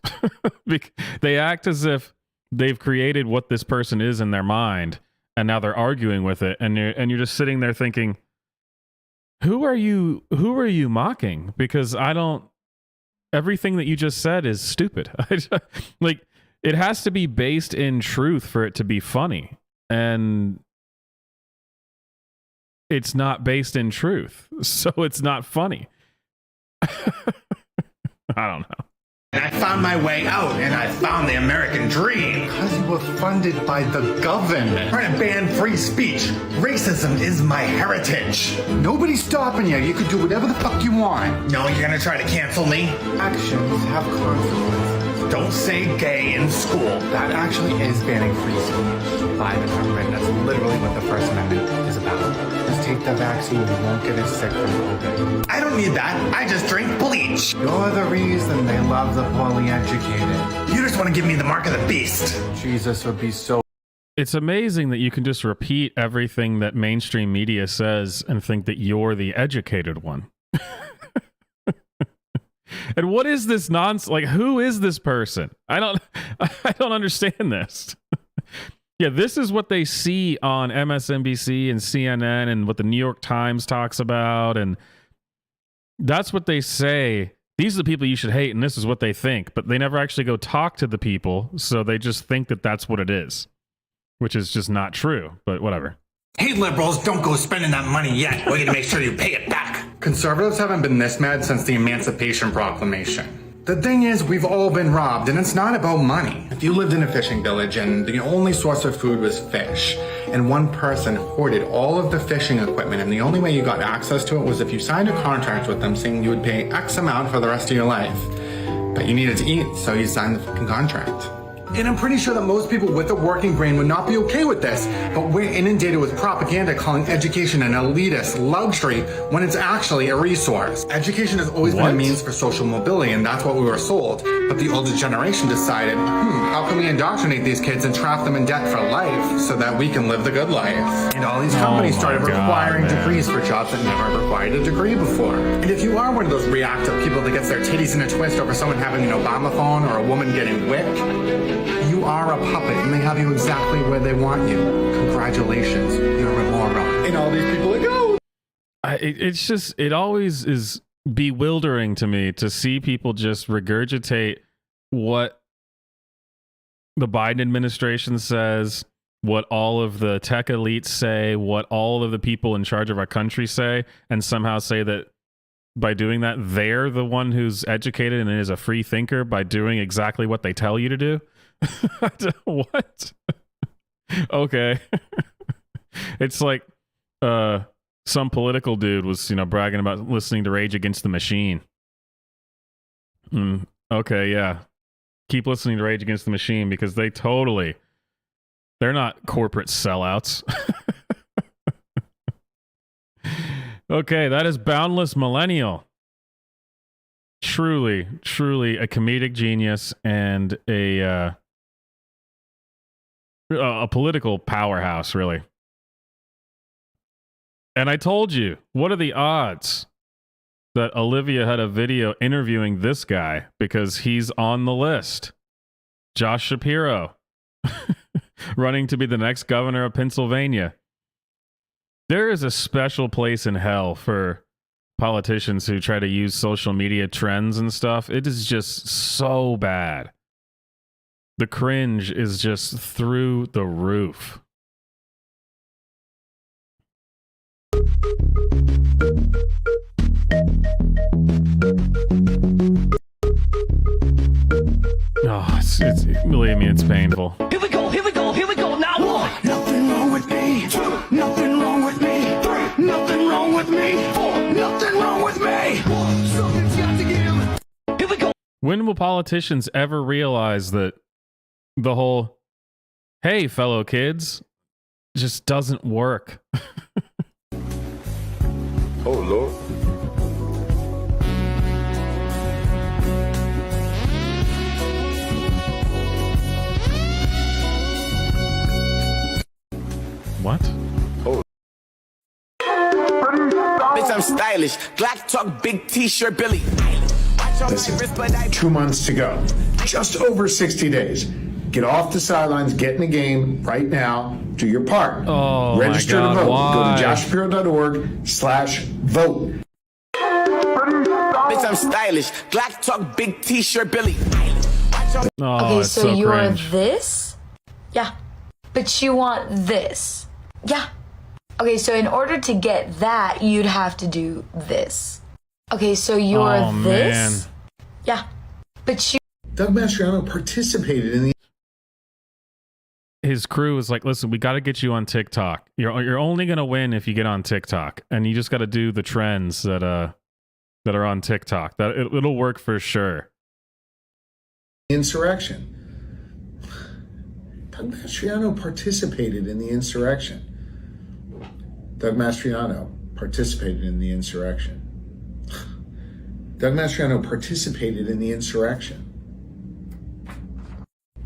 They act as if they've created what this person is in their mind, and now they're arguing with it, and you're just sitting there thinking, who are you mocking? Because everything that you just said is stupid. Like, it has to be based in truth for it to be funny, and it's not based in truth, so it's not funny. I don't know. And I found my way out, and I found the American dream. Because you were funded by the government. Trying to ban free speech. Racism is my heritage. Nobody's stopping you. You could do whatever the fuck you want. No, you're gonna try to cancel me? Actions have consequences. Don't say gay in school. That actually is banning free speech by the government. That's literally what the First Amendment is about. Just take the vaccine. You won't get as sick from COVID. I don't need that. I just drink bleach. You're the reason they love the poorly educated. You just want to give me the mark of the beast. Jesus would be so... It's amazing that you can just repeat everything that mainstream media says and think that you're the educated one. And what is this nonsense? Like, who is this person? I don't understand this. Yeah, this is what they see on MSNBC and CNN and what the New York Times talks about, and that's what they say these are the people you should hate, and this is what they think. But they never actually go talk to the people, so they just think that that's what it is, which is just not true, but whatever. Hey, liberals, don't go spending that money yet. We're going to make sure you pay it back. Conservatives haven't been this mad since the Emancipation Proclamation. The thing is, we've all been robbed, and it's not about money. If you lived in a fishing village and the only source of food was fish, and one person hoarded all of the fishing equipment, and the only way you got access to it was if you signed a contract with them saying you would pay X amount for the rest of your life. But you needed to eat, so you signed the fucking contract. And I'm pretty sure that most people with a working brain would not be okay with this, but we're inundated with propaganda calling education an elitist luxury when it's actually a resource. Education has always been a means for social mobility, and that's what we were sold. But the older generation decided, how can we indoctrinate these kids and trap them in debt for life so that we can live the good life? And all these companies started requiring degrees for jobs that never required a degree before. And if you are one of those reactive people that gets their titties in a twist over someone having an Obama phone or a woman getting whipped, you are a puppet, and they have you exactly where they want you. Congratulations, you're a moron. And all these people are go. It's just, it always is bewildering to me to see people just regurgitate what the Biden administration says, what all of the tech elites say, what all of the people in charge of our country say, and somehow say that by doing that, they're the one who's educated and is a free thinker by doing exactly what they tell you to do. What? Okay. It's like some political dude was, bragging about listening to Rage Against the Machine. Okay, yeah. Keep listening to Rage Against the Machine because they're not corporate sellouts. Okay, that is Boundless Millennial. Truly a comedic genius and a political powerhouse, really. And I told you, what are the odds that Olivia had a video interviewing this guy because he's on the list? Josh Shapiro, running to be the next governor of Pennsylvania. There is a special place in hell for politicians who try to use social media trends and stuff. It is just so bad. The cringe is just through the roof. Oh, believe me, it's painful. Here we go, now one. Nothing wrong with me. Two, nothing wrong with me. Three, nothing wrong with me. Four, nothing wrong with me. One, something's got to give. Here we go. When will politicians ever realize that the whole, hey, fellow kids, just doesn't work? Oh, Lord. What? Oh. Bitch, I'm stylish. Black talk, big t-shirt, Billy. Listen, 2 months to go. Just over 60 days. Get off the sidelines, get in the game right now. Do your part. Oh, register my God, to vote. why? Go to joshshapiro.org/vote. Bitch, I'm stylish. Black talk, big t-shirt, Billy. Oh, Okay, it's so you cringe. are this? Yeah. But you want this? Yeah. Okay, so in order to get that, you'd have to do this. Okay, so you're this? Man. Yeah. But you... Doug Mastriano participated in the... His crew is like, listen, we got to get you on TikTok. You're only going to win if you get on TikTok. And you just got to do the trends that are on TikTok. That it'll work for sure. Insurrection. Doug Mastriano participated in the insurrection. Doug Mastriano participated in the insurrection. Doug Mastriano participated in the insurrection.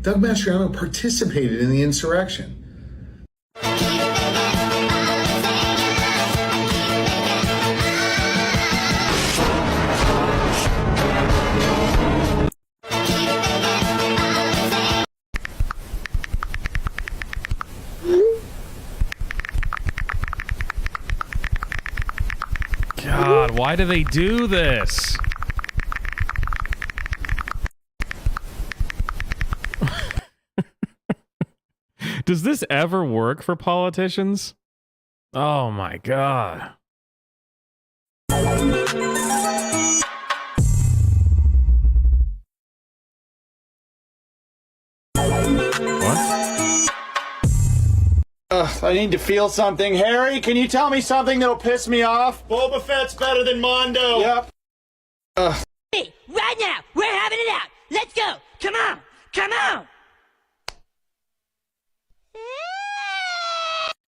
Doug Mastriano participated in the insurrection. God, why do they do this? Does this ever work for politicians? Oh my God. I need to feel something. Harry, can you tell me something that'll piss me off? Boba Fett's better than Mondo. Yep. Hey, right now, we're having it out. Let's go. Come on. Come on.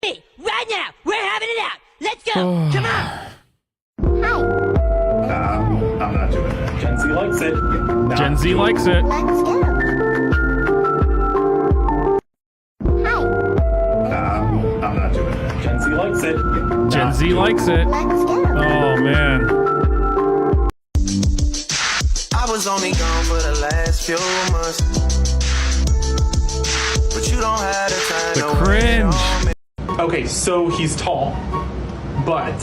Hey, right now, we're having it out. Let's go. Come on. I'm not doing that. Gen Z likes it. Gen Z likes it. Let's go. I'm not doing that. Gen Z likes it. Gen Z likes it. Oh man. I was only gone for the last few months, but you don't have the time. The cringe. Okay, so he's tall, but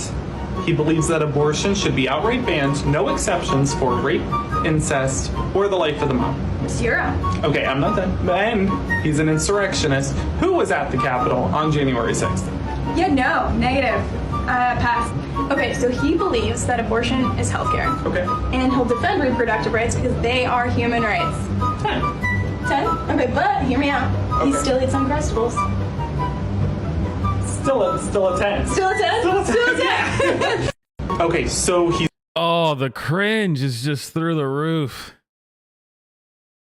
he believes that abortion should be outright banned, no exceptions for rape, incest, or the life of the mom. Zero. Okay, I'm not done. And he's an insurrectionist who was at the Capitol on January 6th. Yeah, no, negative. Pass. Okay, so he believes that abortion is healthcare. Okay. And he'll defend reproductive rights because they are human rights. 10. 10? Okay, but hear me out. He still eats Uncrustables. Still a 10. Still a 10? Still a 10. Okay, so he's... Oh, the cringe is just through the roof.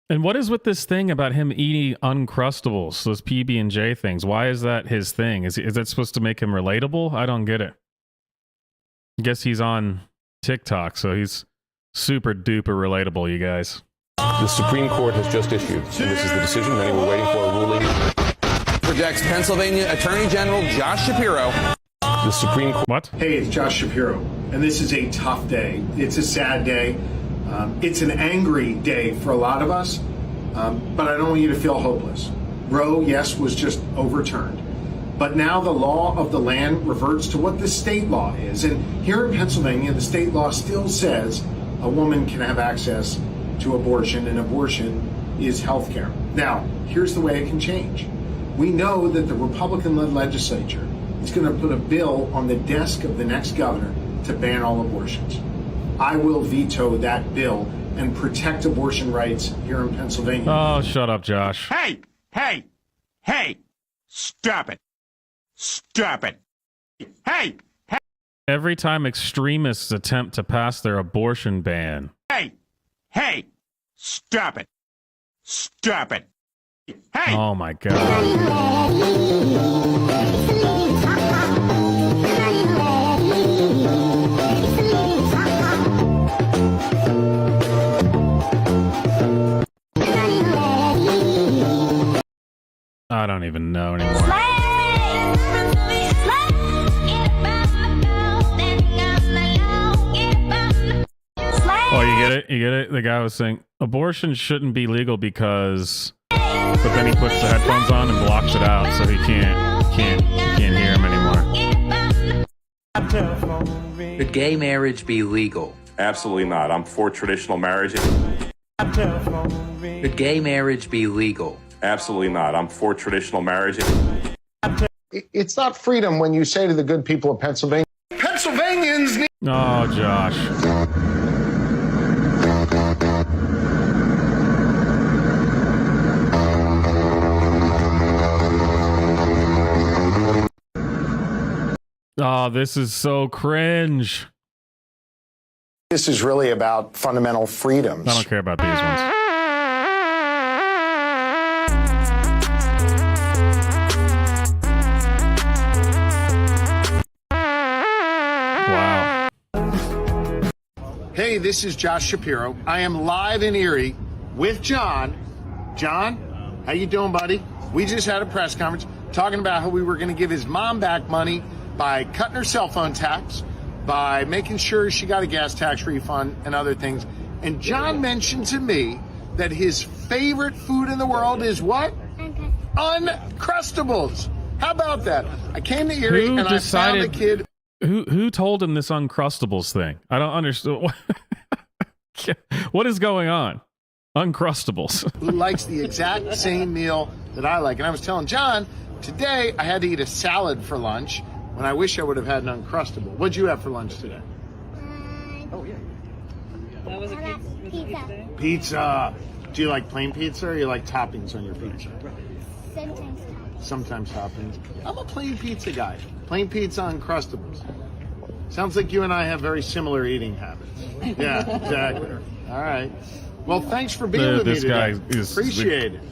And what is with this thing about him eating Uncrustables, those PB&J things? Why is that his thing? Is that supposed to make him relatable? I don't get it. I guess he's on TikTok, so he's super duper relatable, you guys. The Supreme Court has just issued, and this is the decision. Many were waiting for a ruling. Projects Pennsylvania Attorney General Josh Shapiro. The Supreme Court. What? Hey, it's Josh Shapiro, and this is a tough day. It's a sad day. It's an angry day for a lot of us, but I don't want you to feel hopeless. Roe, yes, was just overturned. But now the law of the land reverts to what the state law is. And here in Pennsylvania, the state law still says a woman can have access to abortion, and abortion is health care. Now, here's the way it can change. We know that the Republican-led legislature is going to put a bill on the desk of the next governor to ban all abortions. I will veto that bill and protect abortion rights here in Pennsylvania. Oh, shut up, Josh. Hey, hey, hey, stop it. Stop it. Hey, hey. Every time extremists attempt to pass their abortion ban. Hey, hey, stop it. Stop it. Hey. Oh my God. I don't even know anymore. Oh, you get it? You get it? The guy was saying abortion shouldn't be legal because, but then he puts the headphones on and blocks it out, so he can't hear him anymore. Could gay marriage be legal? Absolutely not. I'm for traditional marriage. Could gay marriage be legal? Absolutely not. I'm for traditional marriage. It's not freedom when you say to the good people of Pennsylvania, Pennsylvanians need... Oh, Josh. Oh, this is so cringe. This is really about fundamental freedoms. I don't care about these ones. Wow. Hey, this is Josh Shapiro. I am live in Erie with John. John, how you doing, buddy? We just had a press conference talking about how we were going to give his mom back money by cutting her cell phone tax, by making sure she got a gas tax refund and other things. And John mentioned to me that his favorite food in the world is what? Uncrustables. How about that? I came to Erie and I found a kid. Who told him this Uncrustables thing? I don't understand. What is going on? Uncrustables. who likes the exact same meal that I like. And I was telling John, today I had to eat a salad for lunch when I wish I would have had an Uncrustable. What'd you have for lunch today? That was a pizza. Pizza. Do you like plain pizza or you like toppings on your pizza? Sometimes toppings. I'm a plain pizza guy. Plain pizza, Uncrustables. Sounds like you and I have very similar eating habits. Yeah, exactly. All right. Well, thanks for being with me This today. guy is Appreciate it.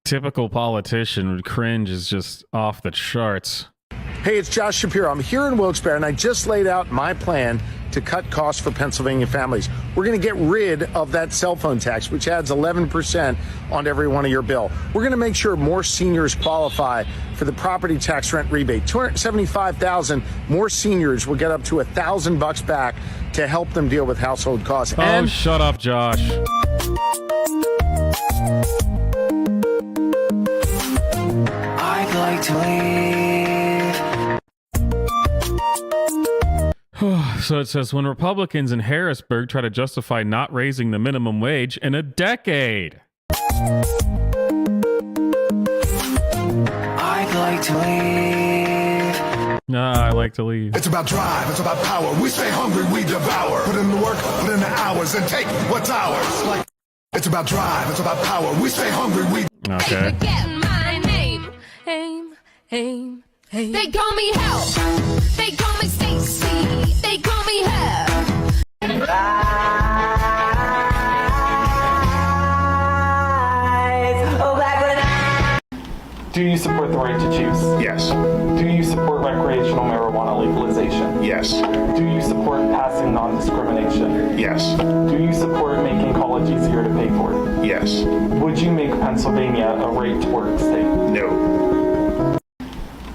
typical politician. Cringe is just off the charts. Hey, it's Josh Shapiro. I'm here in Wilkes-Barre, and I just laid out my plan to cut costs for Pennsylvania families. We're going to get rid of that cell phone tax, which adds 11% on every one of your bill. We're going to make sure more seniors qualify for the property tax rent rebate. 275,000 more seniors will get up to $1,000 back to help them deal with household costs. Oh, shut up, Josh. I'd like to leave. So it says, when Republicans in Harrisburg try to justify not raising the minimum wage in a decade. I'd like to leave. Nah, I like to leave. It's about drive, it's about power. We stay hungry, we devour. Put in the work, put in the hours, and take what's ours. It's about drive, it's about power. We stay hungry, we... Okay. Forgetting my name. Aim. They call me Help. They call me Stacy. They call me Her. Do you support the right to choose? Yes. Do you support recreational marijuana legalization? Yes. Do you support passing non-discrimination? Yes. Do you support making college easier to pay for? Yes. Would you make Pennsylvania a right-to-work state? No.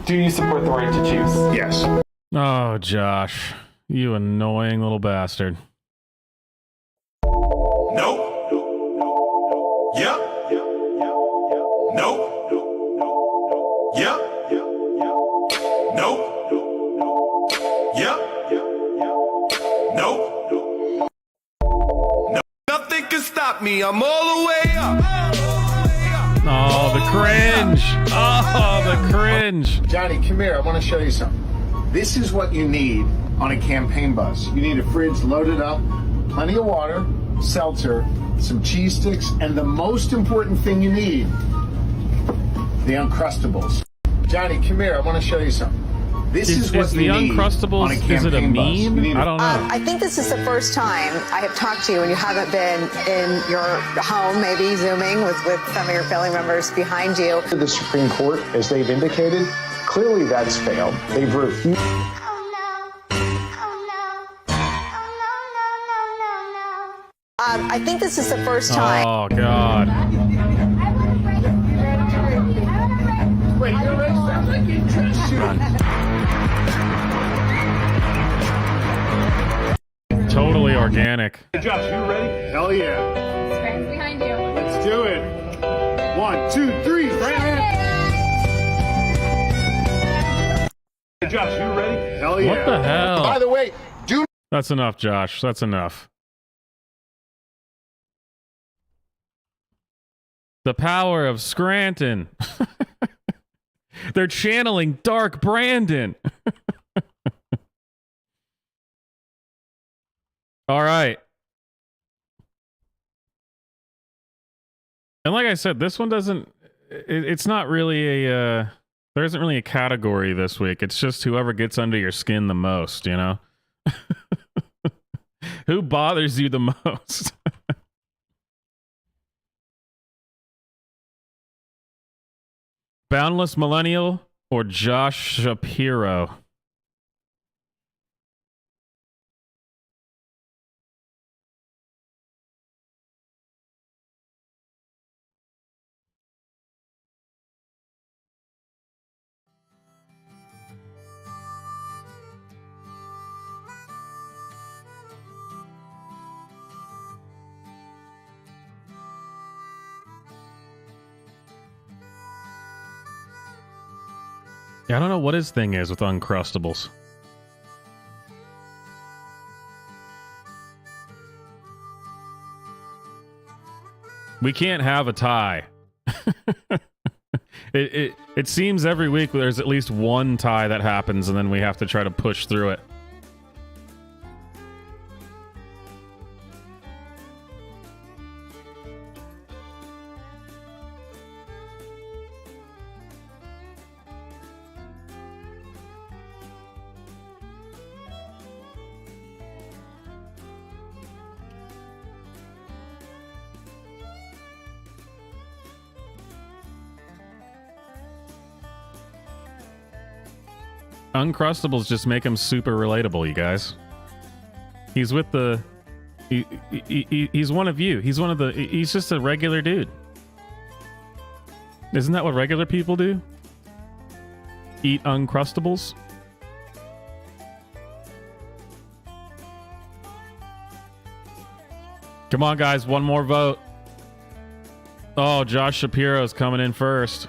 Do you support the right to choose? Yes. Oh, Josh, you annoying little bastard. Nope. Yep. Nope. Yep. Nope. Yep. Nope. No. Nothing can stop me. I'm all the way up. Oh, the cringe. Oh, the cringe. Johnny, come here. I want to show you something. This is what you need on a campaign bus. You need a fridge loaded up, plenty of water, seltzer, some cheese sticks, and the most important thing you need, the Uncrustables. Johnny, come here. I want to show you something. This is what the you need Uncrustables, on a campaign is it a bus. meme? You need I don't know. I think this is the first time I have talked to you and you haven't been in your home, maybe Zooming with some of your family members behind you. The Supreme Court, as they've indicated, clearly that's failed. They've refused. I think this is the first time. Oh, God. Wait, sounds like you Totally organic. Hey, Josh, you ready? Hell yeah. Scran's behind you. Let's do it. 1, 2, 3. Hey, Josh, you ready? Hell yeah. What the hell? By the way, That's enough, Josh. That's enough. The power of Scranton. They're channeling Dark Brandon. All right. And like I said, this one doesn't... It's not really a... there isn't really a category this week. It's just whoever gets under your skin the most, you know? Who bothers you the most? Boundless Millennial or Josh Shapiro? Yeah, I don't know what his thing is with Uncrustables. We can't have a tie. It seems every week there's at least one tie that happens, and then we have to try to push through it. Uncrustables just make him super relatable, you guys. He's with the... he's one of you. He's one of the... He's just a regular dude. Isn't that what regular people do? Eat Uncrustables? Come on, guys. One more vote. Oh, Josh Shapiro's coming in first.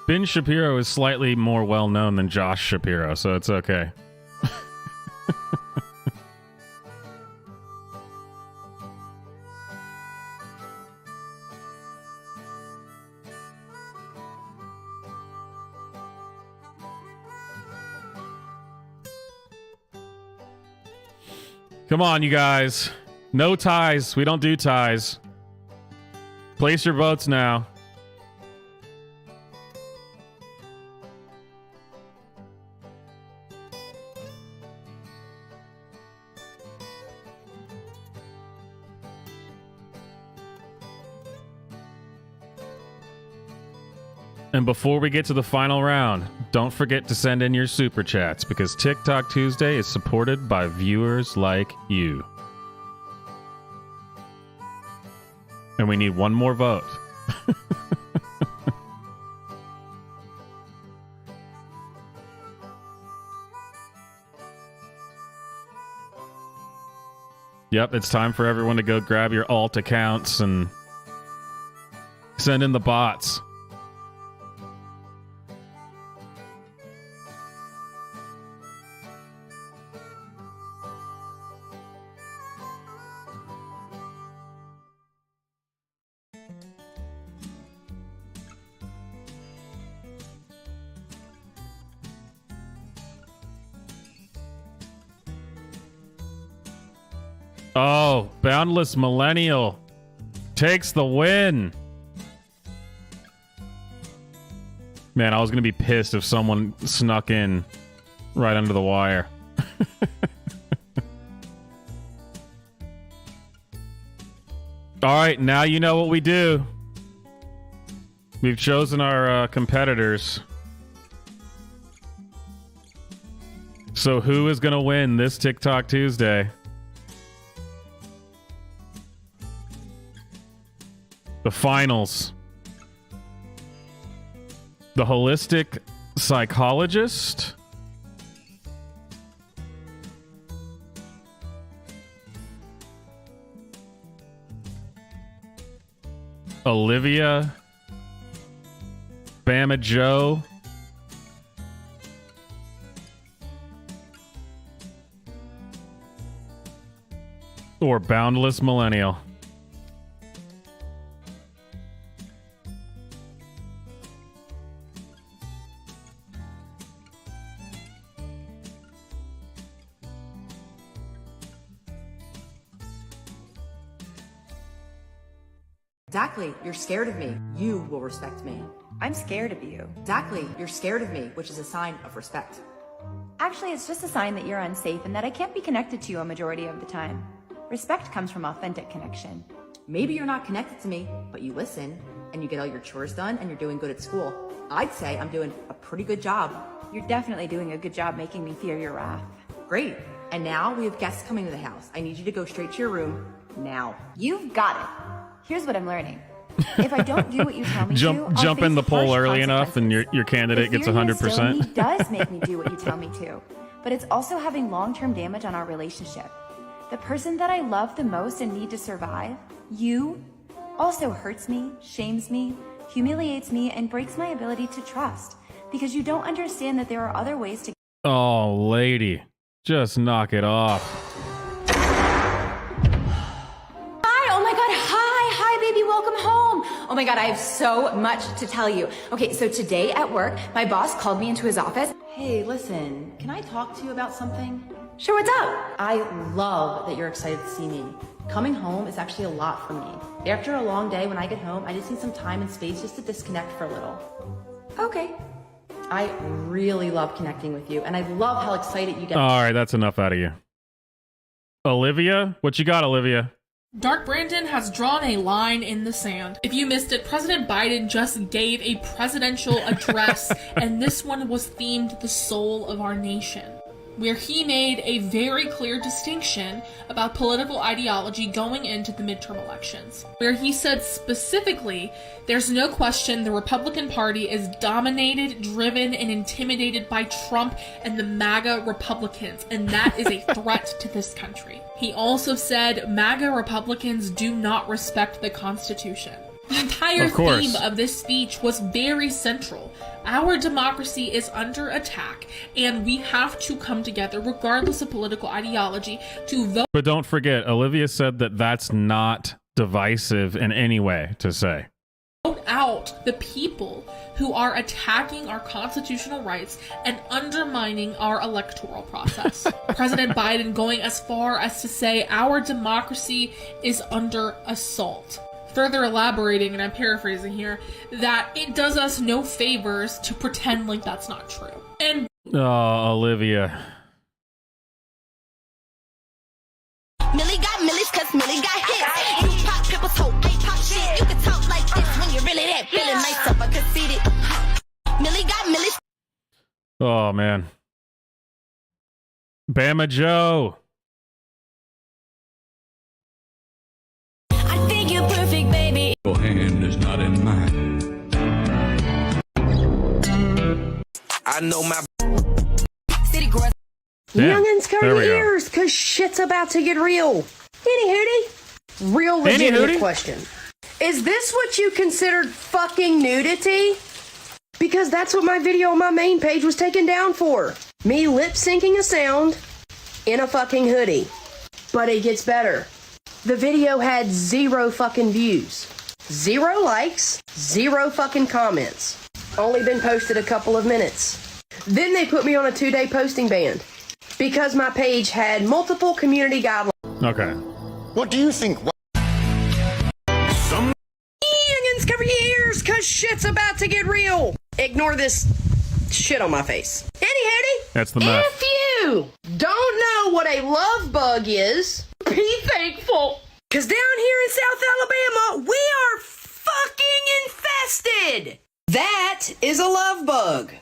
Ben Shapiro is slightly more well known than Josh Shapiro, so it's okay. Come on, you guys. No ties. We don't do ties. Place your votes now. And before we get to the final round, don't forget to send in your super chats because TikTok Tuesday is supported by viewers like you. And we need one more vote. Yep, it's time for everyone to go grab your alt accounts and send in the bots. Oh, Boundless Millennial takes the win. Man, I was going to be pissed if someone snuck in right under the wire. All right, now you know what we do. We've chosen our competitors. So who is going to win this TikTok Tuesday? The finals. The holistic psychologist. Olivia. Bama Joe. Or Boundless Millennial. Exactly, you're scared of me. You will respect me. I'm scared of you. Exactly, you're scared of me, which is a sign of respect. Actually, it's just a sign that you're unsafe and that I can't be connected to you a majority of the time. Respect comes from authentic connection. Maybe you're not connected to me, but you listen. and you get all your chores done and you're doing good at school. I'd say I'm doing a pretty good job. You're definitely doing a good job making me fear your wrath. Great. And now we have guests coming to the house. I need you to go straight to your room now. You've got it. Here's what I'm learning. If I don't do what you tell me jump in the poll early enough and your candidate gets 100%. It does make me do what you tell me to, but it's also having long-term damage on our relationship. The person that I love the most and need to survive, you, also hurts me, shames me, humiliates me, and breaks my ability to trust because you don't understand that there are other ways to. Oh, lady, just knock it off. Welcome home. Oh my God, I have so much to tell you. Okay, so today at work, my boss called me into his office. Hey, listen, can I talk to you about something? Sure, what's up? I love that you're excited to see me. Coming home is actually a lot for me. After a long day, when I get home, I just need some time and space just to disconnect for a little. Okay. I really love connecting with you, and I love how excited you get. All right, that's enough out of you. Olivia? What you got, Olivia? Dark Brandon has drawn a line in the sand. If you missed it, President Biden just gave a presidential address, and this one was themed the soul of our nation, where he made a very clear distinction about political ideology going into the midterm elections, where he said specifically, there's no question the Republican Party is dominated, driven, and intimidated by Trump and the MAGA Republicans, and that is a threat to this country. He also said MAGA Republicans do not respect the Constitution. The entire theme of this speech was very central. Our democracy is under attack, and we have to come together, regardless of political ideology, to vote. But don't forget, Olivia said that that's not divisive in any way to say. Vote out the people who are attacking our constitutional rights and undermining our electoral process. President Biden going as far as to say our democracy is under assault. Further elaborating, and I'm paraphrasing here, that it does us no favors to pretend like that's not true. And Olivia. Millie got millies cause Millie got hits. You pop pimples, hope ain't pop shit. You can talk like this when you're really that feeling nice up, I conceded. Millie got millies. Oh, man. Bama Joe. I think you're perfect, baby. Your hand is not in mine. I know my City girls. Youngins, cover your ears, cause shit's about to get real. Hootie. Real legitimate question. Is this what you considered fucking nudity? Because that's what my video on my main page was taken down for. Me lip syncing a sound in a fucking hoodie. But it gets better. The video had 0 fucking views. 0 likes, 0 fucking comments. Only been posted a couple of minutes. Then they put me on a 2-day posting ban because my page had multiple community guidelines. Okay. What do you think? Youngins, cover your ears, cause shit's about to get real. Ignore this shit on my face. That's the math. If you don't know what a love bug is, be thankful. Cause down here in South Alabama, we are fucking infested. That is a love bug.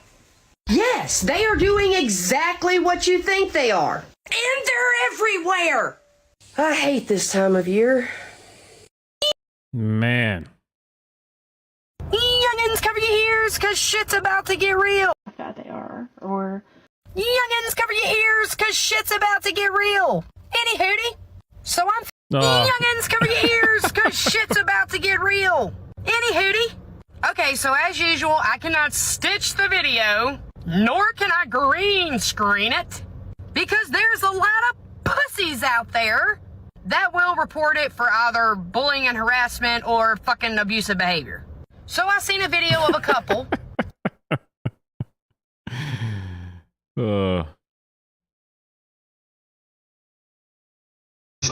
Yes, they are doing exactly what you think they are. And they're everywhere. I hate this time of year. Man. Youngins, cover your ears, cause shit's about to get real. God, they are. Or youngins, cover your ears, cause shit's about to get real. Any hootie? So I'm youngins, cover your ears, cause shit's about to get real. Any hootie? Okay, so as usual, I cannot stitch the video, nor can I green screen it, because there's a lot of pussies out there that will report it for either bullying and harassment or fucking abusive behavior. So I seen a video of a couple.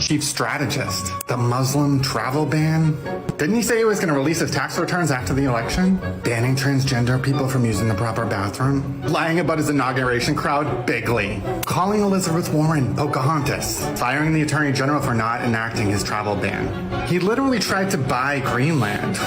chief strategist. The Muslim travel ban? Didn't he say he was going to release his tax returns after the election? Banning transgender people from using the proper bathroom? Lying about his inauguration crowd bigly. Calling Elizabeth Warren Pocahontas. Firing the Attorney General for not enacting his travel ban. He literally tried to buy Greenland.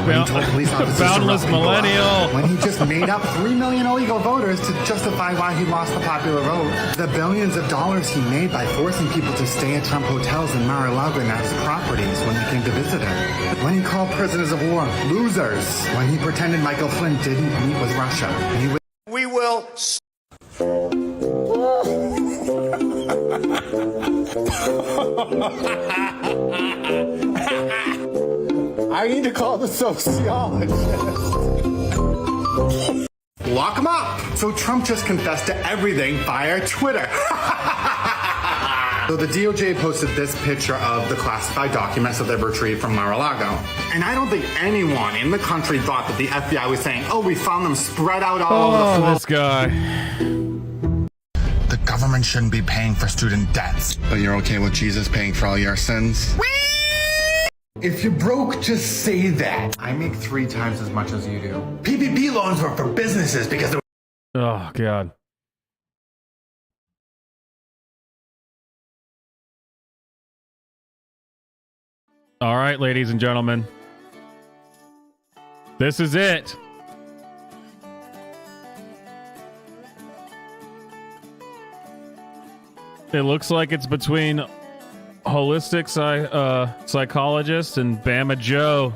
When he told police officers to Boundless rough people up. millennial. When he just made up 3 million illegal voters to justify why he lost the popular vote. The billions of dollars he made by forcing people to stay at Trump hotels in Mar-a-Lago and as properties when they came to visit him. When he called prisoners of war losers. When he pretended Michael Flynn didn't meet with Russia. And We will. I need to call the sociologist. Lock him up! So Trump just confessed to everything via Twitter. So the DOJ posted this picture of the classified documents that they've retrieved from Mar-a-Lago. And I don't think anyone in the country thought that the FBI was saying, oh, we found them spread out all over the floor. This guy. The government shouldn't be paying for student debts. But you're okay with Jesus paying for all your sins? If you're broke, just say that. I make 3 times as much as you do. PPP loans were for businesses because they Oh, God. All right, ladies and gentlemen. This is it. It looks like it's between holistic psychologist and Bama Joe.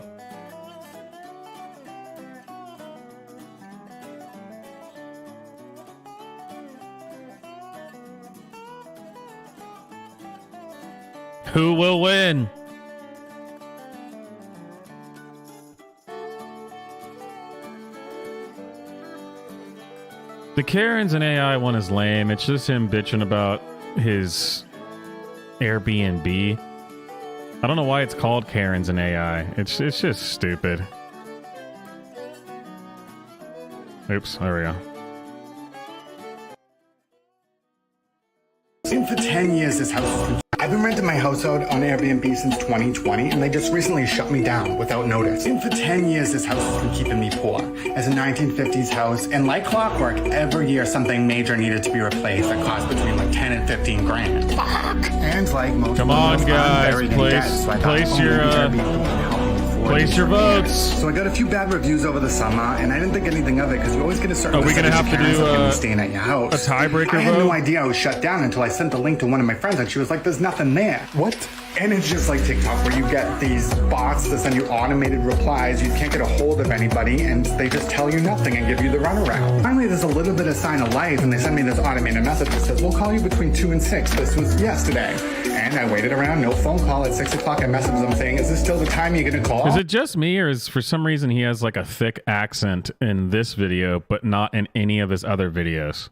Who will win? The Karens and AI one is lame. It's just him bitching about his Airbnb. I don't know why it's called Karens and AI. It's just stupid. Oops, there we go. For 10 years, this house has been... I've been renting my house out on Airbnb since 2020, and they just recently shut me down without notice. And for 10 years, this house has been keeping me poor. As a 1950s house, and like clockwork, every year something major needed to be replaced that cost between like 10 and 15 grand. Fuck! And like most Come on, guys, place your votes. So I got a few bad reviews over the summer, and I didn't think anything of it because you always get a certain. Are we gonna have to do staying at your house? A tiebreaker vote? I had no idea I was shut down until I sent the link to one of my friends, and she was like, "There's nothing there." What? And it's just like TikTok where you get these bots that send you automated replies. You can't get a hold of anybody, and they just tell you nothing and give you the runaround. Finally, there's a little bit of sign of life, and they send me this automated message that says, "We'll call you between 2 and 6. This was yesterday. And I waited around, no phone call. At 6 o'clock, I messaged them saying, "Is this still the time you're gonna call?" Is it just me, or is for some reason he has like a thick accent in this video, but not in any of his other videos?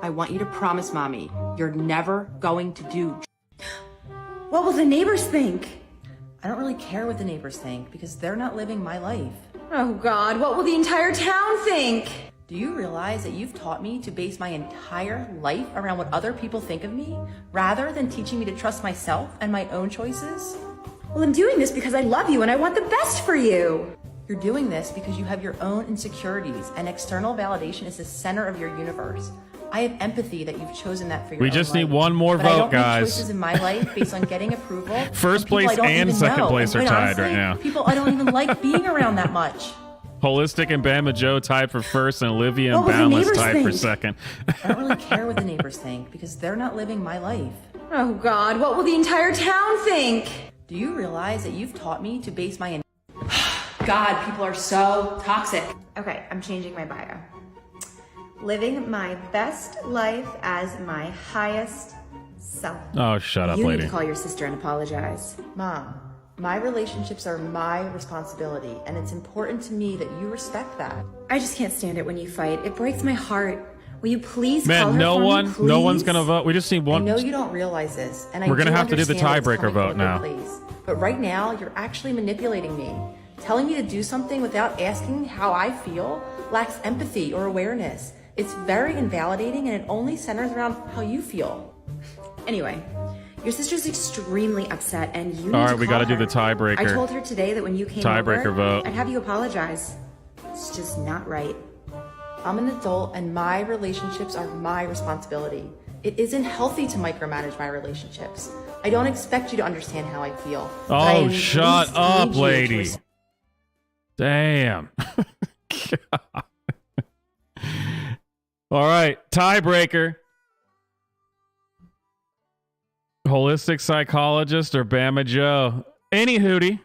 I want you to promise, Mommy, you're never going to do... What will the neighbors think? I don't really care what the neighbors think because they're not living my life. Oh God, what will the entire town think? Do you realize that you've taught me to base my entire life around what other people think of me, rather than teaching me to trust myself and my own choices? Well, I'm doing this because I love you and I want the best for you. You're doing this because you have your own insecurities and external validation is the center of your universe. I have empathy that you've chosen that for your own We just need life. one more But vote, I don't guys. Make choices in my life based on getting approval. First from people place I don't and even second know. place And are quite tied honestly, right now. People I don't even like being around that much. Holistic and Bama Joe tied for first, and Olivia and What will the Boundless neighbors tied for think? second. I don't really care what the neighbors think because they're not living my life. Oh God, what will the entire town think? Do you realize that you've taught me to base my... God, people are so toxic. Okay, I'm changing my bio. Living my best life as my highest self. Oh, shut up, You lady. need to call your sister and apologize. Mom, my relationships are my responsibility, and it's important to me that you respect that. I just can't stand it when you fight. It breaks my heart. Will you please Man, call her no for one, me, no one's please? gonna vote. We just need I one. know you don't realize this, and We're gonna have to do the understand that it's tiebreaker coming vote from a now. good place. But right now, you're actually manipulating me. Telling me to do something without asking how I feel lacks empathy or awareness. It's very invalidating, and it only centers around how you feel. Anyway, your sister's extremely upset, and you need All to right, we call got to do her. the tiebreaker. I told her today that when you came Tiebreaker over, vote. I'd have you apologize. It's just not right. I'm an adult, and my relationships are my responsibility. It isn't healthy to micromanage my relationships. I don't expect you to understand how I feel. but I Oh, at shut least up, need you to lady. Damn. All right, tiebreaker. Holistic psychologist or Bama Joe? Any hootie.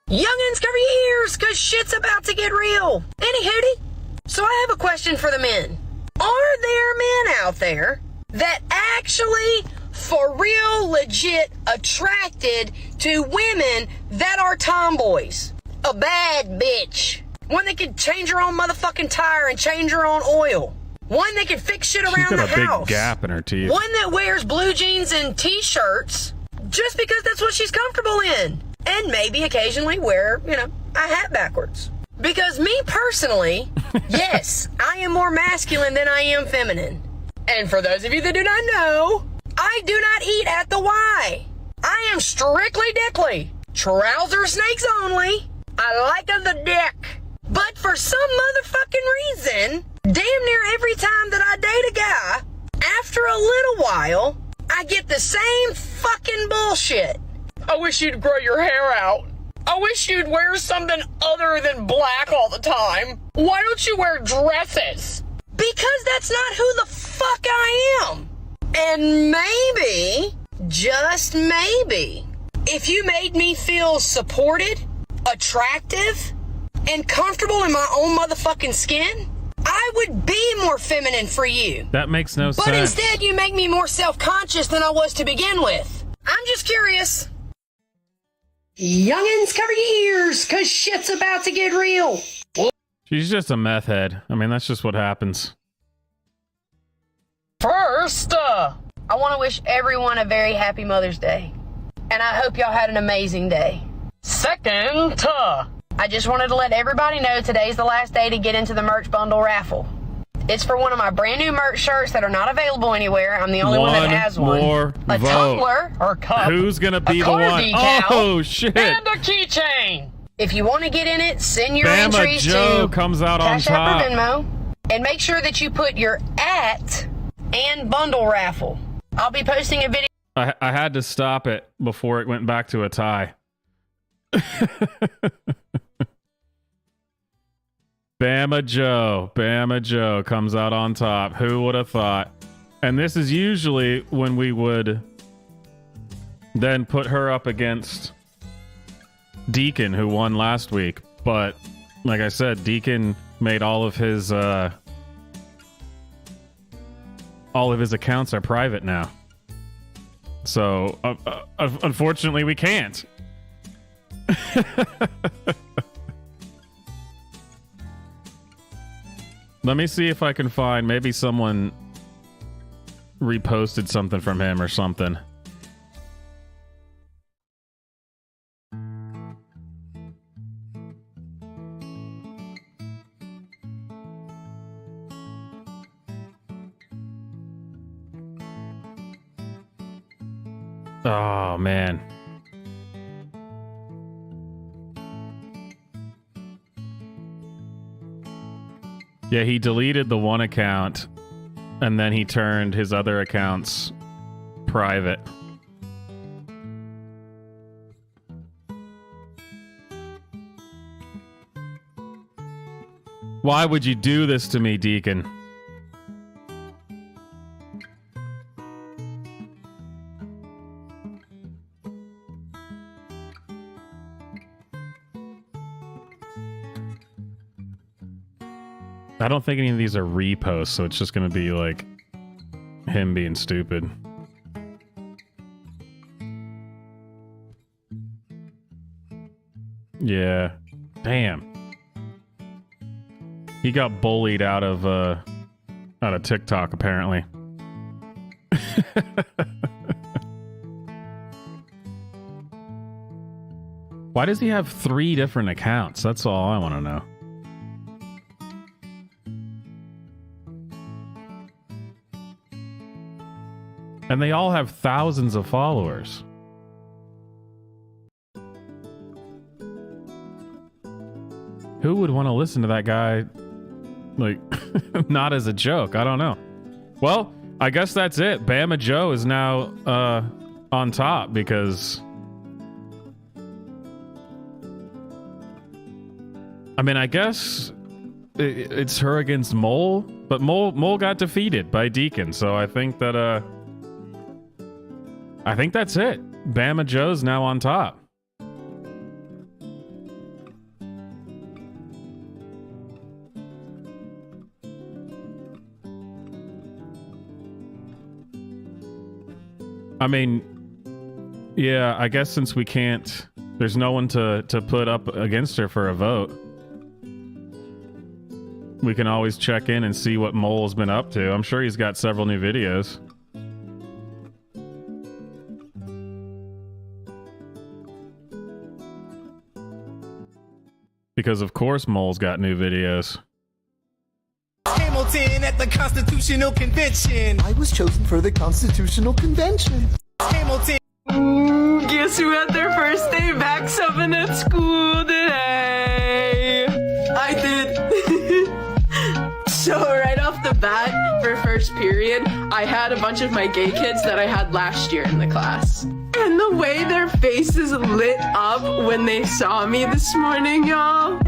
Youngins, cover your ears, cause shit's about to get real. Any hootie? So I have a question for the men. Are there men out there that actually, for real, legit, attracted to women that are tomboys? A bad bitch. One that could change her own motherfucking tire and change her own oil. One that can fix shit She's around got the a big house. gap in her teeth. One that wears blue jeans and t-shirts just because that's what she's comfortable in. And maybe occasionally wear, a hat backwards. Because me personally, yes, I am more masculine than I am feminine. And for those of you that do not know, I do not eat at the Y. I am strictly dickly. Trouser snakes only. I like the dick. But for some motherfucking reason, damn near every time that I date a guy, after a little while, I get the same fucking bullshit. I wish you'd grow your hair out. I wish you'd wear something other than black all the time. Why don't you wear dresses? Because that's not who the fuck I am. And maybe, just maybe, if you made me feel supported, attractive, and comfortable in my own motherfucking skin, I would be more feminine for you. That makes no But sense. instead, you make me more self-conscious than I was to begin with. I'm just curious. Youngins, cover your ears, cause shit's about to get real. She's just a meth head. I mean, that's just what happens. First, I want to wish everyone a very happy Mother's Day. And I hope y'all had an amazing day. Second, I just wanted to let everybody know today's the last day to get into the merch bundle raffle. It's for one of my brand new merch shirts that are not available anywhere. I'm the only one that has one. More A vote. tumbler or cup. Who's gonna be a the car one? decal, Oh, shit. And a keychain. If you want to get in it, send your Bama entries Joe to comes out on Cash App top. or Venmo. And make sure that you put your @ and bundle raffle. I'll be posting a video. I had to stop it before it went back to a tie. Bama Joe comes out on top. Who would have thought? And this is usually when we would then put her up against Deacon, who won last week. But like I said, Deacon made all of his accounts are private now. So unfortunately, we can't. Let me see if I can find maybe someone reposted something from him or something. Oh, man. Yeah, he deleted the one account and then he turned his other accounts private. Why would you do this to me, Deacon? I don't think any of these are reposts, so it's just going to be like him being stupid. Yeah. Damn. He got bullied out of TikTok apparently. Why does he have 3 different accounts? That's all I want to know. And they all have thousands of followers. Who would want to listen to that guy, like, not as a joke? I don't know. Well, I guess that's it. Bama Joe is now on top because... I mean, I guess it's her against Mole, but Mole got defeated by Deacon, so I think that that's it. Bama Joe's now on top. I mean, yeah, I guess since we can't, there's no one to put up against her for a vote. We can always check in and see what Mole's been up to. I'm sure he's got several new videos. Because of course Mole's got new videos. Hamilton at the Constitutional Convention. I was chosen for the Constitutional Convention. Hamilton. Guess who had their first day back subbing at school today? I did. So right off the bat, for first period, I had a bunch of my gay kids that I had last year in the class. And the way their faces lit up when they saw me this morning, y'all,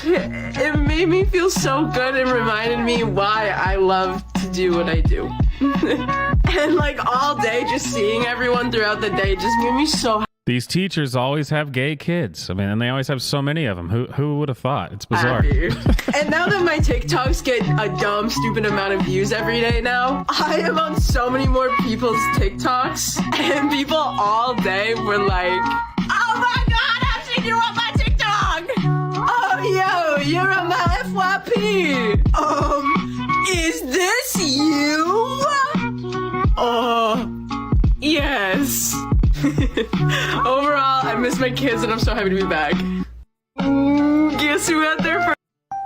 it made me feel so good and reminded me why I love to do what I do. And like all day, just seeing everyone throughout the day just made me so happy. These teachers always have gay kids. I mean, and they always have so many of them. Who would have thought? It's bizarre. And now that my TikToks get a dumb, stupid amount of views every day now, I am on so many more people's TikToks, and people all day were like, "Oh my God, I've seen you on my TikTok! Oh, yo, you're on my FYP! Is this you? Oh, yes." Overall, I miss my kids and I'm so happy to be back. Guess who had their first...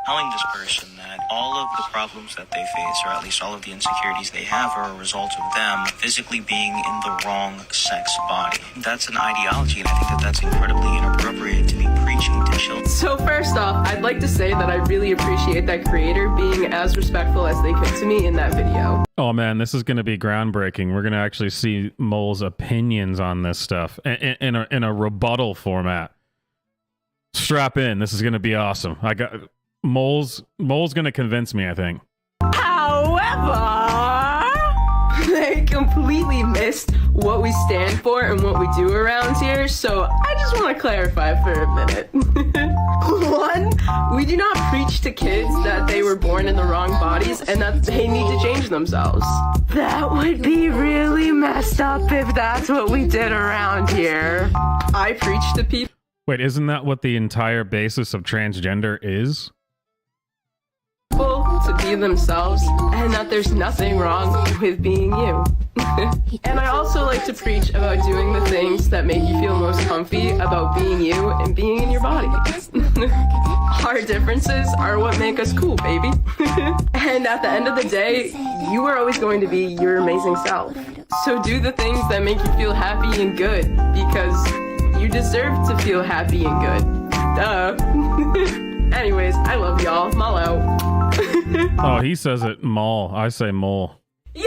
Telling this person that all of the problems that they face, or at least all of the insecurities they have, are a result of them physically being in the wrong sex body. That's an ideology, and I think that that's incredibly inappropriate to be preaching to children. So first off, I'd like to say that I really appreciate that creator being as respectful as they could to me in that video. Oh man, this is going to be groundbreaking. We're going to actually see Mole's opinions on this stuff in a rebuttal format. Strap in. This is going to be awesome. I got Mole's going to convince me, I think. However, they completely missed what we stand for and what we do around here, so I just want to clarify for a minute. 1, we do not preach to kids that they were born in the wrong bodies and that they need to change themselves. That would be really messed up if that's what we did around here. I preach to people. Wait, isn't that what the entire basis of transgender is? To be themselves, and that there's nothing wrong with being you. And I also like to preach about doing the things that make you feel most comfy about being you and being in your body. Our differences are what make us cool, baby. And at the end of the day, you are always going to be your amazing self. So do the things that make you feel happy and good, because you deserve to feel happy and good. Duh. Anyways, I love y'all. Mall out. Oh, he says it mall. I say mole. Yo!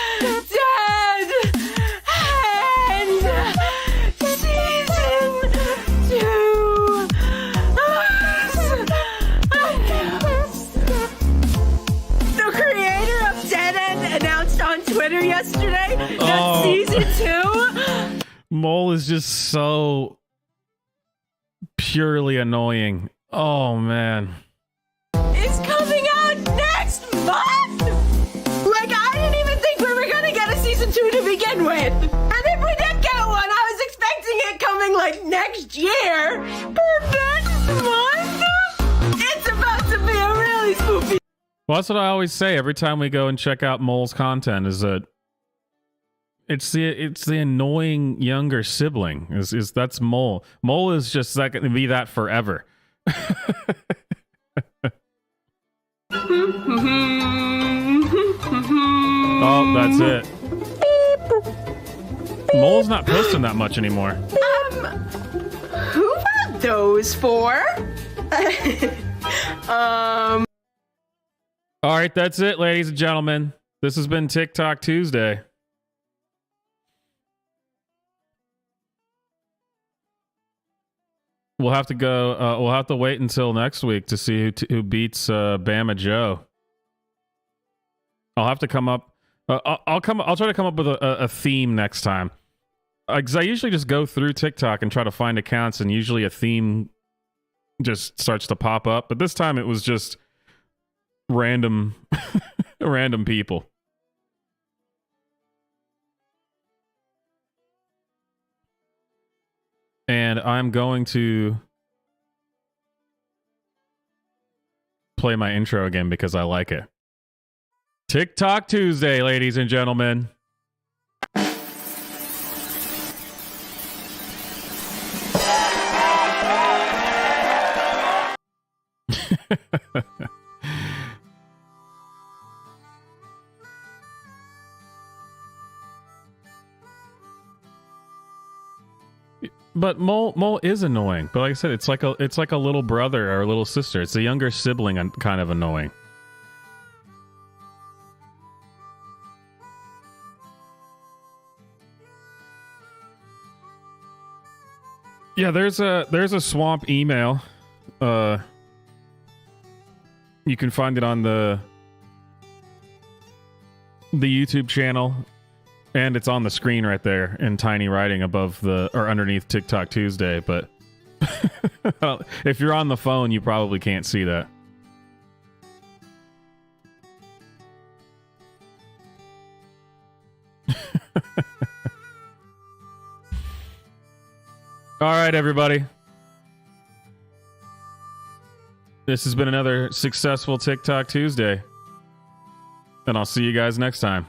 Dead End Season 2. The creator of Dead End announced on Twitter yesterday that season 2. Mole is just so purely annoying. Oh man. It's coming out next month! Like, I didn't even think we were gonna get a season 2 to begin one with. And if we did get one, I was expecting it coming like next year. But next month, it's about to be a really spoopy. Well, that's what I always say every time we go and check out Mole's content is that it's the annoying younger sibling. Is that's Mole. Mole is just going to be that forever. Oh, that's it. Mole's not posting that much anymore. Who are those for? All right, that's it, ladies and gentlemen. This has been TikTok Tuesday. We'll have to go. We'll have to wait until next week to see who beats Bama Joe. I'll have to come up. I'll try to come up with a theme next time. Because I usually just go through TikTok and try to find accounts, and usually a theme just starts to pop up. But this time it was just random people. And I'm going to play my intro again because I like it. TikTok Tuesday, ladies and gentlemen. But Mole is annoying. But like I said, it's like a little brother or a little sister. It's a younger sibling and kind of annoying. Yeah, there's a swamp email. You can find it on the YouTube channel. And it's on the screen right there in tiny writing above or underneath TikTok Tuesday. But if you're on the phone, you probably can't see that. All right, everybody. This has been another successful TikTok Tuesday. And I'll see you guys next time.